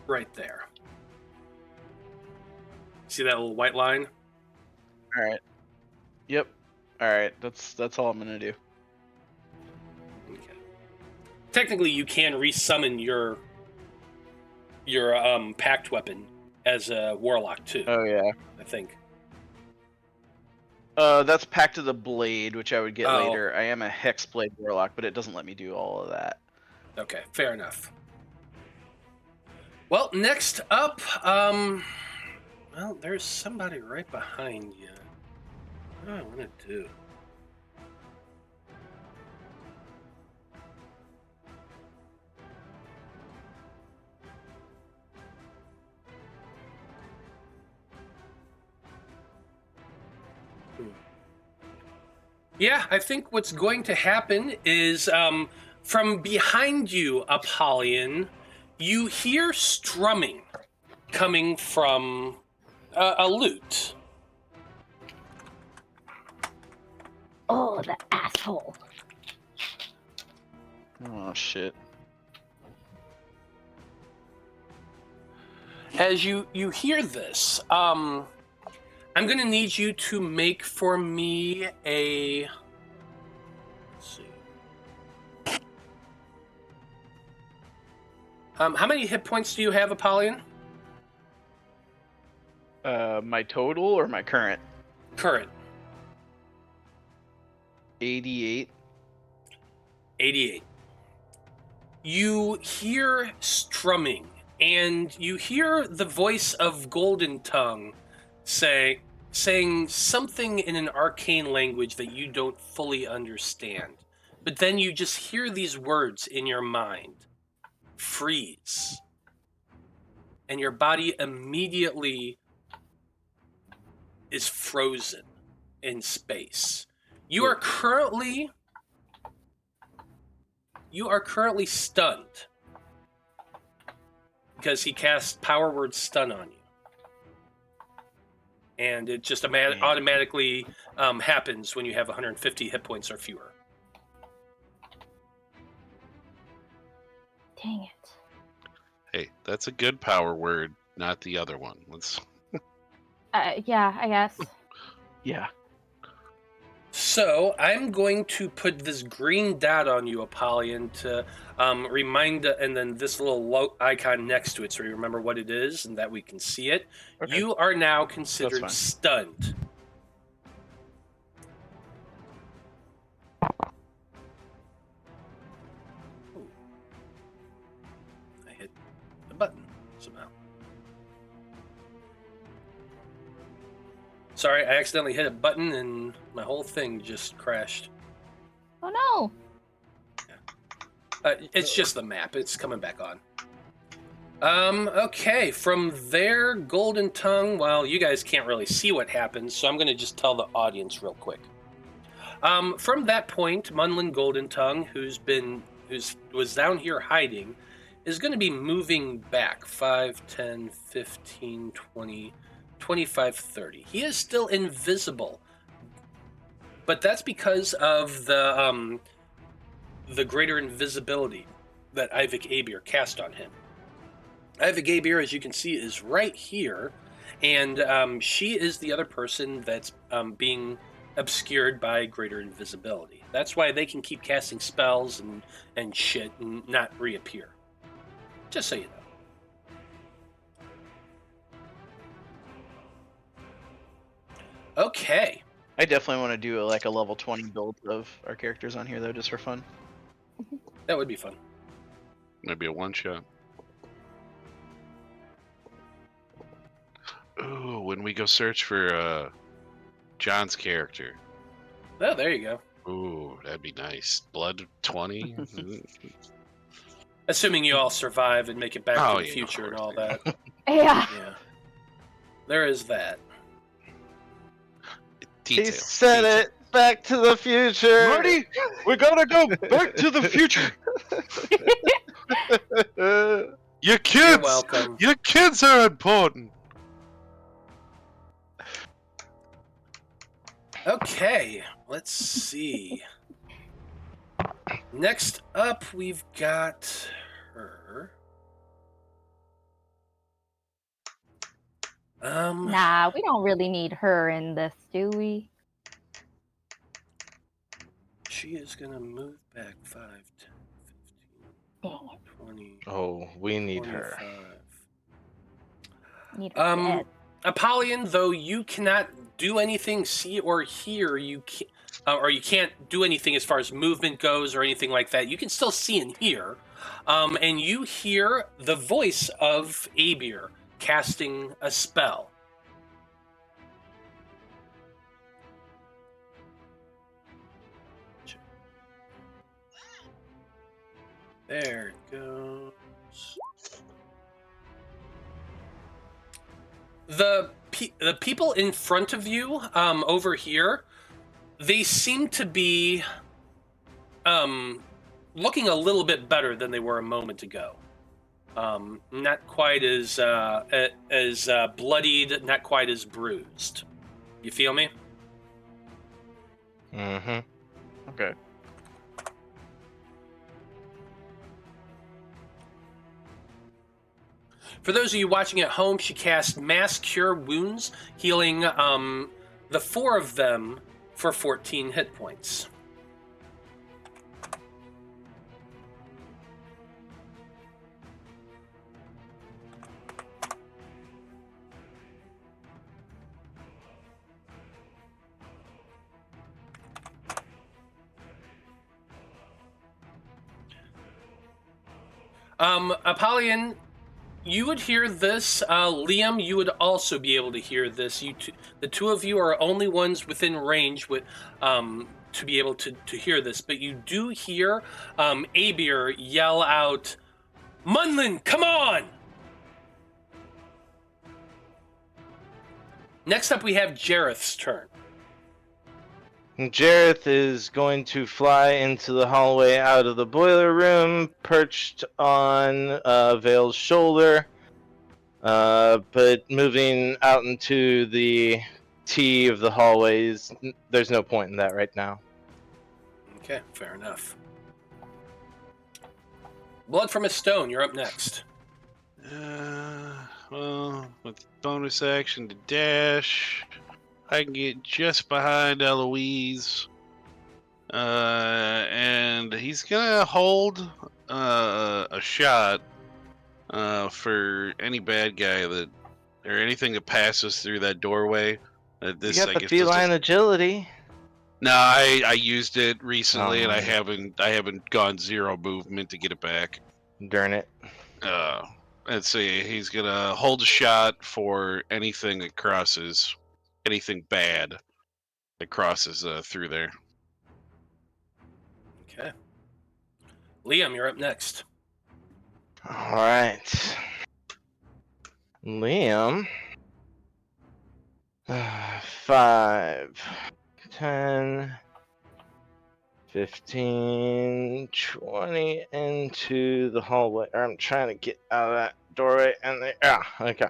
S1: right there. See that little white line?
S6: All right. Yep. All right. That's all I'm gonna do.
S1: Okay. Technically, you can resummon your pact weapon as a warlock too.
S6: Oh yeah.
S1: I think.
S6: That's Pact of the Blade, which I would get
S1: Oh.
S6: later. I am a hexblade warlock, but it doesn't let me do all of that.
S1: Okay, fair enough. Well, next up, well, there's somebody right behind you. What do I want to do? Yeah, I think what's going to happen is from behind you, Apollyon, you hear strumming coming from a lute.
S3: Oh, the asshole.
S6: Oh shit.
S1: As you hear this, I'm going to need you to make for me a... Let's see. How many hit points do you have, Apollyon?
S6: My total or my current?
S1: Current.
S6: 88.
S1: 88. You hear strumming, and you hear the voice of Golden Tongue saying something in an arcane language that you don't fully understand. But then you just hear these words in your mind. Freeze. And your body immediately is frozen in space. You are currently stunned because he cast Power Word Stun on you. And it just automatically happens when you have 150 hit points or fewer.
S3: Dang it.
S5: Hey, that's a good power word, not the other one. Let's.
S3: Yeah, I guess.
S6: Yeah.
S1: So I'm going to put this green dot on you, Apollyon, to remind, and then this little icon next to it, so you remember what it is and that we can see it.
S6: Okay.
S1: You are now considered
S6: fine.
S1: stunned. Ooh. I hit the button somehow. Sorry, I accidentally hit a button and my whole thing just crashed.
S3: Oh no.
S1: It's just the map. It's coming back on. Okay, from there, Golden Tongue, well, you guys can't really see what happens, so I'm going to just tell the audience real quick. From that point, Munlin Golden Tongue, who was down here hiding, is going to be moving back 5, 10, 15, 20, 25, 30. He is still invisible, but that's because of the greater invisibility that Ivik Abir cast on him. Ivik Abir, as you can see, is right here, and she is the other person that's being obscured by greater invisibility. That's why they can keep casting spells and shit and not reappear. Just so you know. Okay.
S6: I definitely want to do a level 20 build of our characters on here though, just for fun.
S1: That would be fun.
S5: Maybe a one shot. Ooh, when we go search for John's character.
S1: Oh, there you go.
S5: Ooh, that'd be nice. Blood 20.
S1: Assuming you all survive and make it back
S5: Oh,
S1: to the
S5: yeah, of
S1: future and
S5: course,
S1: all
S5: yeah.
S1: that.
S3: Yeah.
S1: Yeah. There is that.
S2: He
S5: Details.
S2: said
S5: details.
S2: it. Back to the future.
S4: Marty, we gotta go back to the future.
S5: Your kids.
S1: You're welcome.
S5: Your kids are important.
S1: Okay, let's see. Next up, we've got her.
S3: Nah, we don't really need her in this, do we?
S1: She is gonna move back 5, 10,
S3: Dang
S1: 15, 20,
S2: Oh, we need her.
S1: 25.
S3: Need her dead.
S1: Apollyon, though you cannot do anything, see or hear, you can, or you can't do anything as far as movement goes or anything like that. You can still see and hear, and you hear the voice of Abir casting a spell. There it goes. The people in front of you, over here, they seem to be, looking a little bit better than they were a moment ago. Not quite as bloodied, not quite as bruised. You feel me?
S2: Mm-hmm.
S4: Okay.
S1: For those of you watching at home, she cast Mass Cure Wounds, healing the 4 of them for 14 hit points. Apollyon, you would hear this. Liam, you would also be able to hear this. The two of you are only ones within range with to be able to hear this, but you do hear Abir yell out, "Munlin, come on!" Next up, we have Jareth's turn.
S2: Jareth is going to fly into the hallway out of the boiler room, perched on Vale's shoulder, but moving out into the T of the hallways. There's no point in that right now.
S1: Okay, fair enough. Blood from a Stone, you're up next.
S5: Well, with bonus action to dash, I can get just behind Eloise. And he's gonna hold a shot for any bad guy that or anything that passes through that doorway. This,
S2: You got
S5: I
S2: the
S5: guess, this is-
S2: feline agility.
S5: No, I used it recently, and I
S2: Oh.
S5: haven't gone 0 movement to get it back.
S2: Darn it.
S5: Let's see. He's gonna hold a shot for anything that crosses, anything bad that crosses through there.
S1: Okay. Liam, you're up next.
S2: All right. Liam. 5, 10, 15, 20 into the hallway. I'm trying to get out of that doorway and there. Yeah, okay.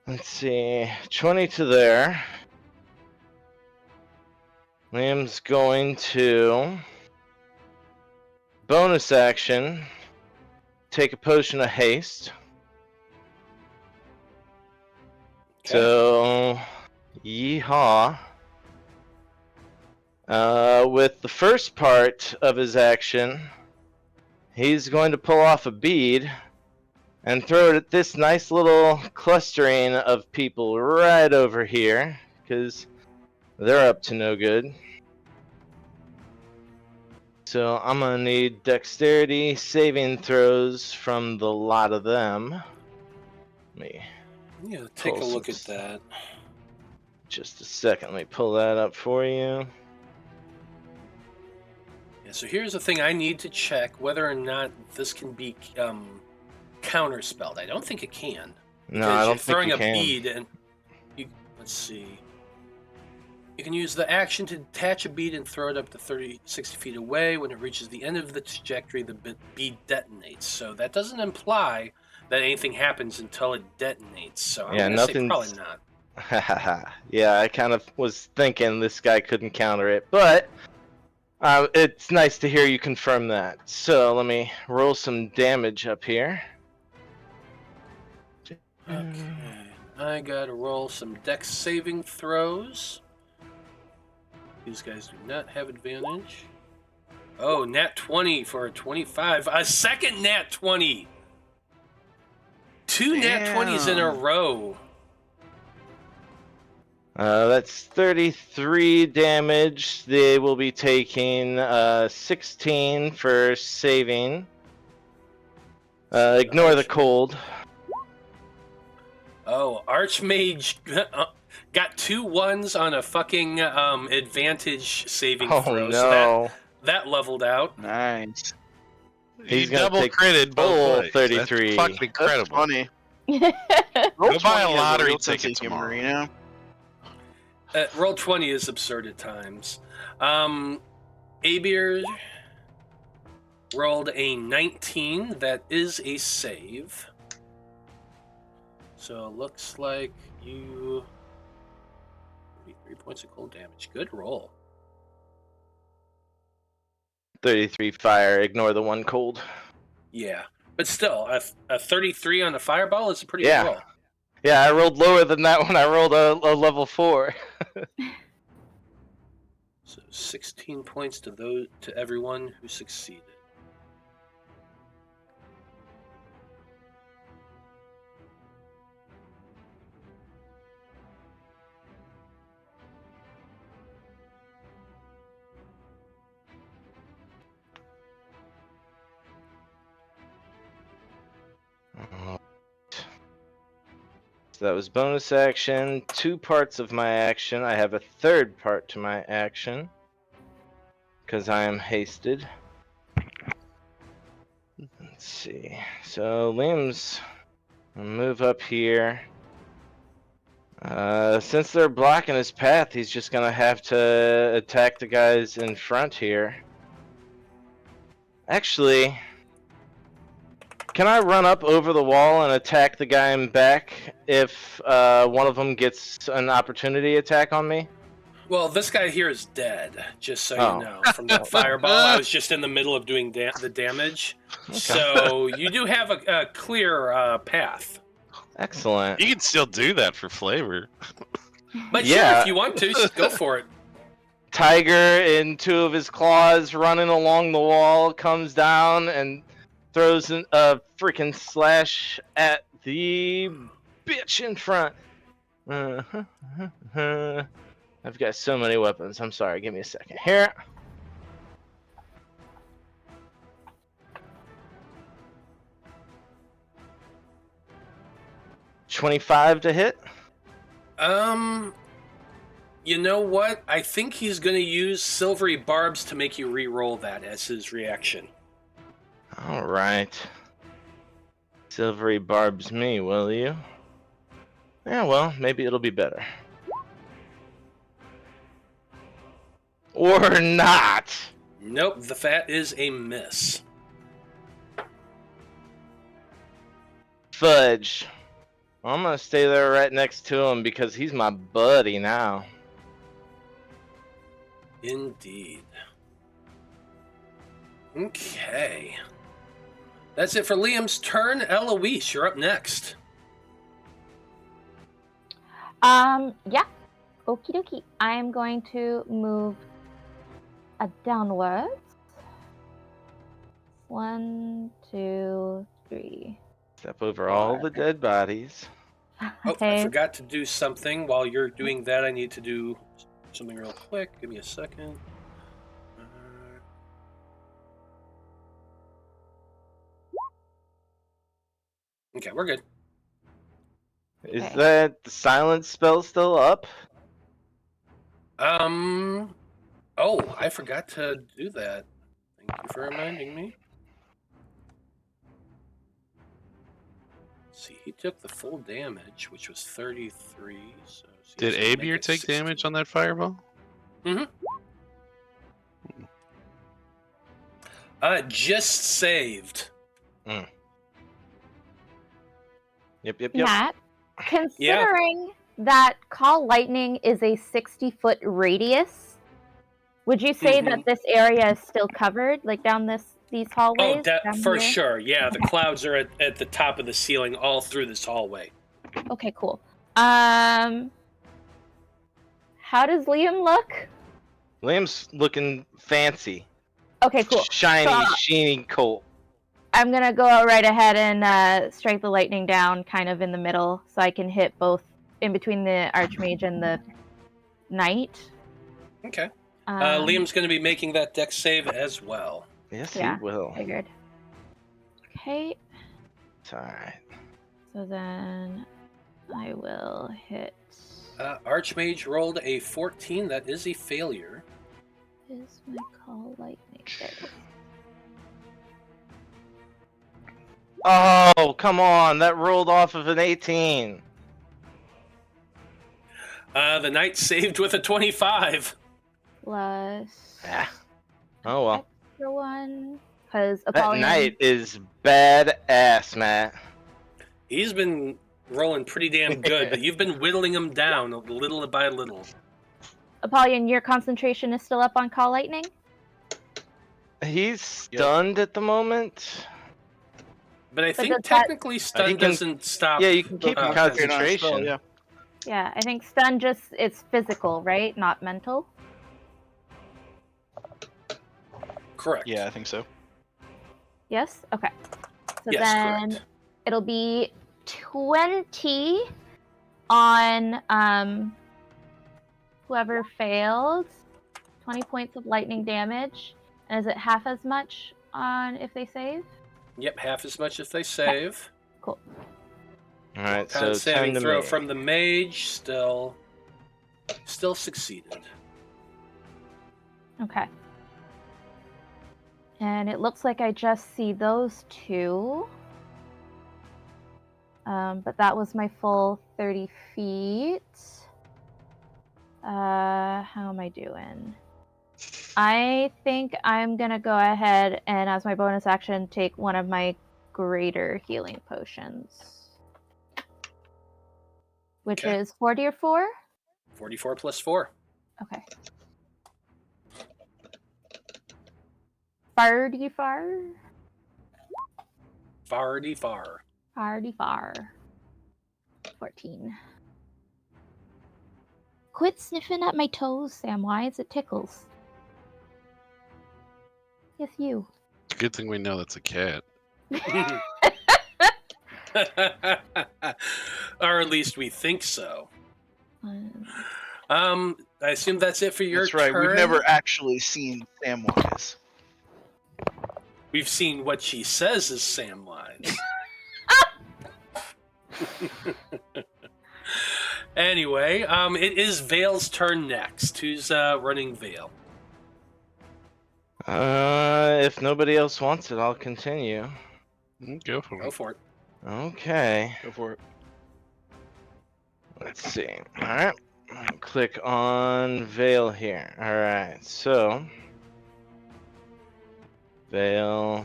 S2: Let's see. 20 to there. Liam's going to bonus action, take a potion of haste.
S1: Okay.
S2: So, yeehaw. With the first part of his action, he's going to pull off a bead and throw it at this nice little clustering of people right over here, because they're up to no good. So I'm going to need dexterity saving throws from the lot of them. Let me
S1: Yeah, take a
S2: pull
S1: look
S2: some
S1: at that.
S2: Just a second, let me pull that up for you.
S1: Yeah, so here's the thing: I need to check whether or not this can be counterspelled. I don't think it can.
S2: No, I
S1: Because
S2: don't
S1: you're
S2: think
S1: throwing
S2: you
S1: a
S2: can.
S1: bead, and let's see. You can use the action to detach a bead and throw it up to 60 feet away. When it reaches the end of the trajectory, the bead detonates. So that doesn't imply that anything happens until it detonates. So I'm
S2: Yeah,
S1: going to say
S2: nothing's-
S1: probably not.
S2: Yeah, I kind of was thinking this guy couldn't counter it, but it's nice to hear you confirm that. So let me roll some damage up here.
S1: Okay, I got to roll some dex saving throws. These guys do not have advantage. Oh, nat 20 for a 25. A second nat 20! Two nat 20s in a
S6: Damn.
S1: row.
S2: That's 33 damage. They will be taking 16 for saving. Ignore the cold.
S1: Oh, Archmage got 2 1s on a fucking advantage saving
S2: Oh
S1: throw.
S2: no.
S1: So that leveled out.
S6: Nice.
S2: He's
S5: He
S2: gonna
S5: double
S2: take
S5: critted both
S2: full
S5: ways.
S2: 33.
S5: That's fucking
S6: That's
S5: incredible.
S6: funny.
S5: Go buy a
S6: Roll20 has
S5: lottery
S6: real sense of
S5: ticket
S6: humor,
S5: tomorrow.
S1: Roll 20 is absurd at times. Abir rolled a 19. That is a save. So it looks like you... 3 points of cold damage. Good roll.
S2: 33 fire. Ignore the 1 cold.
S1: Yeah. But still, a 33 on a fireball is a pretty
S2: Yeah.
S1: good roll.
S2: Yeah, I rolled lower than that when I rolled a level 4.
S1: So 16 points to everyone who succeeded.
S2: So that was bonus action, 2 parts of my action. I have a 3rd part to my action because I am hasted. Let's see. So Liam's gonna move up here. Since they're blocking his path, he's just gonna have to attack the guys in front here. Actually, can I run up over the wall and attack the guy in back if one of them gets an opportunity attack on me?
S1: Well, this guy here is dead, just so
S2: Oh.
S1: you know. From that fireball, I was just in the middle of doing the damage. So you do have a clear path.
S2: Excellent.
S5: You can still do that for flavor.
S1: But sure,
S2: Yeah.
S1: if you want to, go for it.
S2: Tiger in 2 of his claws running along the wall comes down and throws a freaking slash at the bitch in front. I've got so many weapons. I'm sorry. Give me a second here. $25 to hit.
S1: You know what? I think he's going to use silvery barbs to make you re-roll that as his reaction.
S2: All right. Silvery barbs me, will you? Yeah, well, maybe it'll be better. Or not.
S1: Nope, the fat is a miss.
S2: Fudge. I'm gonna stay there right next to him because he's my buddy now.
S1: Indeed. Okay. That's it for Liam's turn. Eloise, you're up next.
S3: Yeah. Okie dokie. I am going to move downwards. 1, 2, 3.
S2: Step over all the dead bodies.
S1: Oh, I
S3: Okay.
S1: forgot to do something. While you're doing that, I need to do something real quick. Give me a second. Okay, we're good.
S2: Is
S3: Okay.
S2: that the silence spell still up?
S1: Oh, I forgot to do that. Thank you for reminding me. Let's see, he took the full damage, which was 33. So
S5: Did Abier take damage on that fireball?
S1: Just saved.
S2: Yep.
S3: Matt, considering that Call Lightning is a 60-foot radius, would you say that this area is still covered, like down these hallways?
S1: Oh, for
S3: here?
S1: sure. Yeah, the clouds are at the top of the ceiling all through this hallway.
S3: Okay, cool. How does Liam look?
S2: Liam's looking fancy.
S3: Okay, cool.
S2: Shiny,
S3: So,
S2: sheeny coat.
S3: I'm gonna go right ahead and strike the lightning down kind of in the middle so I can hit both in between the Archmage and the Knight.
S1: Okay. Liam's going to be making that dex save as well.
S2: Yes,
S3: yeah,
S2: he will.
S3: Figured. Okay.
S2: It's alright.
S3: So then I will hit.
S1: Archmage rolled a 14. That is a failure.
S3: Is my Call Lightning there?
S2: Oh, come on. That rolled off of an 18.
S1: The Knight saved with a 25.
S3: Plus.
S2: Ah. Oh, well.
S3: Extra one. Because
S2: That
S3: Apollyon.
S2: Knight is badass, Matt.
S1: He's been rolling pretty damn good, but you've been whittling him down little by little.
S3: Apollyon, your concentration is still up on Call Lightning?
S2: He's stunned at the moment.
S1: But I think
S3: does that-
S1: technically stun
S2: You can-
S1: doesn't stop.
S2: Yeah, you can keep your concentration.
S4: Yeah.
S3: Yeah, I think stun it's physical, right? Not mental.
S1: Correct.
S4: Yeah, I think so.
S3: Yes? Okay. So
S1: Yes,
S3: then
S1: correct.
S3: it'll be 20 on whoever failed. 20 points of lightning damage. And is it half as much on if they save?
S1: Yep, half as much if they save.
S3: Cool.
S2: Alright,
S1: Con
S2: so 10
S1: saving
S2: to
S1: throw
S2: me.
S1: from the mage still succeeded.
S3: Okay. And it looks like I just see those two. But that was my full 30 feet. How am I doing? I think I'm gonna go ahead and, as my bonus action, take one of my greater healing potions. Which
S1: Okay.
S3: is 40 or 4?
S1: 44 plus 4.
S3: Okay. Fardy far?
S1: Fardy far.
S3: Fardy far. 14. Quit sniffing at my toes, Samwise. It tickles. Yes, you.
S5: It's a good thing we know that's a cat.
S1: Or at least we think so.
S3: Um,
S1: I assume that's it for your
S4: That's right.
S1: turn.
S4: We've never actually seen Samwise.
S1: We've seen what she says is Samwise. Anyway, it is Vale's turn next. Who's running Vale?
S2: If nobody else wants it, I'll continue.
S5: Go for
S1: Go
S5: it.
S1: for it.
S2: Okay.
S4: Go for it.
S2: Let's see. Alright. Click on Veil here. Alright, so Veil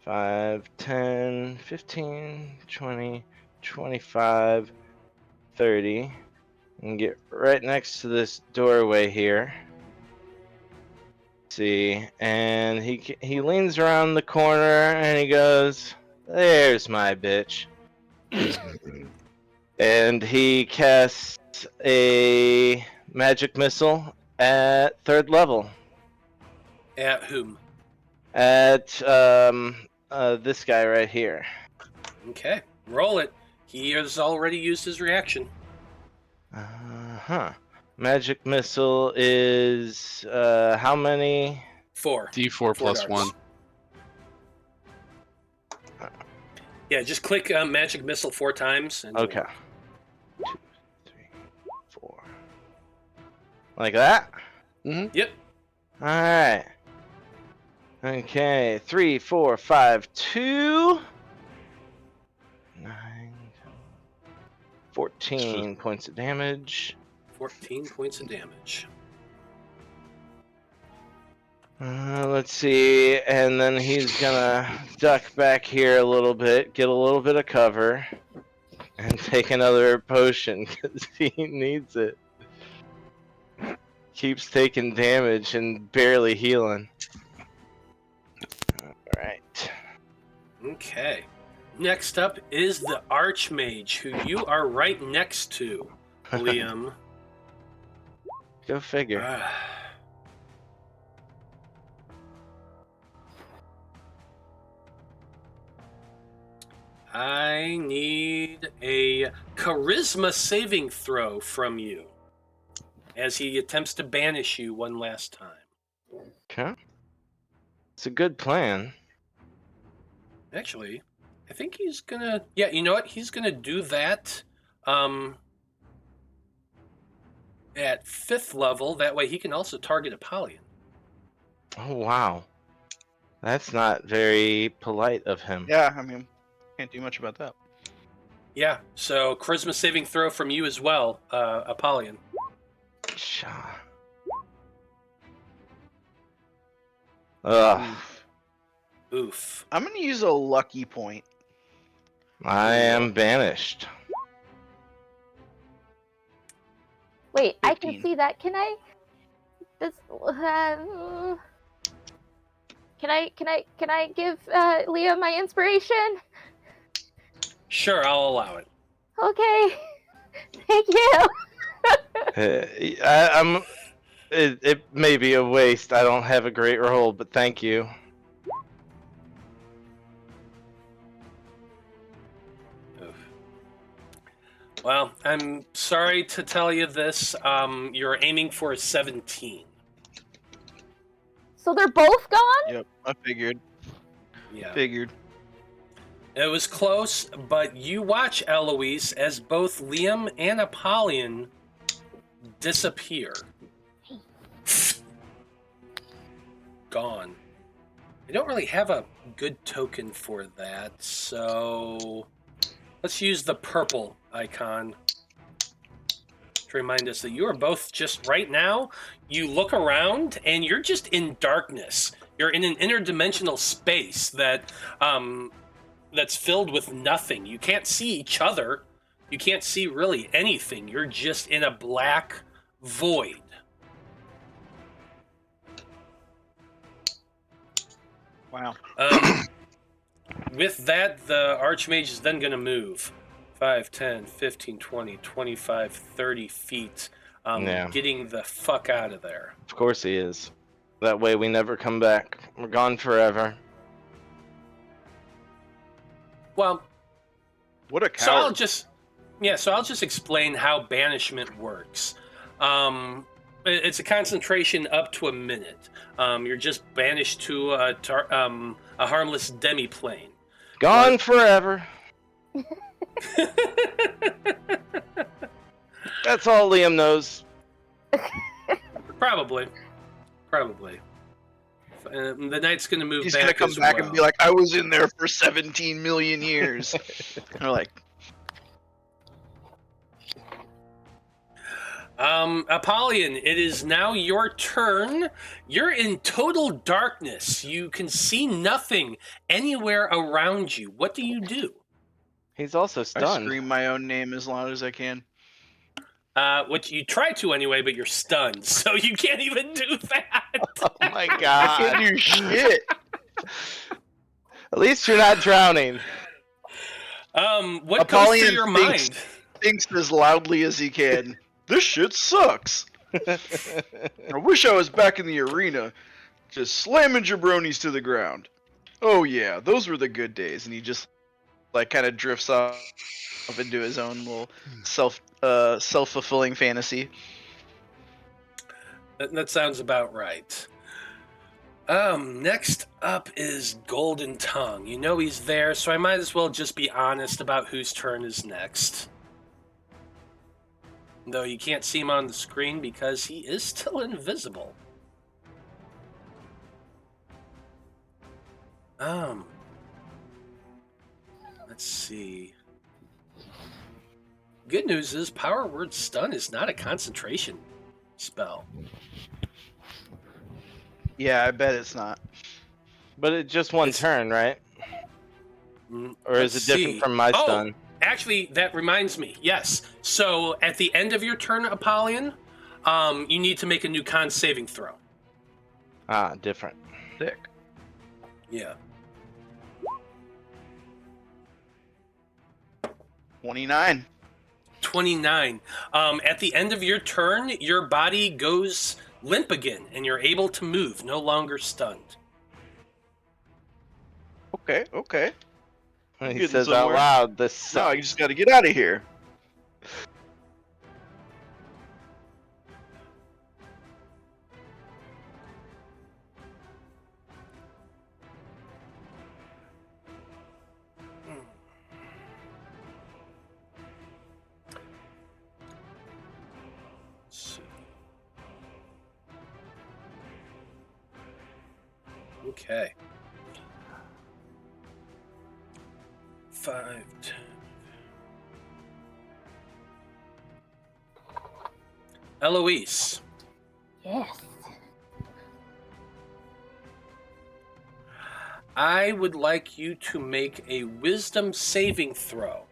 S2: 5, 10, 15, 20, 25, 30. And get right next to this doorway here. See, and he leans around the corner and he goes, "There's my bitch." And he casts a magic missile at 3rd level.
S1: At whom?
S2: At this guy right here.
S1: Okay, roll it. He has already used his reaction.
S2: Magic missile is how many?
S1: 4.
S5: D4 plus
S1: darts.
S5: 1.
S1: Yeah, just click magic missile 4 times. And
S2: Okay. 2, 3, 4. Like that?
S1: Yep.
S2: Alright. Okay, 3, 4, 5, 2. 9, 14 points of damage.
S1: 14 points of damage.
S2: Let's see, and then he's gonna duck back here a little bit, get a little bit of cover, and take another potion because he needs it. Keeps taking damage and barely healing. Alright.
S1: Okay. Next up is the Archmage, who you are right next to, Liam.
S2: Go figure.
S1: I need a charisma saving throw from you as he attempts to banish you one last time.
S2: Okay. It's a good plan.
S1: Actually, I think he's gonna... Yeah, you know what? He's gonna do that at 5th level. That way he can also target Apollyon.
S2: Oh, wow. That's not very polite of him.
S6: Yeah, I mean, can't do much about that.
S1: Yeah, so charisma saving throw from you as well, Apollyon.
S2: Sha. Ugh.
S6: Oof.
S1: Oof.
S6: I'm gonna use a lucky point.
S2: I am banished.
S3: Wait, I
S6: 15.
S3: can see that. Can I? This. Can I give Leah my inspiration?
S1: Sure, I'll allow it.
S3: Okay. Thank you.
S2: It may be a waste. I don't have a great roll, but thank you.
S1: Oof. Well, I'm sorry to tell you this. You're aiming for a 17.
S3: So they're both gone?
S6: Yep, I figured.
S1: Yeah.
S6: Figured.
S1: It was close, but you watch, Eloise, as both Liam and Apollyon disappear. Gone. I don't really have a good token for that, so let's use the purple icon to remind us that you are both just right now, you look around and you're just in darkness. You're in an interdimensional space that that's filled with nothing. You can't see each other. You can't see really anything. You're just in a black void.
S6: Wow.
S1: With that, the Archmage is then going to move 5, 10, 15, 20, 25, 30 feet,
S2: Yeah.
S1: getting the fuck out of there.
S2: Of course he is. That way we never come back. We're gone forever.
S1: Well,
S6: What a coward.
S1: so I'll just explain how banishment works. It's a concentration up to a minute. You're just banished to a harmless demi-plane.
S2: Gone forever. That's all Liam knows.
S1: Probably. The knight's going to move
S6: He's
S1: back
S6: gonna come
S1: as
S6: back
S1: well.
S6: and be like, I was in there for 17 million years. And we're like,
S1: Apollyon, it is now your turn. You're in total darkness. You can see nothing anywhere around you. What do you do?
S2: He's also
S6: I
S2: stunned.
S6: scream my own name as loud as I can.
S1: What you try to anyway, but you're stunned, so you can't even do that.
S2: Oh my
S6: I can't
S2: god.
S6: do shit.
S2: At least you're not drowning.
S1: What goes
S6: Apollyon
S1: through your
S6: thinks-
S1: mind?
S6: Thinks as loudly as he can. This shit sucks. I wish I was back in the arena, just slamming jabronis to the ground. Oh yeah, those were the good days. And he just like kind of drifts off into his own little self-fulfilling fantasy.
S1: That sounds about right. Next up is Golden Tongue. You know he's there, so I might as well just be honest about whose turn is next. Though you can't see him on the screen because he is still invisible. Let's see. Good news is Power Word Stun is not a concentration spell.
S4: Yeah, I bet it's not.
S2: But it's just one turn, right? Or is it different from my stun?
S1: Actually, that reminds me. Yes. So at the end of your turn, Apollyon, you need to make a new con saving throw.
S2: Ah, different.
S4: Sick.
S1: Yeah.
S4: 29.
S1: 29. At the end of your turn, your body goes limp again, and you're able to move, no longer stunned.
S4: Okay.
S2: He
S4: Getting
S2: says
S4: somewhere.
S2: out loud, "This
S4: No,
S2: sucks."
S4: you just got to get out of here.
S1: Let's see. Okay. 5, 10. Eloise,
S3: Yes.
S1: I would like you to make a wisdom saving throw.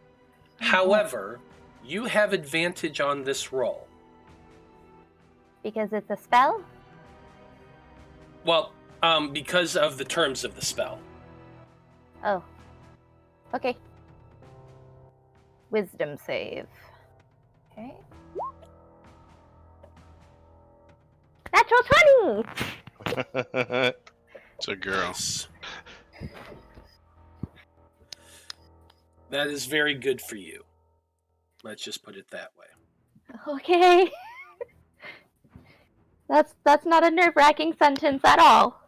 S1: However, you have advantage on this roll.
S3: Because it's a spell?
S1: Well, because of the terms of the spell.
S3: Oh. Okay. Wisdom save. Okay. Natural 20!
S5: It's a girl.
S1: Yes. That is very good for you. Let's just put it that way.
S3: Okay. That's not a nerve-wracking sentence at all.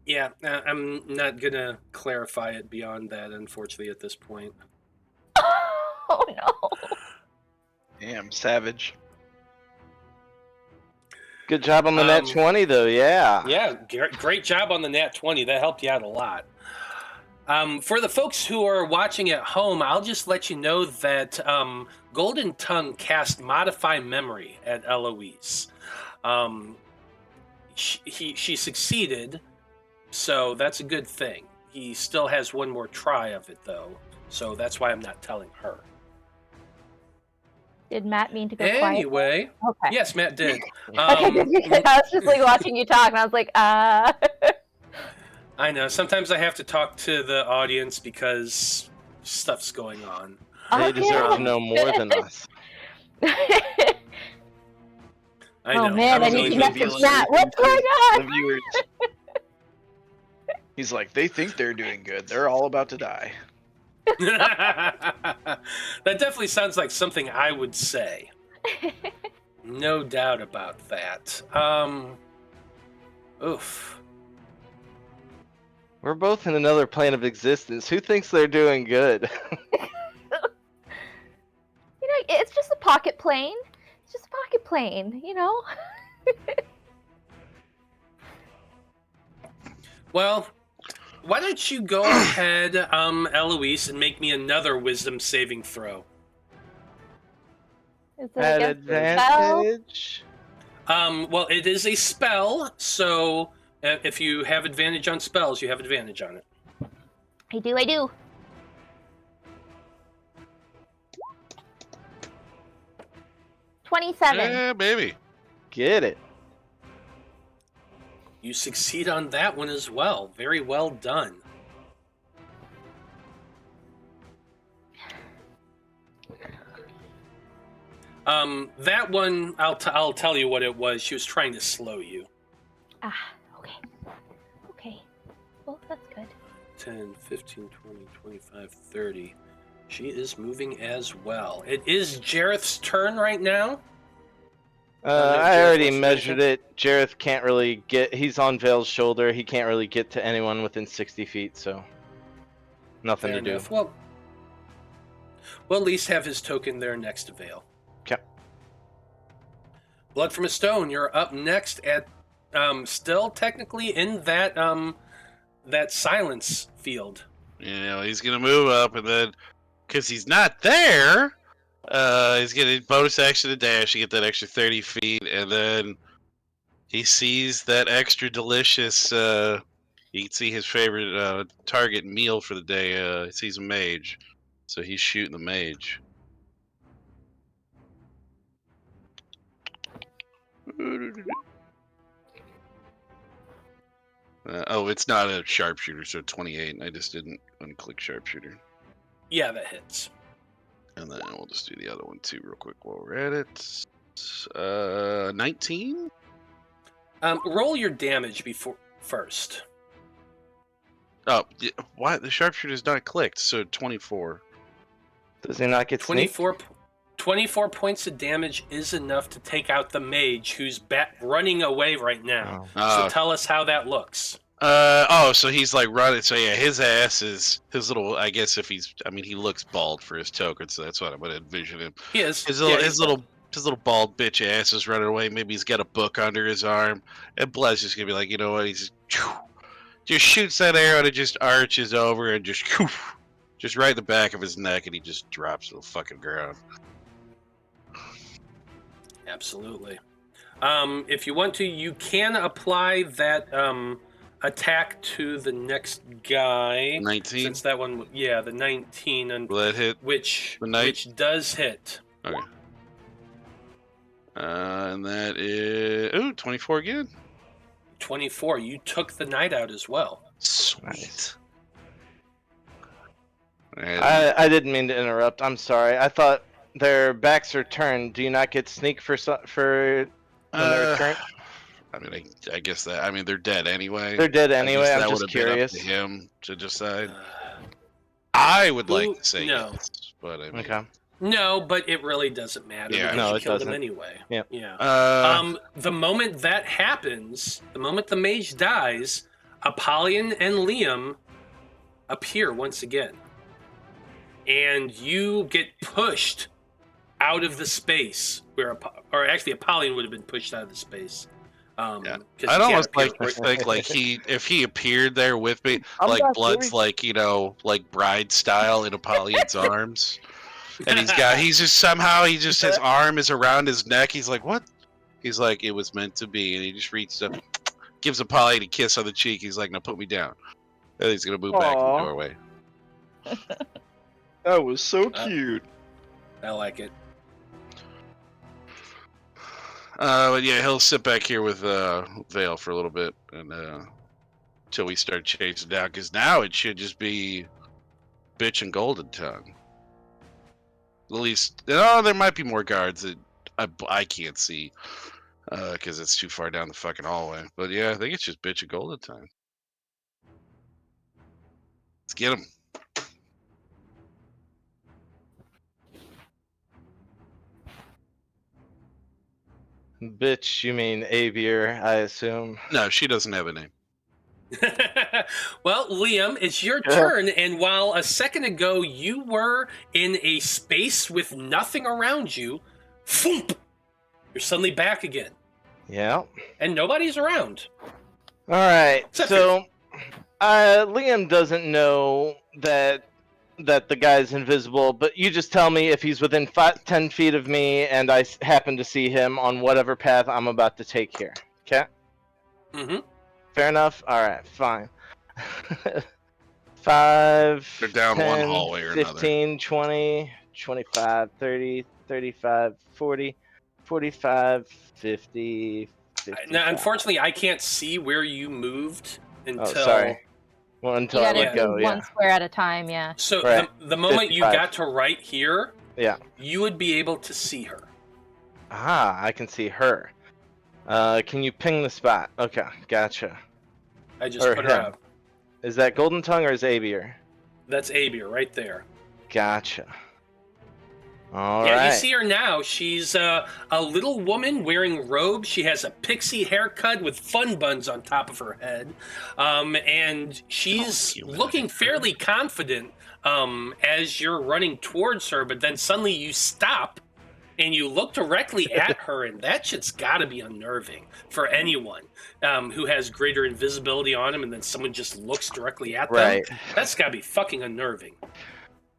S1: Yeah, I'm not gonna clarify it beyond that, unfortunately, at this point.
S3: Oh no.
S4: Damn, savage.
S2: Good job on the net 20, though. Yeah.
S1: Yeah, great job on the nat 20. That helped you out a lot. For the folks who are watching at home, I'll just let you know that Golden Tongue cast Modify Memory at Eloise. She succeeded, so that's a good thing. He still has one more try of it, though, so that's why I'm not telling her.
S3: Did Matt mean to go quiet?
S1: Anyway,
S3: Okay.
S1: yes, Matt did.
S3: Okay, because I was just like watching you talk, and I was like,
S1: I know. Sometimes I have to talk to the audience because stuff's going on.
S2: They deserve to know more than us.
S1: I know.
S3: Oh man, I need to message Matt. What's going on?
S4: The viewers. He's like, they think they're doing good. They're all about to die.
S1: That definitely sounds like something I would say. No doubt about that. Oof.
S2: We're both in another plane of existence. Who thinks they're doing good?
S3: It's just a pocket plane. It's just a pocket plane, you know?
S1: Well, why don't you go ahead, Eloise, and make me another wisdom saving throw.
S3: Is it
S2: At
S3: against the spell?
S2: advantage?
S1: Well, it is a spell, so if you have advantage on spells, you have advantage on it.
S3: I do. 27.
S5: Yeah, baby.
S2: Get it.
S1: You succeed on that one as well. Very well done. That one, I'll tell you what it was. She was trying to slow you.
S3: Okay. Well, that's good.
S1: 10, 15, 20, 25, 30. She is moving as well. It is Jareth's turn right now.
S2: I already measured it. Jareth can't really get... He's on Veil's shoulder. He can't really get to anyone within 60 feet, so... Nothing
S1: Fair
S2: to
S1: enough.
S2: do.
S1: Well, at least have his token there next to Veil.
S2: Okay.
S1: Blood from a Stone, you're up next at Still technically in that that silence field.
S5: You know, he's gonna move up, and then because he's not there, he's gonna bonus action to dash. You get that extra 30 feet, and then he sees that extra delicious. You can see his favorite target meal for the day. He sees a mage, so he's shooting the mage. Oh, it's not a sharpshooter, so 28. I just didn't unclick sharpshooter.
S1: Yeah, that hits.
S5: And then we'll just do the other one too, real quick while we're at it. 19.
S1: Roll your damage first.
S5: Oh, why the sharpshooter's not clicked? So 24.
S2: Does he not get sneaked?
S1: 24 points of damage is enough to take out the mage who's running away right now. So tell us how that looks.
S5: So he's like running. So yeah, his ass is his little. I guess if he's, I mean, he looks bald for his token, so that's what I'm gonna envision him.
S1: He is.
S5: His little bald bitch ass is running away. Maybe he's got a book under his arm, and Bla's just gonna be like, you know what? He's just shoots that arrow and it just arches over and just right in the back of his neck, and he just drops to the fucking ground.
S1: Absolutely. If you want to, you can apply that attack to the next guy.
S5: 19.
S1: Since that one, yeah, the 19, and
S5: Will that hit?
S1: which
S5: the knight?
S1: which does hit.
S5: Okay. And that is 24 again.
S1: 24. You took the knight out as well.
S5: Sweet.
S2: Nice.
S5: And
S2: I didn't mean to interrupt. I'm sorry. I thought their backs are turned. Do you not get sneak for when they're turned?
S5: I mean, I guess that. I mean, they're dead anyway.
S2: They're dead anyway.
S5: That
S2: I'm just
S5: would've been up
S2: curious.
S5: to him to decide. I would like to say
S1: no.
S5: yes, but I mean,
S2: Okay.
S1: No, but it really doesn't matter.
S5: Yeah.
S1: Because
S2: No,
S1: you
S2: it
S1: killed him
S2: doesn't.
S1: anyway.
S2: Yeah.
S1: Yeah. The moment that happens, the moment the mage dies, Apollyon and Liam appear once again. And you get pushed out of the space where, or actually Apollyon would have been pushed out of the space.
S5: yeah.
S1: 'cause
S5: I'd
S1: you
S5: almost
S1: can't
S5: like to
S1: appear right-
S5: think like if he appeared there with me,
S2: I'm
S5: like
S2: not
S5: Blood's
S2: doing-
S5: like like bride style in Apollyon's arms, and he's just his arm is around his neck. He's like, what? He's like, it was meant to be, and he just reaches up, gives Apollyon a kiss on the cheek. He's like, now put me down. And he's gonna move back in the
S2: Aw.
S5: doorway.
S4: That was so cute.
S1: I like it.
S5: But yeah, he'll sit back here with Veil for a little bit, and until we start chasing down, because now it should just be Bitch and Golden Tongue. At least, there might be more guards that I can't see because it's too far down the fucking hallway. But yeah, I think it's just Bitch and Golden Tongue. Let's get him.
S2: Bitch, you mean Avier, I assume.
S5: No, she doesn't have a name.
S1: Well, Liam, it's your turn, and while a second ago you were in a space with nothing around you, foomp, you're suddenly back again,
S2: Yeah.
S1: and nobody's around.
S2: All right.
S1: Except
S2: So, Liam doesn't know that the guy's invisible, but you just tell me if he's within 10 feet of me, and I happen to see him on whatever path I'm about to take here. Okay.
S1: Mm-hmm.
S2: Fair enough. All right. Fine. 5.
S5: They're down
S2: 10,
S5: one hallway or another.
S2: 15, 20, 25, 30, 35, 40, 45, 50. 55.
S1: Now, unfortunately, I can't see where you moved until.
S2: Oh, sorry. Well, until
S3: You
S2: I
S3: gotta
S2: let
S3: do
S2: go. Yeah.
S3: one square at a time, yeah.
S1: So
S2: Right.
S1: the moment you
S2: 55.
S1: got to right here,
S2: Yeah.
S1: you would be able to see her.
S2: Ah, I can see her. Can you ping the spot? Okay, gotcha.
S1: I just
S2: Or
S1: put her
S2: him.
S1: out.
S2: Is that Golden Tongue or is Avier?
S1: That's Abir right there.
S2: Gotcha. All
S1: Yeah,
S2: right.
S1: you see her now. She's a little woman wearing robes. She has a pixie haircut with fun buns on top of her head. And she's
S5: cute.
S1: looking fairly confident as you're running towards her, but then suddenly you stop and you look directly at her, and that shit's got to be unnerving for anyone who has greater invisibility on them, and then someone just looks directly at them.
S2: Right.
S1: That's got to be fucking unnerving.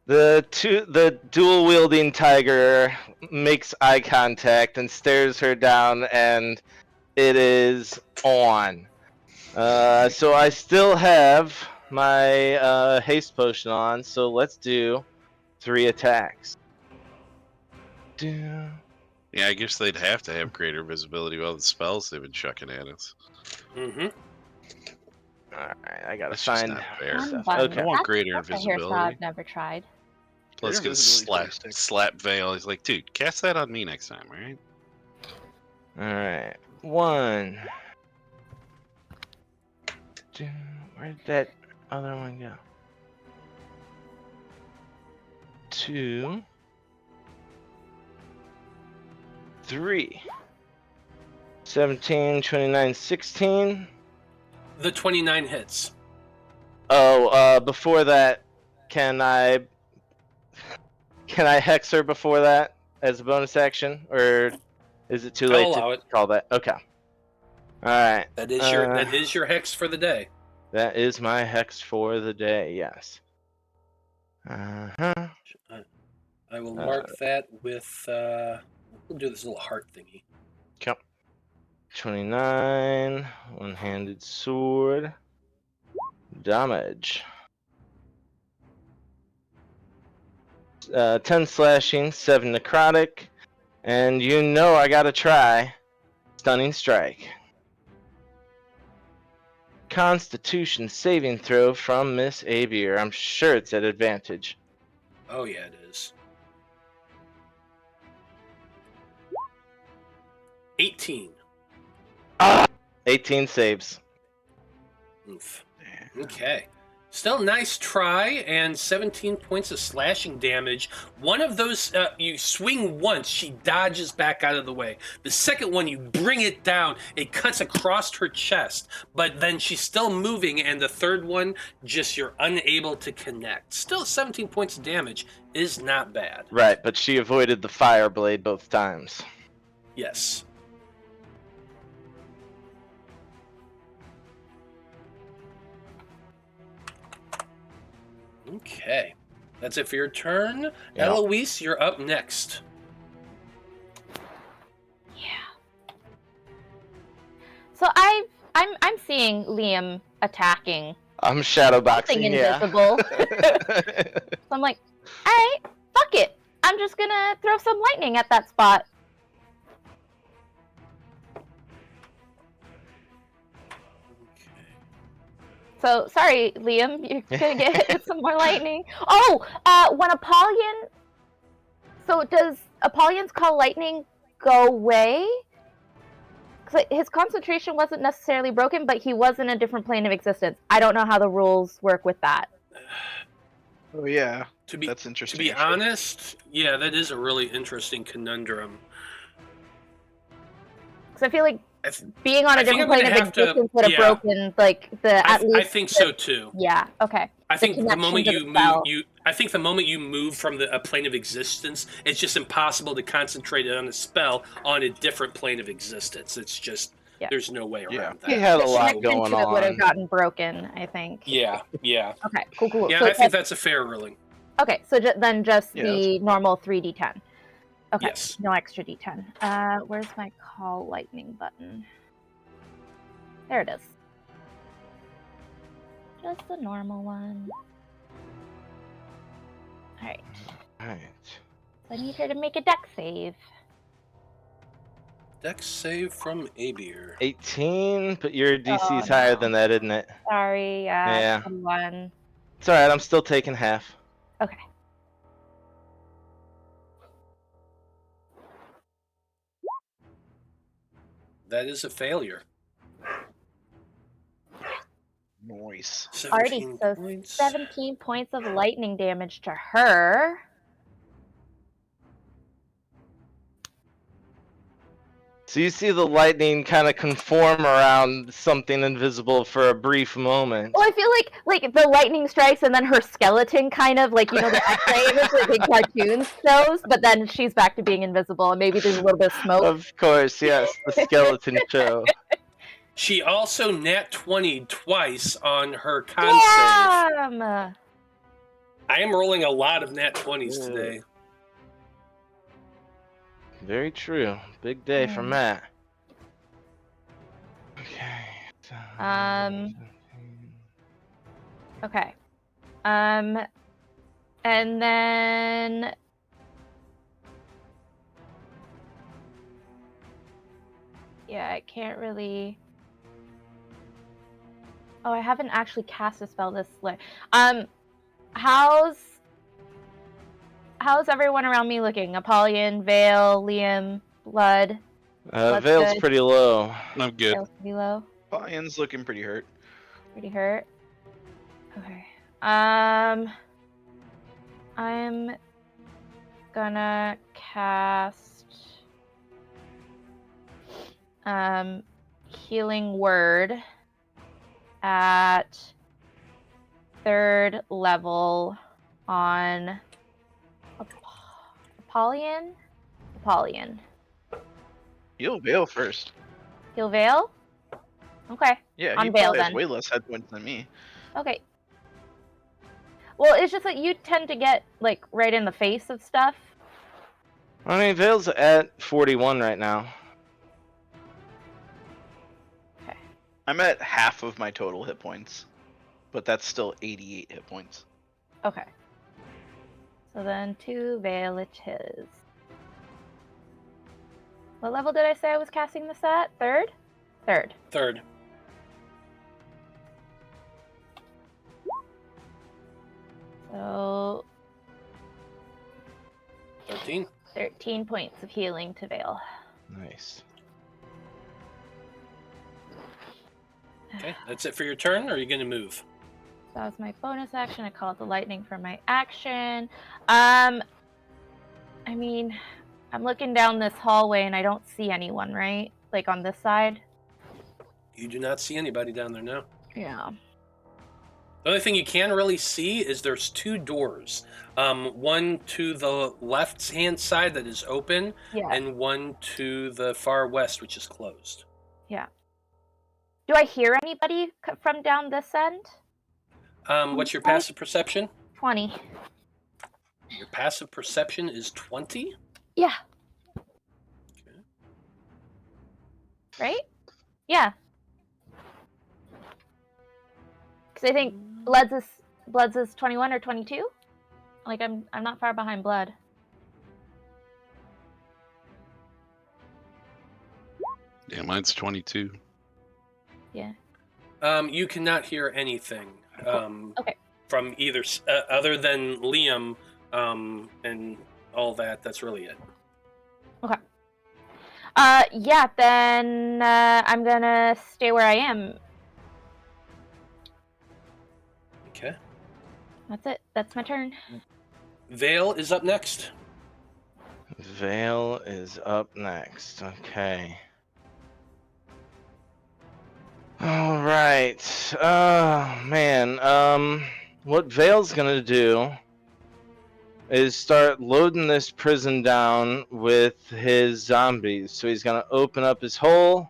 S2: The dual wielding tiger makes eye contact and stares her down, and it is on. So I still have my haste potion on, so let's do 3 attacks.
S5: Yeah, I guess they'd have to have greater visibility with all the spells they've been chucking at us.
S1: Mm-hmm.
S2: Alright, I gotta
S5: That's just
S2: find
S5: not fair.
S2: stuff.
S3: Fun.
S2: Okay.
S5: I want
S3: That's
S5: greater
S3: a hairstyle
S5: invisibility.
S3: I've never tried.
S5: Let's
S4: Greater
S5: get a
S4: invisibility is
S5: slap Veil. He's like, dude, cast that on me next time, right?
S2: Alright. 1. 2. Where did that other one go? 2. 3. 17, 29, 16.
S1: The 29 hits.
S2: Oh, before that, can I hex her before that as a bonus action, or is it too
S1: I'll
S2: late
S1: allow
S2: to
S1: it.
S2: call that? Okay. All right.
S1: That is your hex for the day.
S2: That is my hex for the day. Yes. Uh-huh.
S1: I will mark that with. We'll do this little heart thingy.
S2: Okay. 29. One-handed sword. Damage. 10 slashing, 7 necrotic, and you know I gotta try stunning strike. Constitution saving throw from Miss Abier. I'm sure it's at advantage.
S1: Oh yeah, it is. 18.
S2: 18 saves.
S1: Oof. Okay. Still nice try, and 17 points of slashing damage. One of those, you swing once, she dodges back out of the way. The second one, you bring it down, it cuts across her chest, but then she's still moving, and the third one, just you're unable to connect. Still 17 points of damage is not bad.
S2: Right, but she avoided the fire blade both times.
S1: Yes. Okay. That's it for your turn.
S2: Yeah.
S1: Eloise, you're up next.
S3: Yeah. So I'm seeing Liam attacking
S2: I'm shadowboxing,
S3: something
S2: yeah.
S3: invisible. So I'm like, alright, fuck it. I'm just gonna throw some lightning at that spot. So sorry, Liam, you're gonna get hit with some more lightning. Oh, when Apollyon. So does Apollyon's call lightning go away? Because his concentration wasn't necessarily broken, but he was in a different plane of existence. I don't know how the rules work with that.
S4: Oh yeah,
S1: To be
S4: that's interesting.
S1: To be
S4: actually.
S1: honest, yeah, that is a really interesting conundrum.
S3: Because I feel like
S1: I, th-
S3: being on
S1: I
S3: a
S1: think
S3: different
S1: I'm
S3: plane
S1: gonna
S3: of
S1: have to-
S3: existence would have
S1: yeah.
S3: broken like the at least.
S1: I think so too.
S3: Yeah. Okay.
S1: I think the
S3: connection
S1: moment
S3: to
S1: you
S3: the
S1: move,
S3: spell.
S1: I think the moment you move from a plane of existence, it's just impossible to concentrate on a spell on a different plane of existence. It's just
S3: Yeah.
S1: there's no way
S4: Yeah.
S1: around
S2: He
S1: that.
S2: had a
S3: The
S2: lot
S3: connection
S2: going
S3: to it would have
S2: on.
S3: gotten broken, I think.
S1: Yeah, yeah,
S3: Okay. Cool.
S1: yeah.
S3: So
S1: I think that's a fair ruling.
S3: okay. So then just
S4: Yeah,
S3: the normal 3d10. Okay.
S1: Yes.
S3: No extra d10. Where's my call lightning button? There it is. Just the normal one. Alright.
S2: Alright.
S3: So I need her to make a dex save.
S1: Dex save from Abier.
S2: 18, but your DC's
S3: Oh,
S2: higher
S3: no.
S2: than that, isn't it?
S3: Sorry,
S2: Yeah.
S3: 21.
S2: It's alright, I'm still taking half.
S3: Okay.
S1: That is a failure.
S4: Nice.
S3: Alrighty,
S1: 17
S3: so
S1: points.
S3: 17 points of lightning damage to her.
S2: See, So you see the lightning kind of conform around something invisible for a brief moment.
S3: Well, I feel like the lightning strikes and then her skeleton kind of like, you know, the X-ray image that big cartoons shows, but then she's back to being invisible and maybe there's a little bit of smoke.
S2: Of course, yes, the skeleton show.
S1: She also nat 20'd twice on her con save.
S3: Damn!
S1: I am rolling a lot of nat 20s today.
S2: Very true. Big day for Matt. Okay.
S3: Okay. And then yeah, I can't really. Oh, I haven't actually cast a spell this way. How's everyone around me looking? Apollyon, Veil, Liam, Blood.
S2: Veil's
S3: good.
S2: pretty low.
S5: I'm good.
S3: Veil's pretty low.
S4: Apollion's looking pretty hurt.
S3: Pretty hurt. Okay. I'm gonna cast Healing Word at 3rd level on Apollyon.
S4: Heal Veil first.
S3: Heal Veil? Okay.
S4: Yeah,
S3: On
S4: he
S3: Veil,
S4: probably has
S3: then.
S4: way less head points than me.
S3: Okay. Well, it's just that you tend to get, like, right in the face of stuff.
S2: I mean, Veil's at 41 right now.
S4: I'm at half of my total hit points, but that's still 88 hit points.
S3: Okay. So then 2 Veil it is. What level did I say I was casting this at? 3rd? 3rd.
S1: 3rd.
S3: So
S1: 13.
S3: 13 points of healing to Veil.
S2: Nice.
S1: Okay, that's it for your turn, or are you going to move?
S3: So that was my bonus action. I called the lightning for my action. I mean, I'm looking down this hallway and I don't see anyone, right? Like on this side?
S1: You do not see anybody down there now.
S3: Yeah.
S1: The only thing you can really see is there's 2 doors. One to the left-hand side that is open,
S3: Yeah.
S1: and one to the far west, which is closed.
S3: Yeah. Do I hear anybody from down this end?
S1: What's your passive perception?
S3: 20.
S1: Your passive perception is 20?
S3: Yeah.
S1: Okay.
S3: Right? Yeah. Because I think Blood's is 21 or 22. Like I'm not far behind Blood.
S5: Yeah, mine's 22.
S3: Yeah.
S1: You cannot hear anything
S3: Okay.
S1: from either other than Liam and all that. That's really it.
S3: Okay. Yeah, then I'm gonna stay where I am.
S1: Okay.
S3: That's it. That's my turn.
S1: Veil is up next.
S2: Veil is up next. Okay. All right. Man. What Veil's gonna do is start loading this prison down with his zombies. So he's gonna open up his hole,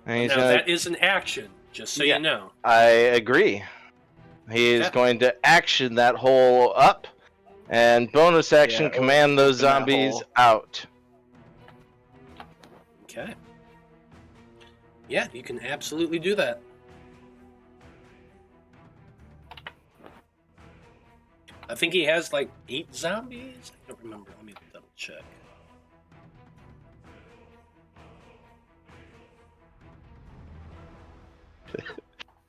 S2: and he's
S1: Now
S2: gonna.
S1: that is an action, just so you know.
S2: I agree. He is
S1: Yeah.
S2: going to action that hole up, and bonus action
S4: Yeah,
S2: command those
S4: open that
S2: zombies
S4: hole.
S2: out.
S1: Okay. Yeah, you can absolutely do that. I think he has like 8 zombies. I don't remember. Let me double check.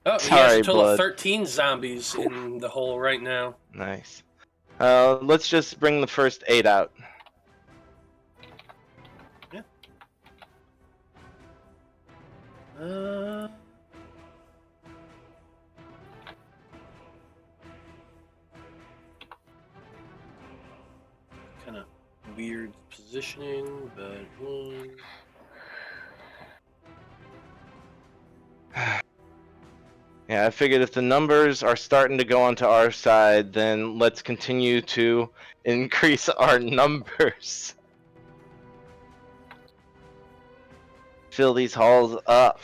S1: Oh, he has
S2: Sorry,
S1: a total
S2: Blood.
S1: of 13 zombies in the hole right now.
S2: Nice. Let's just bring the first 8 out.
S1: Yeah. Kind of weird positioning, but
S2: Yeah, I figured if the numbers are starting to go onto our side, then let's continue to increase our numbers. Fill these halls up.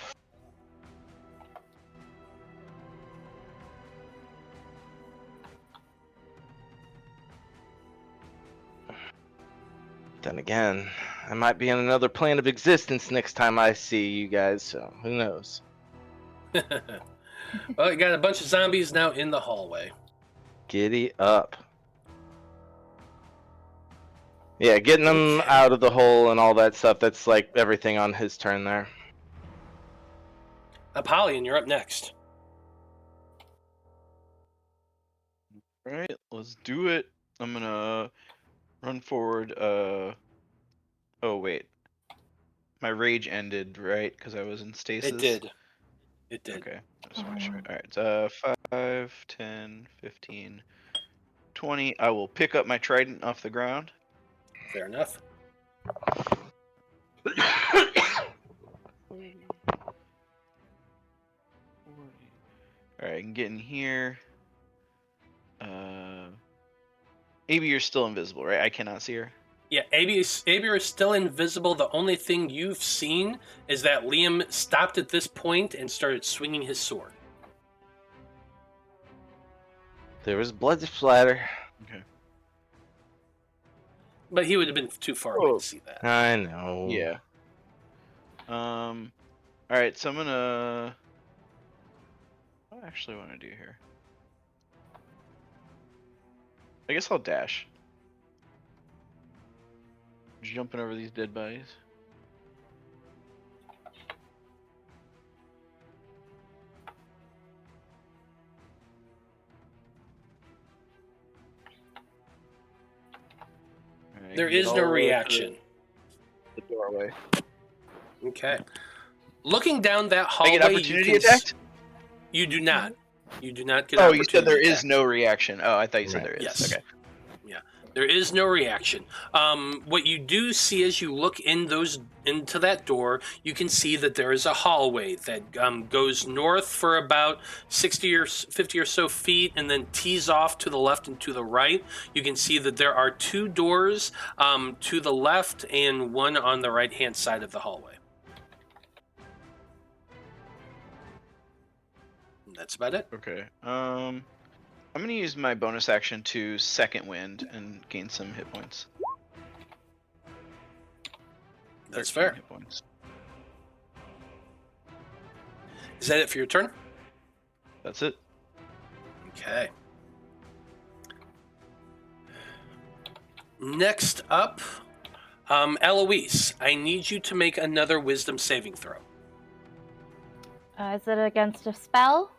S2: Then again, I might be on another plane of existence next time I see you guys, so who knows?
S1: Well, you got a bunch of zombies now in the hallway.
S2: Giddy up. Yeah, getting them
S1: Okay.
S2: out of the hole and all that stuff, that's like everything on his turn there.
S1: Apollyon, you're up next.
S4: Alright, let's do it. I'm gonna run forward. Oh, wait. My rage ended, right? Because I was in stasis?
S1: It did. It did.
S4: Okay. Just make sure. Alright, 5, 10, 15, 20. I will pick up my trident off the ground.
S1: Fair enough.
S4: Alright, I can get in here. Maybe you're still invisible, right? I cannot see her.
S1: Yeah, Abier is still invisible. The only thing you've seen is that Liam stopped at this point and started swinging his sword.
S2: There was blood splatter.
S4: Okay.
S1: But he would have been too far away to see that.
S2: I know.
S4: Yeah. Alright, so I'm gonna... What do I actually want to do here? I guess I'll dash. Jumping over these dead bodies. Alright,
S1: There
S4: get
S1: is
S4: all
S1: no
S4: the way to
S1: reaction.
S4: The doorway.
S1: Okay. Looking down that
S4: I
S1: hallway,
S4: get opportunity
S1: you can
S4: attacked?
S1: You do not. You do not get
S4: Oh,
S1: opportunity
S4: you said there
S1: attack.
S4: is no reaction. Oh, I thought you said
S2: Right.
S4: there is.
S1: Yes.
S4: Okay.
S1: There is no reaction. What you do see as you look into that door, you can see that there is a hallway that goes north for about 60 or 50 or so feet and then tees off to the left and to the right. You can see that there are two doors to the left and one on the right-hand side of the hallway. And that's about it.
S4: Okay. I'm gonna use my bonus action to second wind and gain some hit points.
S1: That's
S4: 13
S1: fair.
S4: hit points.
S1: Is that it for your turn?
S4: That's it.
S1: Okay. Next up, Eloise, I need you to make another wisdom saving throw.
S3: Is it against a spell?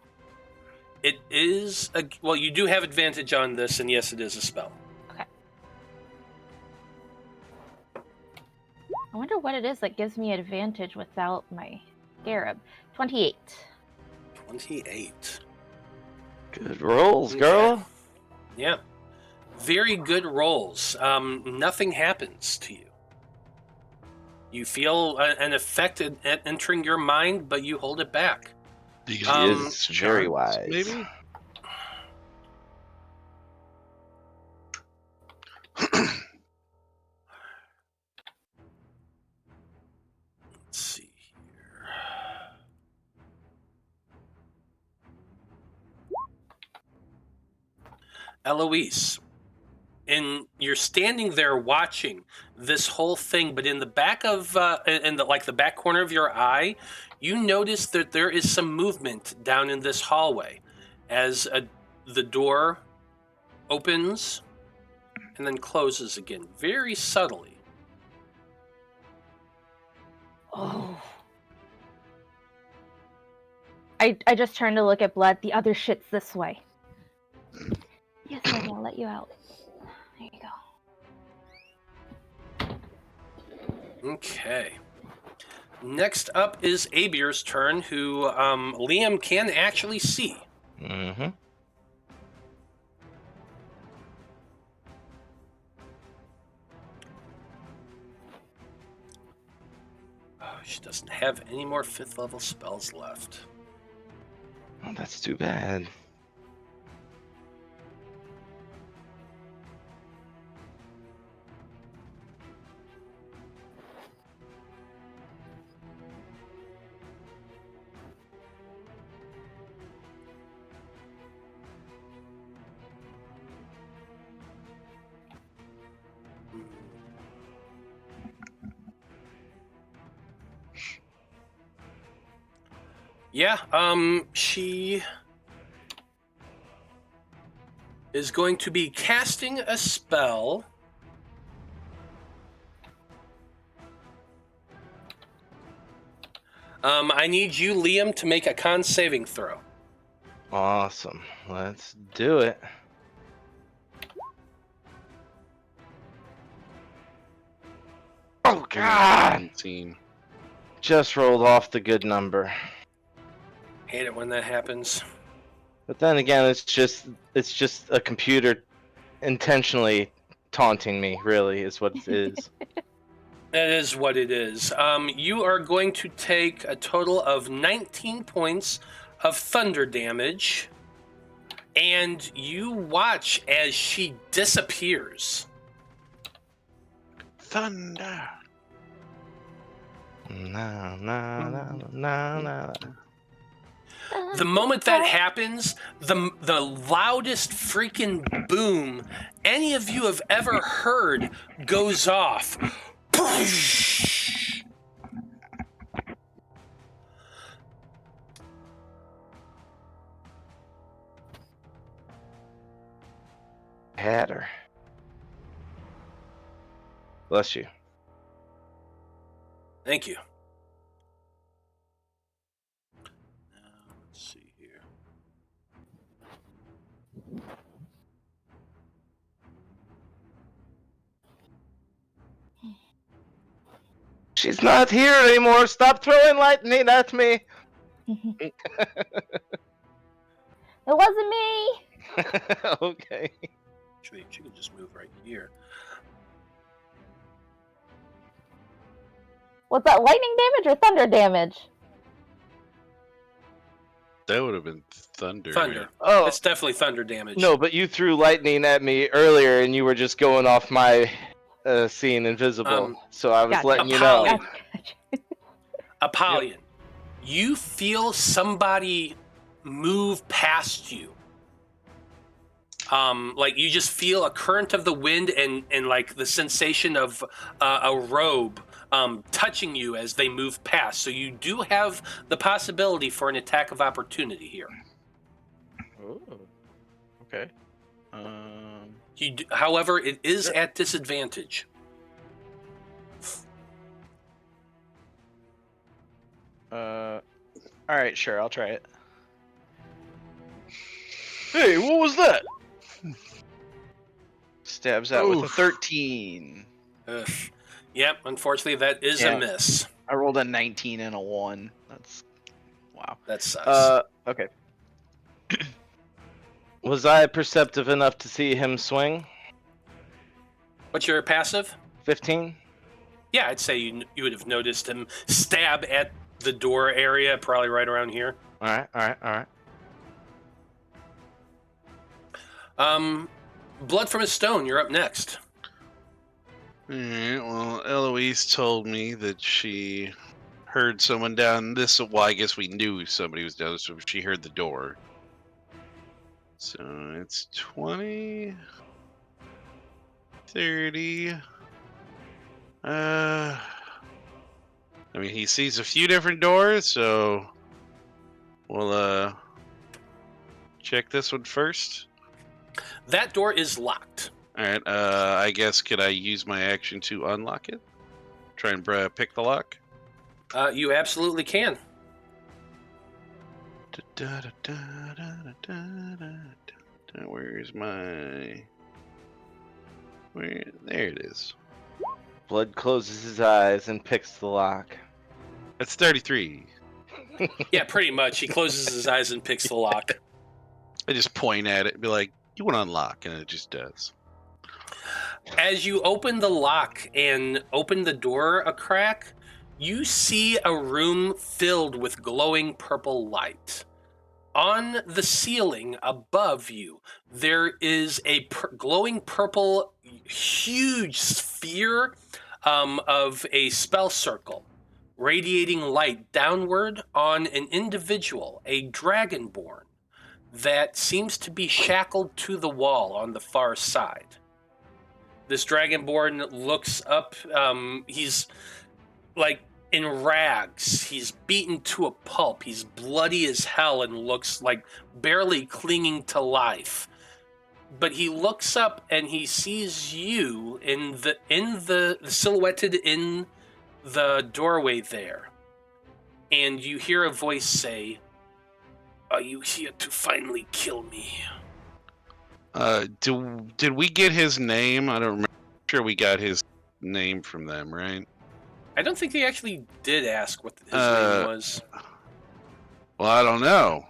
S1: It is, well, you do have advantage on this, and yes, it is a spell.
S3: Okay. I wonder what it is that gives me advantage without my scarab. 28.
S1: 28.
S2: Good rolls, girl.
S1: Yeah. Very good rolls. Nothing happens to you. You feel an effect entering your mind, but you hold it back.
S5: You
S2: She
S5: get
S2: is very
S5: charms,
S2: wise.
S5: Maybe.
S1: Let's see here. Eloise, and you're standing there watching this whole thing, but in the back of, the back corner of your eye, you notice that there is some movement down in this hallway as the door opens and then closes again, very subtly.
S3: Oh. I just turned to look at blood. The other shit's this way. Yes, honey, I'll let you out. There you go.
S1: Okay. Next up is Abier's turn, who Liam can actually see.
S2: Mm-hmm.
S1: Oh, she doesn't have any more 5th level spells left.
S2: Oh, that's too bad.
S1: Yeah, she is going to be casting a spell. I need you, Liam, to make a con saving throw.
S2: Awesome. Let's do it. Oh, God!
S5: 19.
S2: Just rolled off the good number.
S1: Hate it when that happens.
S2: But then again, it's just a computer intentionally taunting me, really, is what it is.
S1: That is what it is. You are going to take a total of 19 points of thunder damage, and you watch as she disappears.
S5: Thunder.
S2: No.
S1: The moment that happens, the loudest freaking boom any of you have ever heard goes off.
S2: Had her. Bless you.
S1: Thank you. Let's see here.
S2: She's not here anymore. Stop throwing lightning at me.
S3: It wasn't me.
S2: Okay.
S1: Actually, she can just move right here.
S3: Was that lightning damage or thunder damage?
S5: That would have been thunder.
S1: Thunder.
S2: Oh,
S1: It's definitely thunder damage.
S2: no, but you threw lightning at me earlier, and you were just going off my scene invisible. So I was
S3: Gotcha.
S2: letting you know.
S1: Apollyon. Apollyon, you feel somebody move past you. Like you just feel a current of the wind and like the sensation of a robe touching you as they move past. So you do have the possibility for an attack of opportunity here.
S4: Oh. Okay.
S1: However, it is at disadvantage.
S6: All right, sure, I'll try it.
S4: Hey, what was that?
S6: Stabs out with a
S5: Oof.
S6: 13.
S1: Ugh. Yep, unfortunately, that is a
S6: Yeah.
S1: miss.
S6: I rolled a 19 and a 1. That's wow.
S1: That sucks.
S6: Okay.
S2: Was I perceptive enough to see him swing?
S1: What's your passive?
S2: 15?
S1: Yeah, I'd say you would have noticed him stab at the door area, probably right around here.
S2: All right.
S1: Blood from a Stone, you're up next.
S5: Alright, well, Eloise told me that she heard someone down this. Well, I guess we knew somebody was down, so she heard the door. So it's 20, 30. I mean, he sees a few different doors, so we'll check this one first.
S1: That door is locked.
S5: All right. I guess could I use my action to unlock it? Try and pick the lock.
S1: You absolutely can.
S5: Where's my? Where? There it is.
S2: Blood closes his eyes and picks the lock.
S5: That's 33.
S1: Yeah, pretty much. He closes his eyes and picks the lock.
S5: I just point at it and be like, "You want to unlock," and it just does.
S1: As you open the lock and open the door a crack, you see a room filled with glowing purple light. On the ceiling above you, there is a glowing purple, huge sphere of a spell circle, radiating light downward on an individual, a dragonborn, that seems to be shackled to the wall on the far side. This dragonborn looks up. He's like in rags. He's beaten to a pulp. He's bloody as hell and looks like barely clinging to life. But he looks up and he sees you in the silhouetted in the doorway there. And you hear a voice say, "Are you here to finally kill me?"
S5: Did we get his name? I don't remember. I'm sure we got his name from them, right?
S1: I don't think he actually did ask what his name was.
S5: Well, I don't know.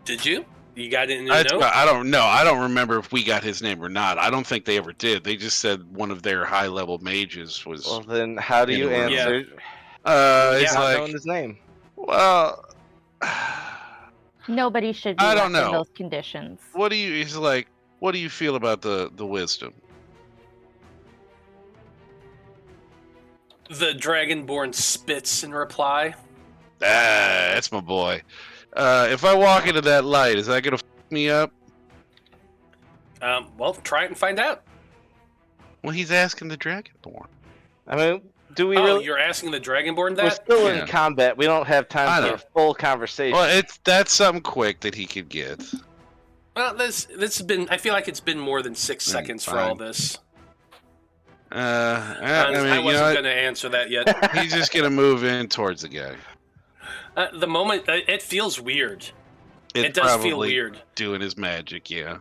S1: Did you? You got it in your note?
S5: I don't know. I don't remember if we got his name or not. I don't think they ever did. They just said one of their high-level mages was.
S2: Well, then how do you answer?
S5: It's
S2: not
S5: like
S2: knowing his name.
S5: Well,
S3: Nobody should be
S5: I don't
S3: left in
S5: know.
S3: those conditions.
S5: what do you? He's like, what do you feel about the wisdom?
S1: The Dragonborn spits in reply.
S5: That's my boy. If I walk into that light, is that gonna f me up?
S1: Well, try it and find out.
S5: Well, he's asking the Dragonborn.
S2: I mean, do we
S1: Oh,
S2: really?
S1: you're asking the Dragonborn
S2: We're
S1: that?
S2: still
S5: Yeah.
S2: in combat. We don't have
S5: I
S2: time for
S5: know.
S2: a full conversation.
S5: Well, that's something quick that he could get.
S1: Well, this has been. I feel like it's been more than 6 seconds for all
S5: fine.
S1: this.
S5: I mean,
S1: I
S5: you
S1: wasn't
S5: know
S1: going to answer that yet.
S5: He's just gonna move in towards the guy.
S1: The moment it feels weird.
S5: It's
S1: It does feel
S5: probably
S1: weird.
S5: doing his magic, yeah.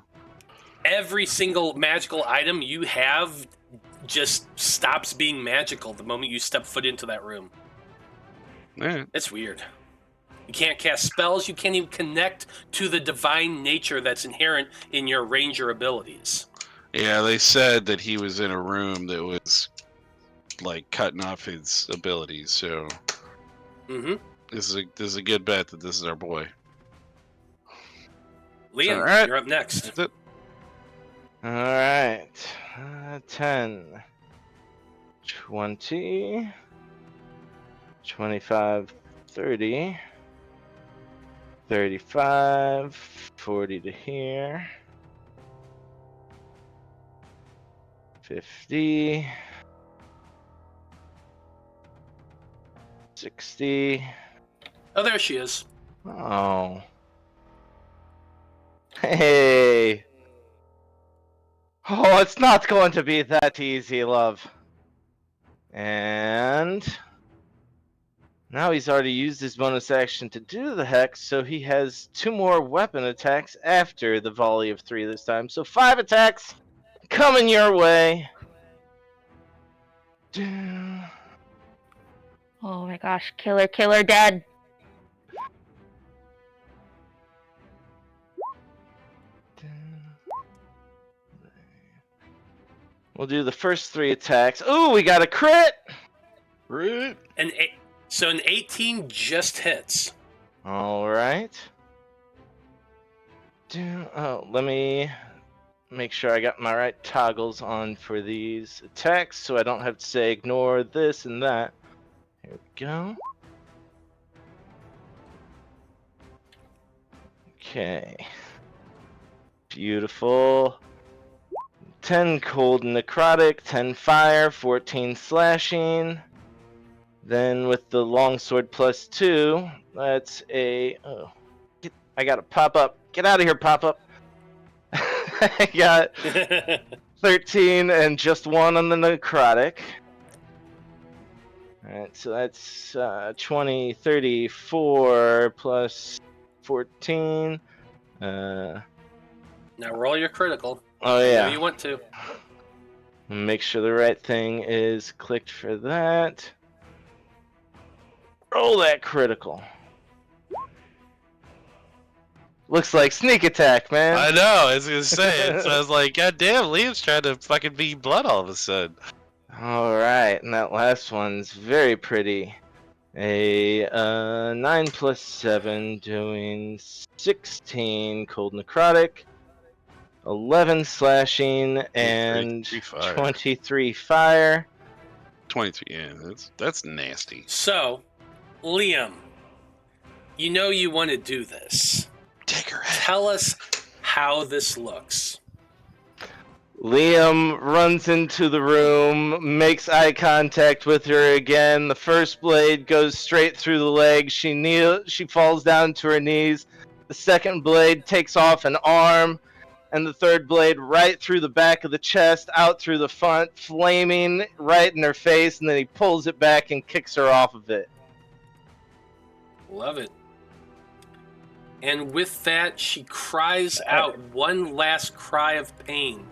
S1: Every single magical item you have just stops being magical the moment you step foot into that room.
S5: Yeah.
S1: It's weird. You can't cast spells. You can't even connect to the divine nature that's inherent in your ranger abilities.
S5: Yeah, they said that he was in a room that was like cutting off his abilities. So
S1: Mm-hmm.
S5: this is a good bet that this is our boy.
S1: Liam,
S5: All right.
S1: you're up next.
S5: That's it.
S2: All right. 10, 20, 25, 30, 35, 40 to here, 50, 60.
S1: Oh, there she is.
S2: Oh. Hey. Oh, it's not going to be that easy, love. And now he's already used his bonus action to do the hex, so he has 2 more weapon attacks after the volley of 3 this time. So 5 attacks coming your way.
S3: Oh my gosh, killer, dead.
S2: We'll do the first 3 attacks. Ooh, we got a crit!
S4: Right?
S1: So an 18 just hits.
S2: Alright. Oh, let me make sure I got my right toggles on for these attacks so I don't have to say ignore this and that. Here we go. Okay. Beautiful. 10 cold necrotic, 10 fire, 14 slashing. Then with the longsword plus 2, that's a... Oh, I gotta pop up. Get out of here, pop up. I got 13 and just 1 on the necrotic. Alright, so that's 20, 34 plus 14.
S1: Now roll your critical.
S2: Oh
S1: Yeah.
S2: yeah.
S1: You want to.
S2: Make sure the right thing is clicked for that. Roll that critical. Looks like sneak attack, man.
S5: I know, I was gonna say it. So I was like, God damn, Liam's trying to fucking be blood all of a sudden.
S2: Alright, and that last one's very pretty. A 9 plus 7 doing 16 cold necrotic, 11 slashing, and 23 fire.
S5: 23, yeah, that's nasty.
S1: So, Liam, you know you want to do this.
S5: Take her head.
S1: Tell us how this looks.
S2: Liam runs into the room, makes eye contact with her again. The first blade goes straight through the leg. She falls down to her knees. The second blade takes off an arm, and the third blade right through the back of the chest, out through the front, flaming right in her face, and then he pulls it back and kicks her off of it.
S1: Love it. And with that, she cries out one last cry of pain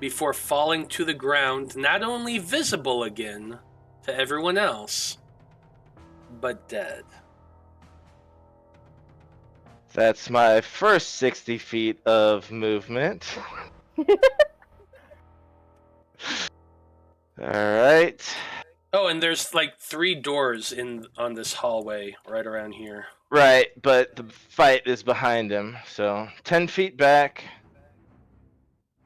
S1: before falling to the ground, not only visible again to everyone else, but dead.
S2: That's my first 60 feet of movement. Alright.
S1: Oh, and there's like 3 doors on this hallway right around here.
S2: Right, but the fight is behind him, so 10 feet back.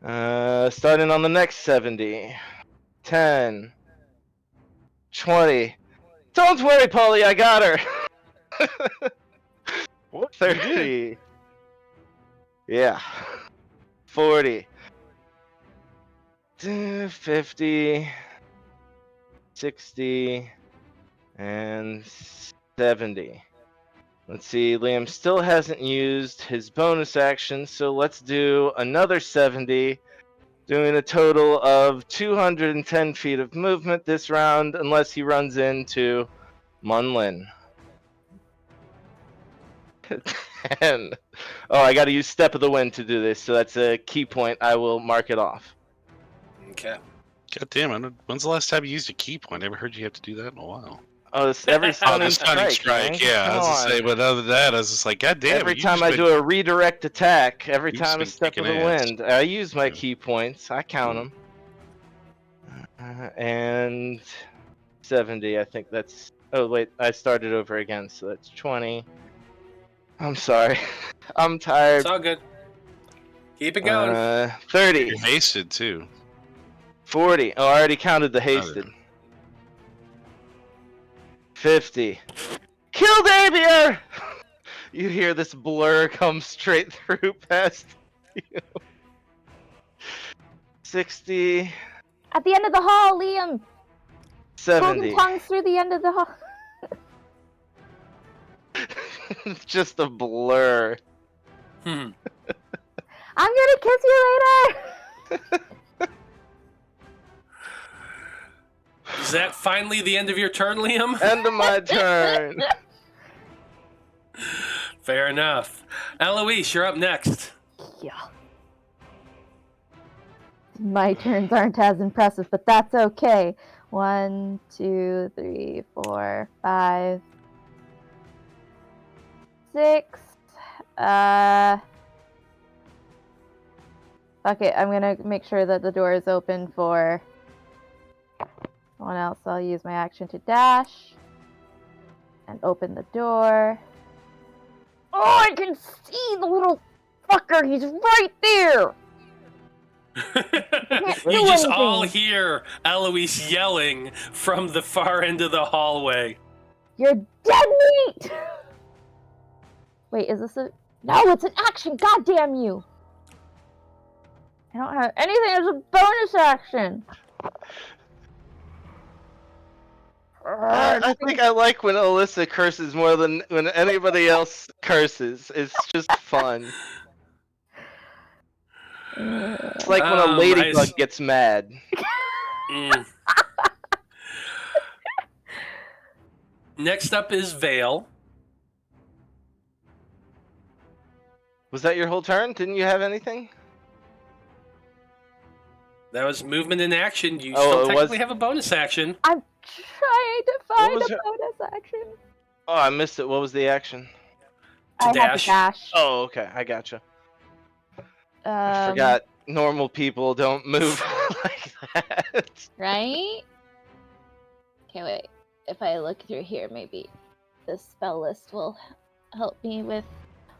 S2: Starting on the next 70. 10. 20. Don't worry, Polly, I got her!
S4: What?
S2: 30. Yeah. 40. 50. 60. And 70. Let's see, Liam still hasn't used his bonus action, so let's do another 70, doing a total of 210 feet of movement this round, unless he runs into Munlin. And, I gotta use Step of the Wind to do this, so that's a key point. I will mark it off.
S1: Okay.
S5: God damn, when's the last time you used a key point? I never heard you have to do that in a while.
S2: Oh, it's every
S5: Oh,
S2: stunning
S5: the stunning strike,
S2: man.
S5: yeah. I was
S2: Come
S5: gonna say,
S2: on.
S5: but other than that, I was just like, God damn.
S2: Every time I do a redirect attack, every
S5: You've just
S2: time a
S5: been
S2: Step of the
S5: kicking ass.
S2: Wind, I use my
S5: Yeah.
S2: key points. I count them. And 70, I think that's... Oh, wait, I started over again, so that's 20. I'm sorry. I'm tired.
S1: It's all good. Keep it going.
S2: 30.
S5: You're hasted, too.
S2: 40. Oh, I already counted the hasted. 50. Kill Davier! You hear this blur come straight through past you. 60.
S3: At the end of the hall, Liam!
S2: 70.
S3: Golden tongues through the end of the hall.
S2: It's just a blur.
S1: Hmm.
S3: I'm gonna kiss you later!
S1: Is that finally the end of your turn, Liam?
S2: End of my turn.
S1: Fair enough. Eloise, you're up next.
S3: Yeah. My turns aren't as impressive, but that's okay. 1, 2, 3, 4, 5, 6. Fuck it, I'm gonna make sure that the door is open for someone else. I'll use my action to dash and open the door. Oh, I can see the little fucker. He's right there.
S1: You just
S3: anything.
S1: all hear Eloise yelling from the far end of the hallway.
S3: You're dead meat. Wait, is this a... No, it's an action. God damn you. I don't have anything as a bonus action.
S2: I think I like when Alyssa curses more than when anybody else curses. It's just fun. It's like when a ladybug gets mad.
S1: Mm. Next up is Veil.
S2: Was that your whole turn? Didn't you have anything?
S1: That was movement in action. You
S2: Oh,
S1: still
S2: it
S1: technically
S2: was-
S1: have a bonus action.
S3: I'm trying to find
S2: was
S3: a
S2: her-
S3: bonus action.
S2: Oh, I missed it. What was the action?
S1: To
S3: I had
S1: dash.
S3: to dash.
S2: Oh, okay. I gotcha. I forgot normal people don't move like that.
S3: Right? Okay, wait. if I look through here, maybe the spell list will help me with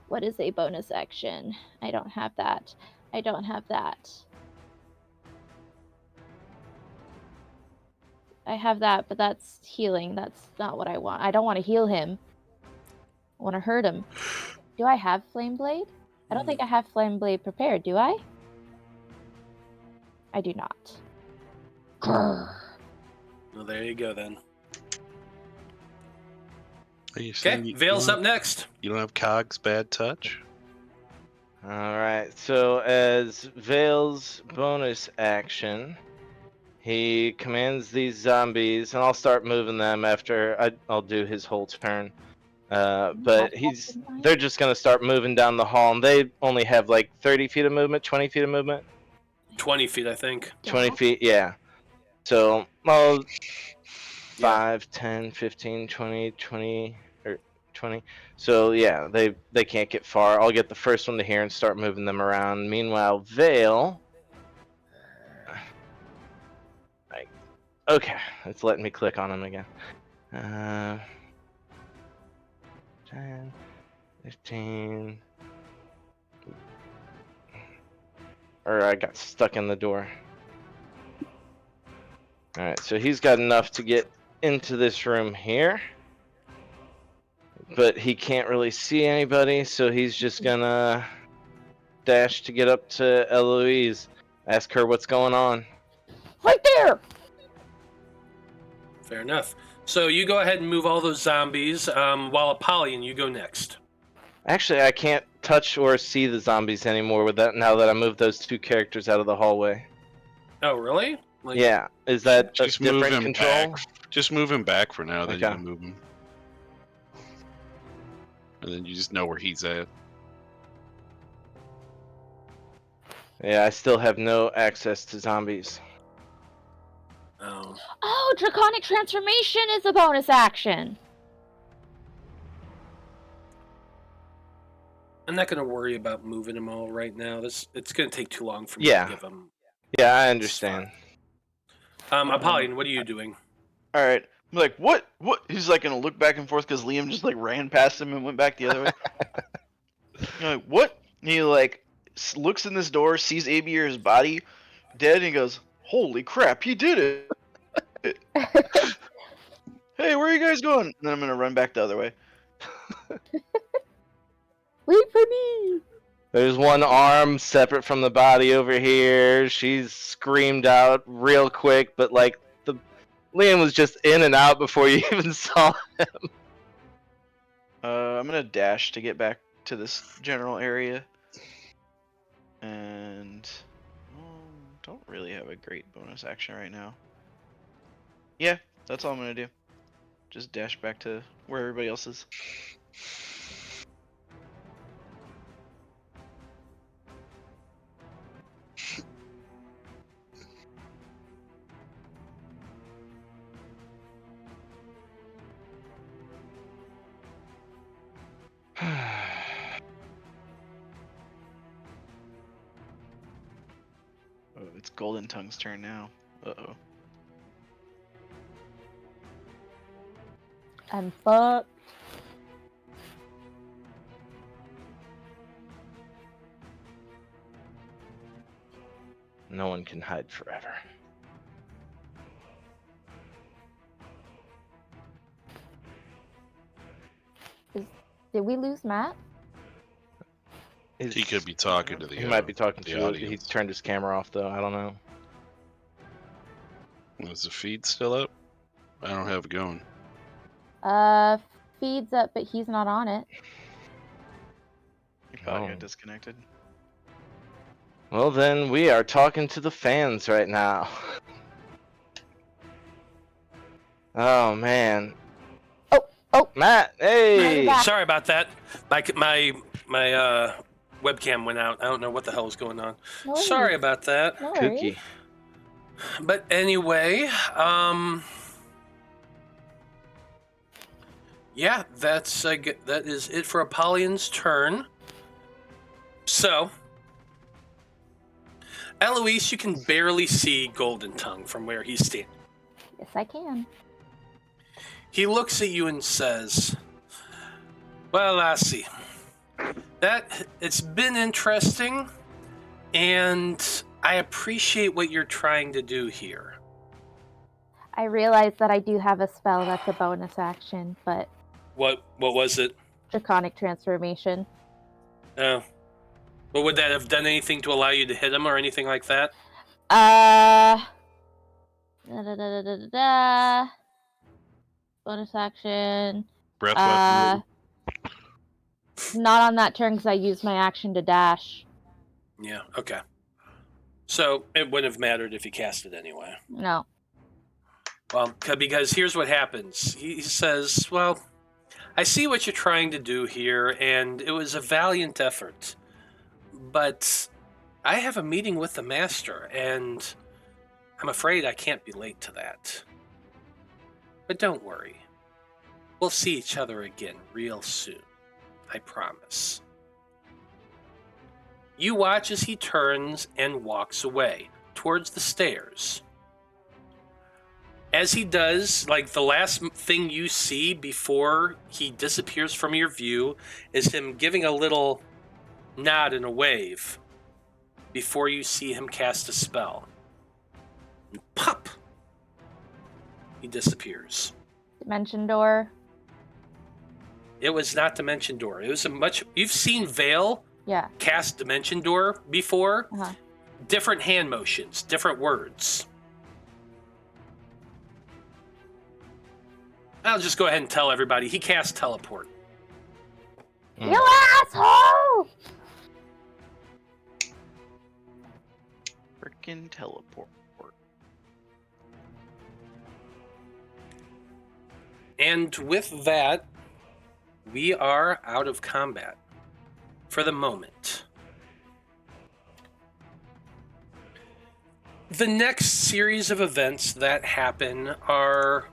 S3: what is a bonus action. I don't have that. I don't have that. I have that, but that's healing. That's not what I want. I don't want to heal him. I want to hurt him. Do I have Flame Blade? I don't think I have Flame Blade prepared, do I? I do not.
S1: Well, there you go then.
S5: Are you
S1: Okay,
S5: saying you
S1: Veil's
S5: don't
S1: up next.
S5: You don't have Cog's bad touch?
S2: All right. So as Veil's bonus action, he commands these zombies, and I'll start moving them after I'll do his whole turn. But they're just gonna start moving down the hall, and they only have like 30 feet of movement, 20 feet of movement.
S1: 20 feet, I think.
S2: 20 feet, yeah. So, well,
S1: Yeah.
S2: 5, 10, 15, 20, 20, or 20. So, yeah, they can't get far. I'll get the first one to here and start moving them around. Meanwhile, Veil... Okay, it's letting me click on him again. 10, 15... Or I got stuck in the door. Alright, so he's got enough to get into this room here. But he can't really see anybody, so he's just gonna dash to get up to Eloise. Ask her what's going on.
S3: Right there!
S1: Fair enough. So you go ahead and move all those zombies, while Apollyon, you go next.
S2: Actually, I can't touch or see the zombies anymore with that now that I moved those two characters out of the hallway.
S1: Oh, really? Like,
S2: Yeah, is that a
S5: Just move
S2: different
S5: him
S2: control?
S5: back. Just move him back for now, then you
S2: Okay.
S5: can move him. And then you just know where he's at.
S2: Yeah, I still have no access to zombies.
S1: Oh.
S3: Oh, Draconic Transformation is a bonus action.
S1: I'm not going to worry about moving them all right now. It's going to take too long for me
S2: Yeah.
S1: to give them.
S2: Yeah, I understand.
S1: Apollyon, what are you doing?
S4: All right. I'm like, what? What? He's like gonna look back and forth because Liam just like ran past him and went back the other way. I'm like, what? And he like looks in this door, sees Abier's body dead, and he goes, "Holy crap, he did it!" Hey, where are you guys going? And then I'm gonna run back the other way.
S3: Wait for me!
S2: There's one arm separate from the body over here. She's screamed out real quick, but like Liam was just in and out before you even saw him.
S4: I'm gonna dash to get back to this general area, and don't really have a great bonus action right now. Yeah, that's all I'm gonna do. Just dash back to where everybody else is. Oh, it's Golden Tongue's turn now. Uh-oh.
S3: I'm fucked.
S2: No one can hide forever.
S3: Did we lose Matt?
S5: He could be talking to the
S2: He might be talking
S5: the
S2: to
S5: audience.
S2: He's turned his camera off though. I don't know.
S5: Is the feed still up? I don't have it going.
S3: Feed's up, but he's not on it.
S4: He probably
S2: Oh.
S4: got disconnected.
S2: Well, then we are talking to the fans right now. Oh man.
S3: Oh.
S2: Matt, hey.
S3: Back.
S1: Sorry about that. My webcam went out. I don't know what the hell is going on.
S3: No
S1: Sorry
S3: worries.
S1: about that.
S3: No worries.
S2: Kooky.
S1: But anyway, yeah, that is it for Apollyon's turn. So, Eloise, you can barely see Golden Tongue from where he's standing.
S3: Yes, I can.
S1: He looks at you and says, well, lassie, it's been interesting, and I appreciate what you're trying to do here.
S3: I realize that I do have a spell that's a bonus action, but...
S1: What was it?
S3: Draconic Transformation.
S1: Oh. Well, would that have done anything to allow you to hit him or anything like that?
S3: Bonus action.
S5: Breath weapon.
S3: Not on that turn because I used my action to dash.
S1: Yeah, okay. So it wouldn't have mattered if he cast it anyway.
S3: No.
S1: Well, because here's what happens. He says, well, I see what you're trying to do here, and it was a valiant effort. But I have a meeting with the master, and I'm afraid I can't be late to that. But don't worry. We'll see each other again real soon. I promise. You watch as he turns and walks away towards the stairs. As he does, like the last thing you see before he disappears from your view is him giving a little nod and a wave before you see him cast a spell. And pop! He disappears.
S3: Dimension door.
S1: It was not Dimension Door. It was you've seen Veil cast Dimension Door before.
S3: Uh-huh.
S1: Different hand motions, different words. I'll just go ahead and tell everybody. He cast Teleport.
S3: You asshole!
S4: Frickin' teleport.
S1: And with that, we are out of combat for the moment. The next series of events that happen are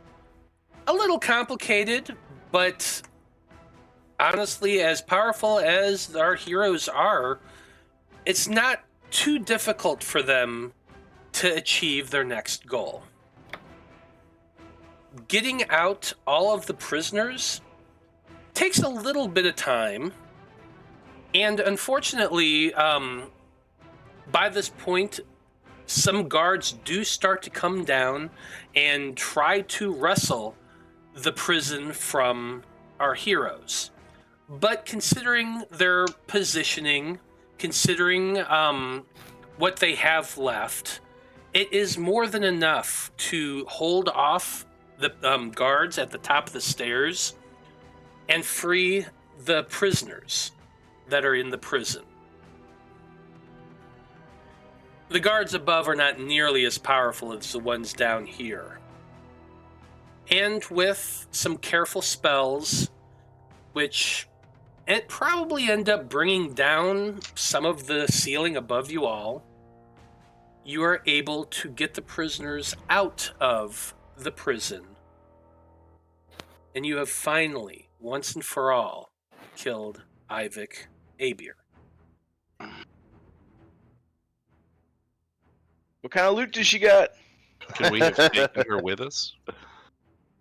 S1: a little complicated, but honestly, as powerful as our heroes are, it's not too difficult for them to achieve their next goal. Getting out all of the prisoners takes a little bit of time, and unfortunately, by this point, some guards do start to come down and try to wrestle the prison from our heroes. But considering their positioning, considering what they have left, it is more than enough to hold off the guards at the top of the stairs and free the prisoners that are in the prison. The guards above are not nearly as powerful as the ones down here. And with some careful spells, which it probably end up bringing down some of the ceiling above you all, you are able to get the prisoners out of the prison. And you have finally, once and for all, killed Ivik Abir.
S4: What kind of loot does she got?
S5: Can we have taken her with us?
S1: What's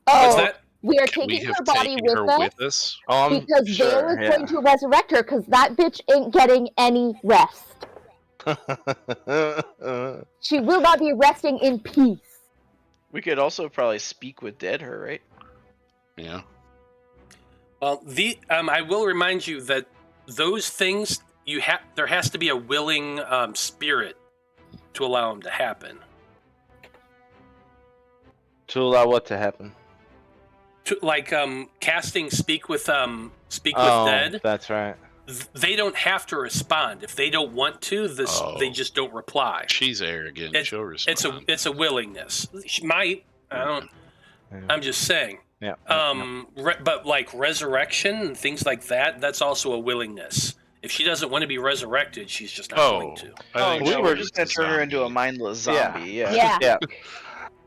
S3: Oh,
S1: that?
S3: we are
S5: Can we
S3: taking
S5: have
S3: her body
S5: taken her
S3: with us
S5: with us?
S3: because
S2: Sure,
S3: Veil is going to resurrect her because that bitch ain't getting any rest. She will not be resting in peace.
S4: We could also probably speak with dead her, right?
S5: Yeah.
S1: Well, I will remind you that those things there has to be a willing spirit to allow them to happen.
S2: To allow what to happen?
S1: Casting speak with dead.
S2: That's right.
S1: They don't have to respond if they don't want to. They just don't reply.
S5: She's arrogant. She'll respond.
S1: It's a willingness. She might. I don't.
S2: Yeah.
S1: I'm just saying.
S2: Yeah.
S1: But like resurrection and things like that, that's also a willingness. If she doesn't want to be resurrected, she's just not going to.
S5: I think
S4: we
S5: she
S4: were
S5: was
S4: just gonna
S5: a
S4: turn her into a
S5: zombie.
S4: mindless zombie.
S3: Yeah.
S2: Yeah.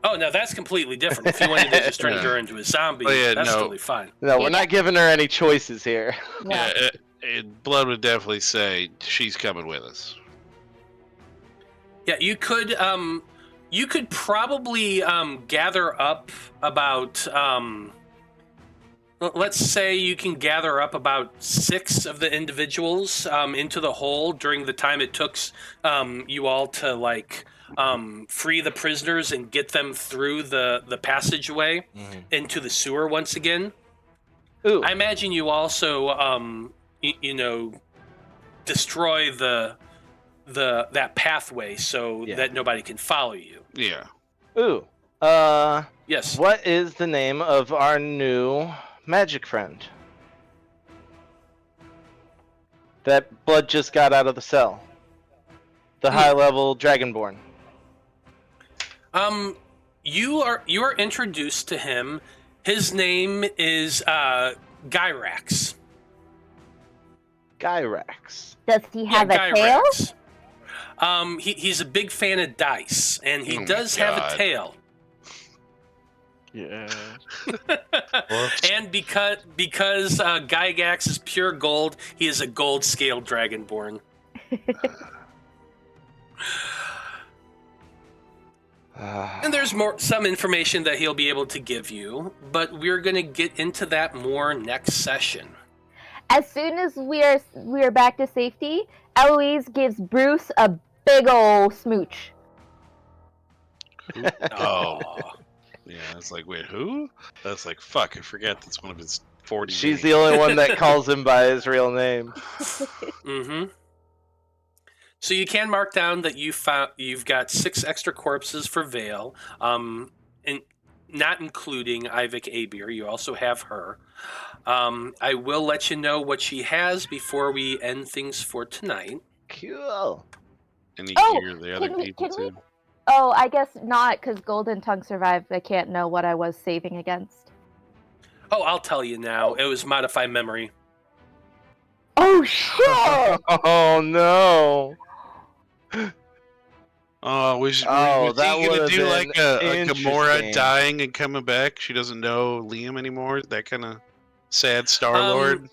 S1: Oh, no, that's completely different. If you wanted to just turn her into a zombie,
S5: Oh, yeah,
S1: that's
S5: no.
S1: totally fine.
S2: No, we're not giving her any choices here.
S5: Yeah, Blood would definitely say she's coming with us.
S1: Yeah, you could You could probably gather up about, let's say you can gather up about 6 of the individuals into the hole during the time it took you all to like free the prisoners and get them through the passageway into the sewer once again.
S2: Ooh.
S1: I imagine you also, destroy that pathway so that nobody can follow you.
S5: Yeah.
S2: Ooh.
S1: Yes.
S2: What is the name of our new magic friend? That blood just got out of the cell. The high-level Dragonborn.
S1: You are introduced to him. His name is Gyrax.
S2: Gyrax.
S3: Does he have a tail?
S1: Gyrax. He's a big fan of dice, and he does have a tail.
S4: Yeah.
S1: And because Gygax is pure gold, he is a gold-scaled dragonborn. And there's some information that he'll be able to give you, but we're going to get into that more next session.
S3: As soon as we are back to safety, Eloise gives Bruce a big ol' smooch.
S5: Oh. Yeah, it's like, wait, who? That's like, fuck, I forget that's one of his 40
S2: She's
S5: names.
S2: the only one that calls him by his real name.
S1: Mm-hmm. So you can mark down that you've got 6 extra corpses for Veil, and not including Ivik Abir. You also have her. I will let you know what she has before we end things for tonight.
S2: Cool.
S5: And
S3: Oh,
S5: hear the other
S3: can we-
S5: people
S3: can we-
S5: too.
S3: Oh, I guess not, because Golden Tongue survived. I can't know what I was saving against.
S1: Oh, I'll tell you now. It was Modify Memory.
S3: Oh, shit!
S2: Oh no.
S5: Oh, was
S2: Oh,
S5: he
S2: that
S5: gonna
S2: would've
S5: do like a Gamora
S2: interesting.
S5: dying and coming back? She doesn't know Liam anymore. That kind of sad Star Lord.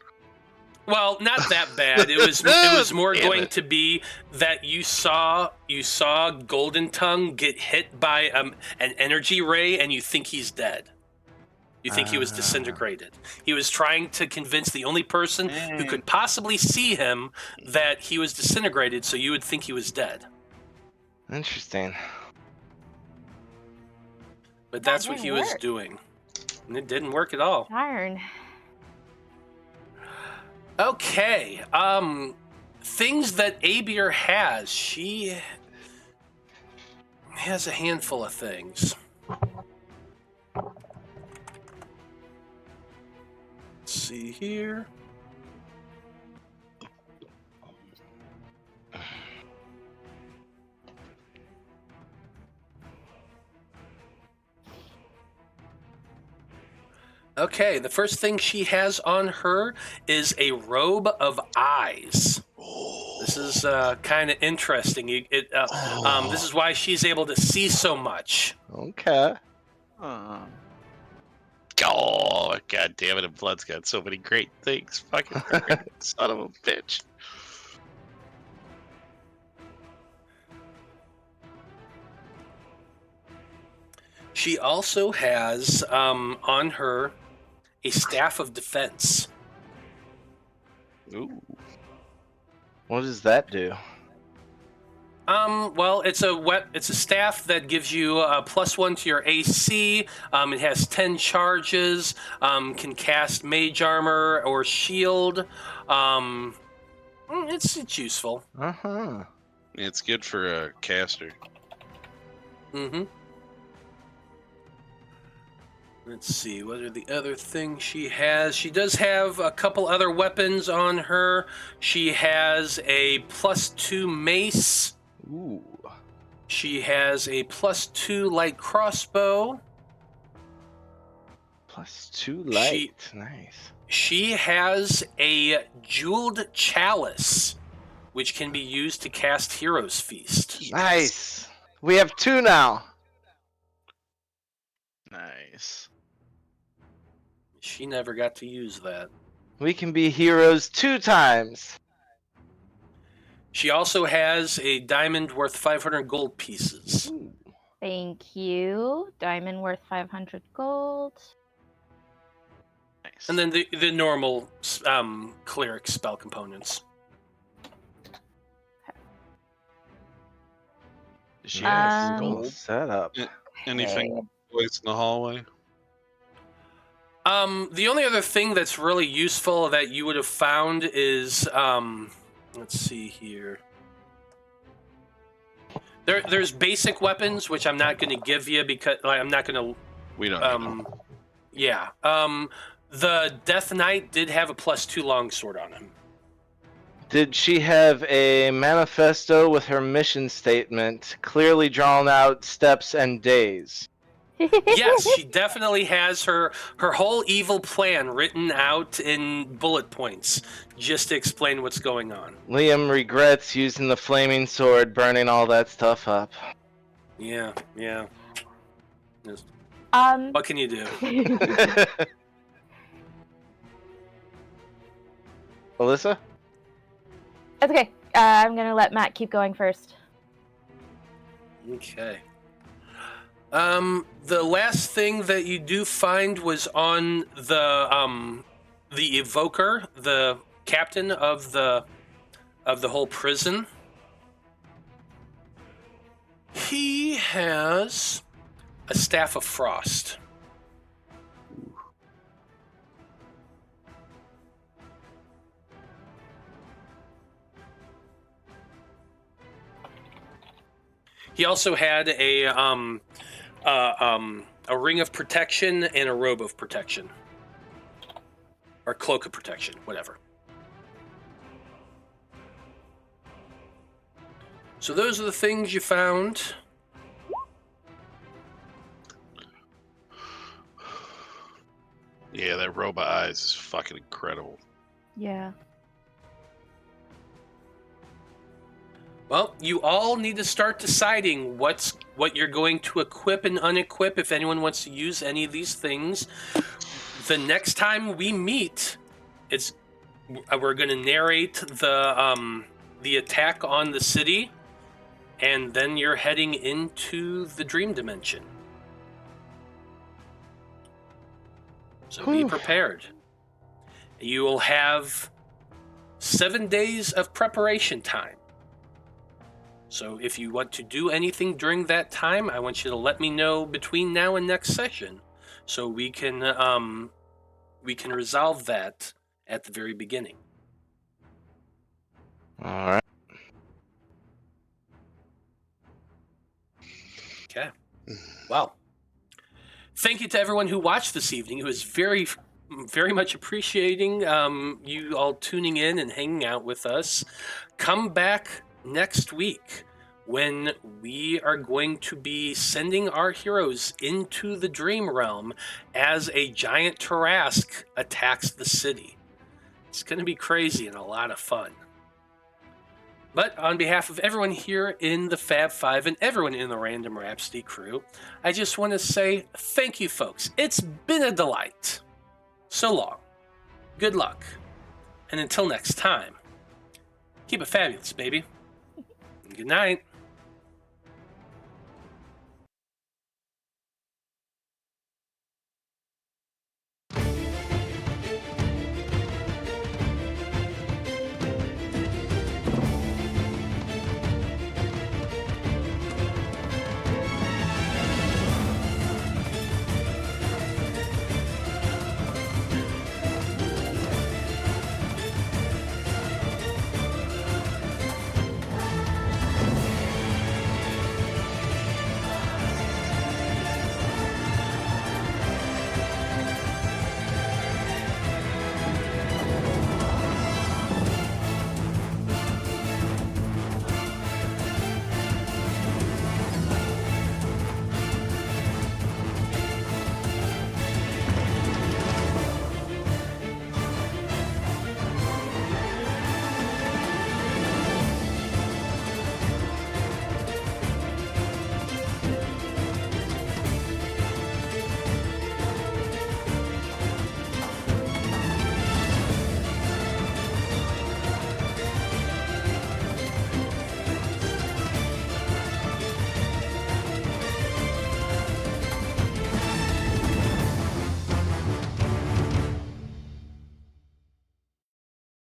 S1: Well, not that bad. It was more
S5: Damn
S1: going
S5: it.
S1: to be that you saw Golden Tongue get hit by an energy ray, and you think he's dead. You think he was disintegrated. He was trying to convince the only person who could possibly see him that he was disintegrated, so you would think he was dead.
S2: Interesting.
S1: But that's
S3: That
S1: what he
S3: didn't
S1: was
S3: work.
S1: doing. And it didn't work at all.
S3: Darn.
S1: Okay. Things that Abir has. She has a handful of things. Let's see here. Okay, the first thing she has on her is a robe of eyes. This is kind of interesting. This is why she's able to see so much.
S2: Okay.
S5: Oh, god damn it, and Blood's got so many great things. Fucking son of a bitch.
S1: She also has on her a staff of defense.
S5: Ooh.
S2: What does that do?
S1: Well, it's a staff that gives you a +1 to your AC. It has 10 charges. Can cast mage armor or shield. It's useful.
S2: Uh-huh.
S5: It's good for a caster.
S1: Mm-hmm. Let's see, what are the other things she has? She does have a couple other weapons on her. She has a +2 mace.
S2: Ooh.
S1: She has a +2 light crossbow.
S2: +2 light. Nice.
S1: She has a jeweled chalice, which can be used to cast Hero's Feast.
S2: Nice. We have 2 now.
S4: Nice.
S1: She never got to use that.
S2: We can be heroes 2 times.
S1: She also has a diamond worth 500 gold pieces.
S2: Ooh.
S3: Thank you. Diamond worth 500 gold.
S4: Nice.
S1: And then the normal cleric spell components.
S4: She
S2: Nice.
S4: has
S3: Um,
S4: gold.
S2: Setup.
S5: Anything place in the hallway?
S1: The only other thing that's really useful that you would have found is, let's see here. There's basic weapons, which I'm not going to give you because I'm not going to.
S5: We don't need
S1: Yeah. The Death Knight did have a +2 longsword on him.
S2: Did she have a manifesto with her mission statement clearly drawn out, steps and days?
S1: Yes, she definitely has her whole evil plan written out in bullet points, just to explain what's going on.
S2: Liam regrets using the flaming sword, burning all that stuff up.
S1: Yeah. Yes.
S3: Um,
S1: What can you do?
S2: Alyssa?
S3: That's okay. I'm gonna let Matt keep going first.
S1: Okay. The last thing that you do find was on the evoker, the captain of the whole prison. He has a staff of frost. He also had a ring of protection and a robe of protection. Or cloak of protection, whatever. So those are the things you found.
S5: Yeah, that robot eyes is fucking incredible.
S3: Yeah.
S1: Well, you all need to start deciding what you're going to equip and unequip if anyone wants to use any of these things. The next time we meet, we're going to narrate the attack on the city, and then you're heading into the dream dimension. So be prepared. You will have 7 days of preparation time. So if you want to do anything during that time, I want you to let me know between now and next session, so we can resolve that at the very beginning.
S2: All right.
S1: Okay. Well, thank you to everyone who watched this evening. It was very, very much appreciating you all tuning in and hanging out with us. Come back next week when we are going to be sending our heroes into the dream realm as a giant Tarrasque attacks the city. It's going to be crazy and a lot of fun. But on behalf of everyone here in the Faab Five and everyone in the Random Rhapsody crew, I just want to say thank you, folks. It's been a delight. So long. Good luck. And until next time, keep it fabulous, baby. Good night.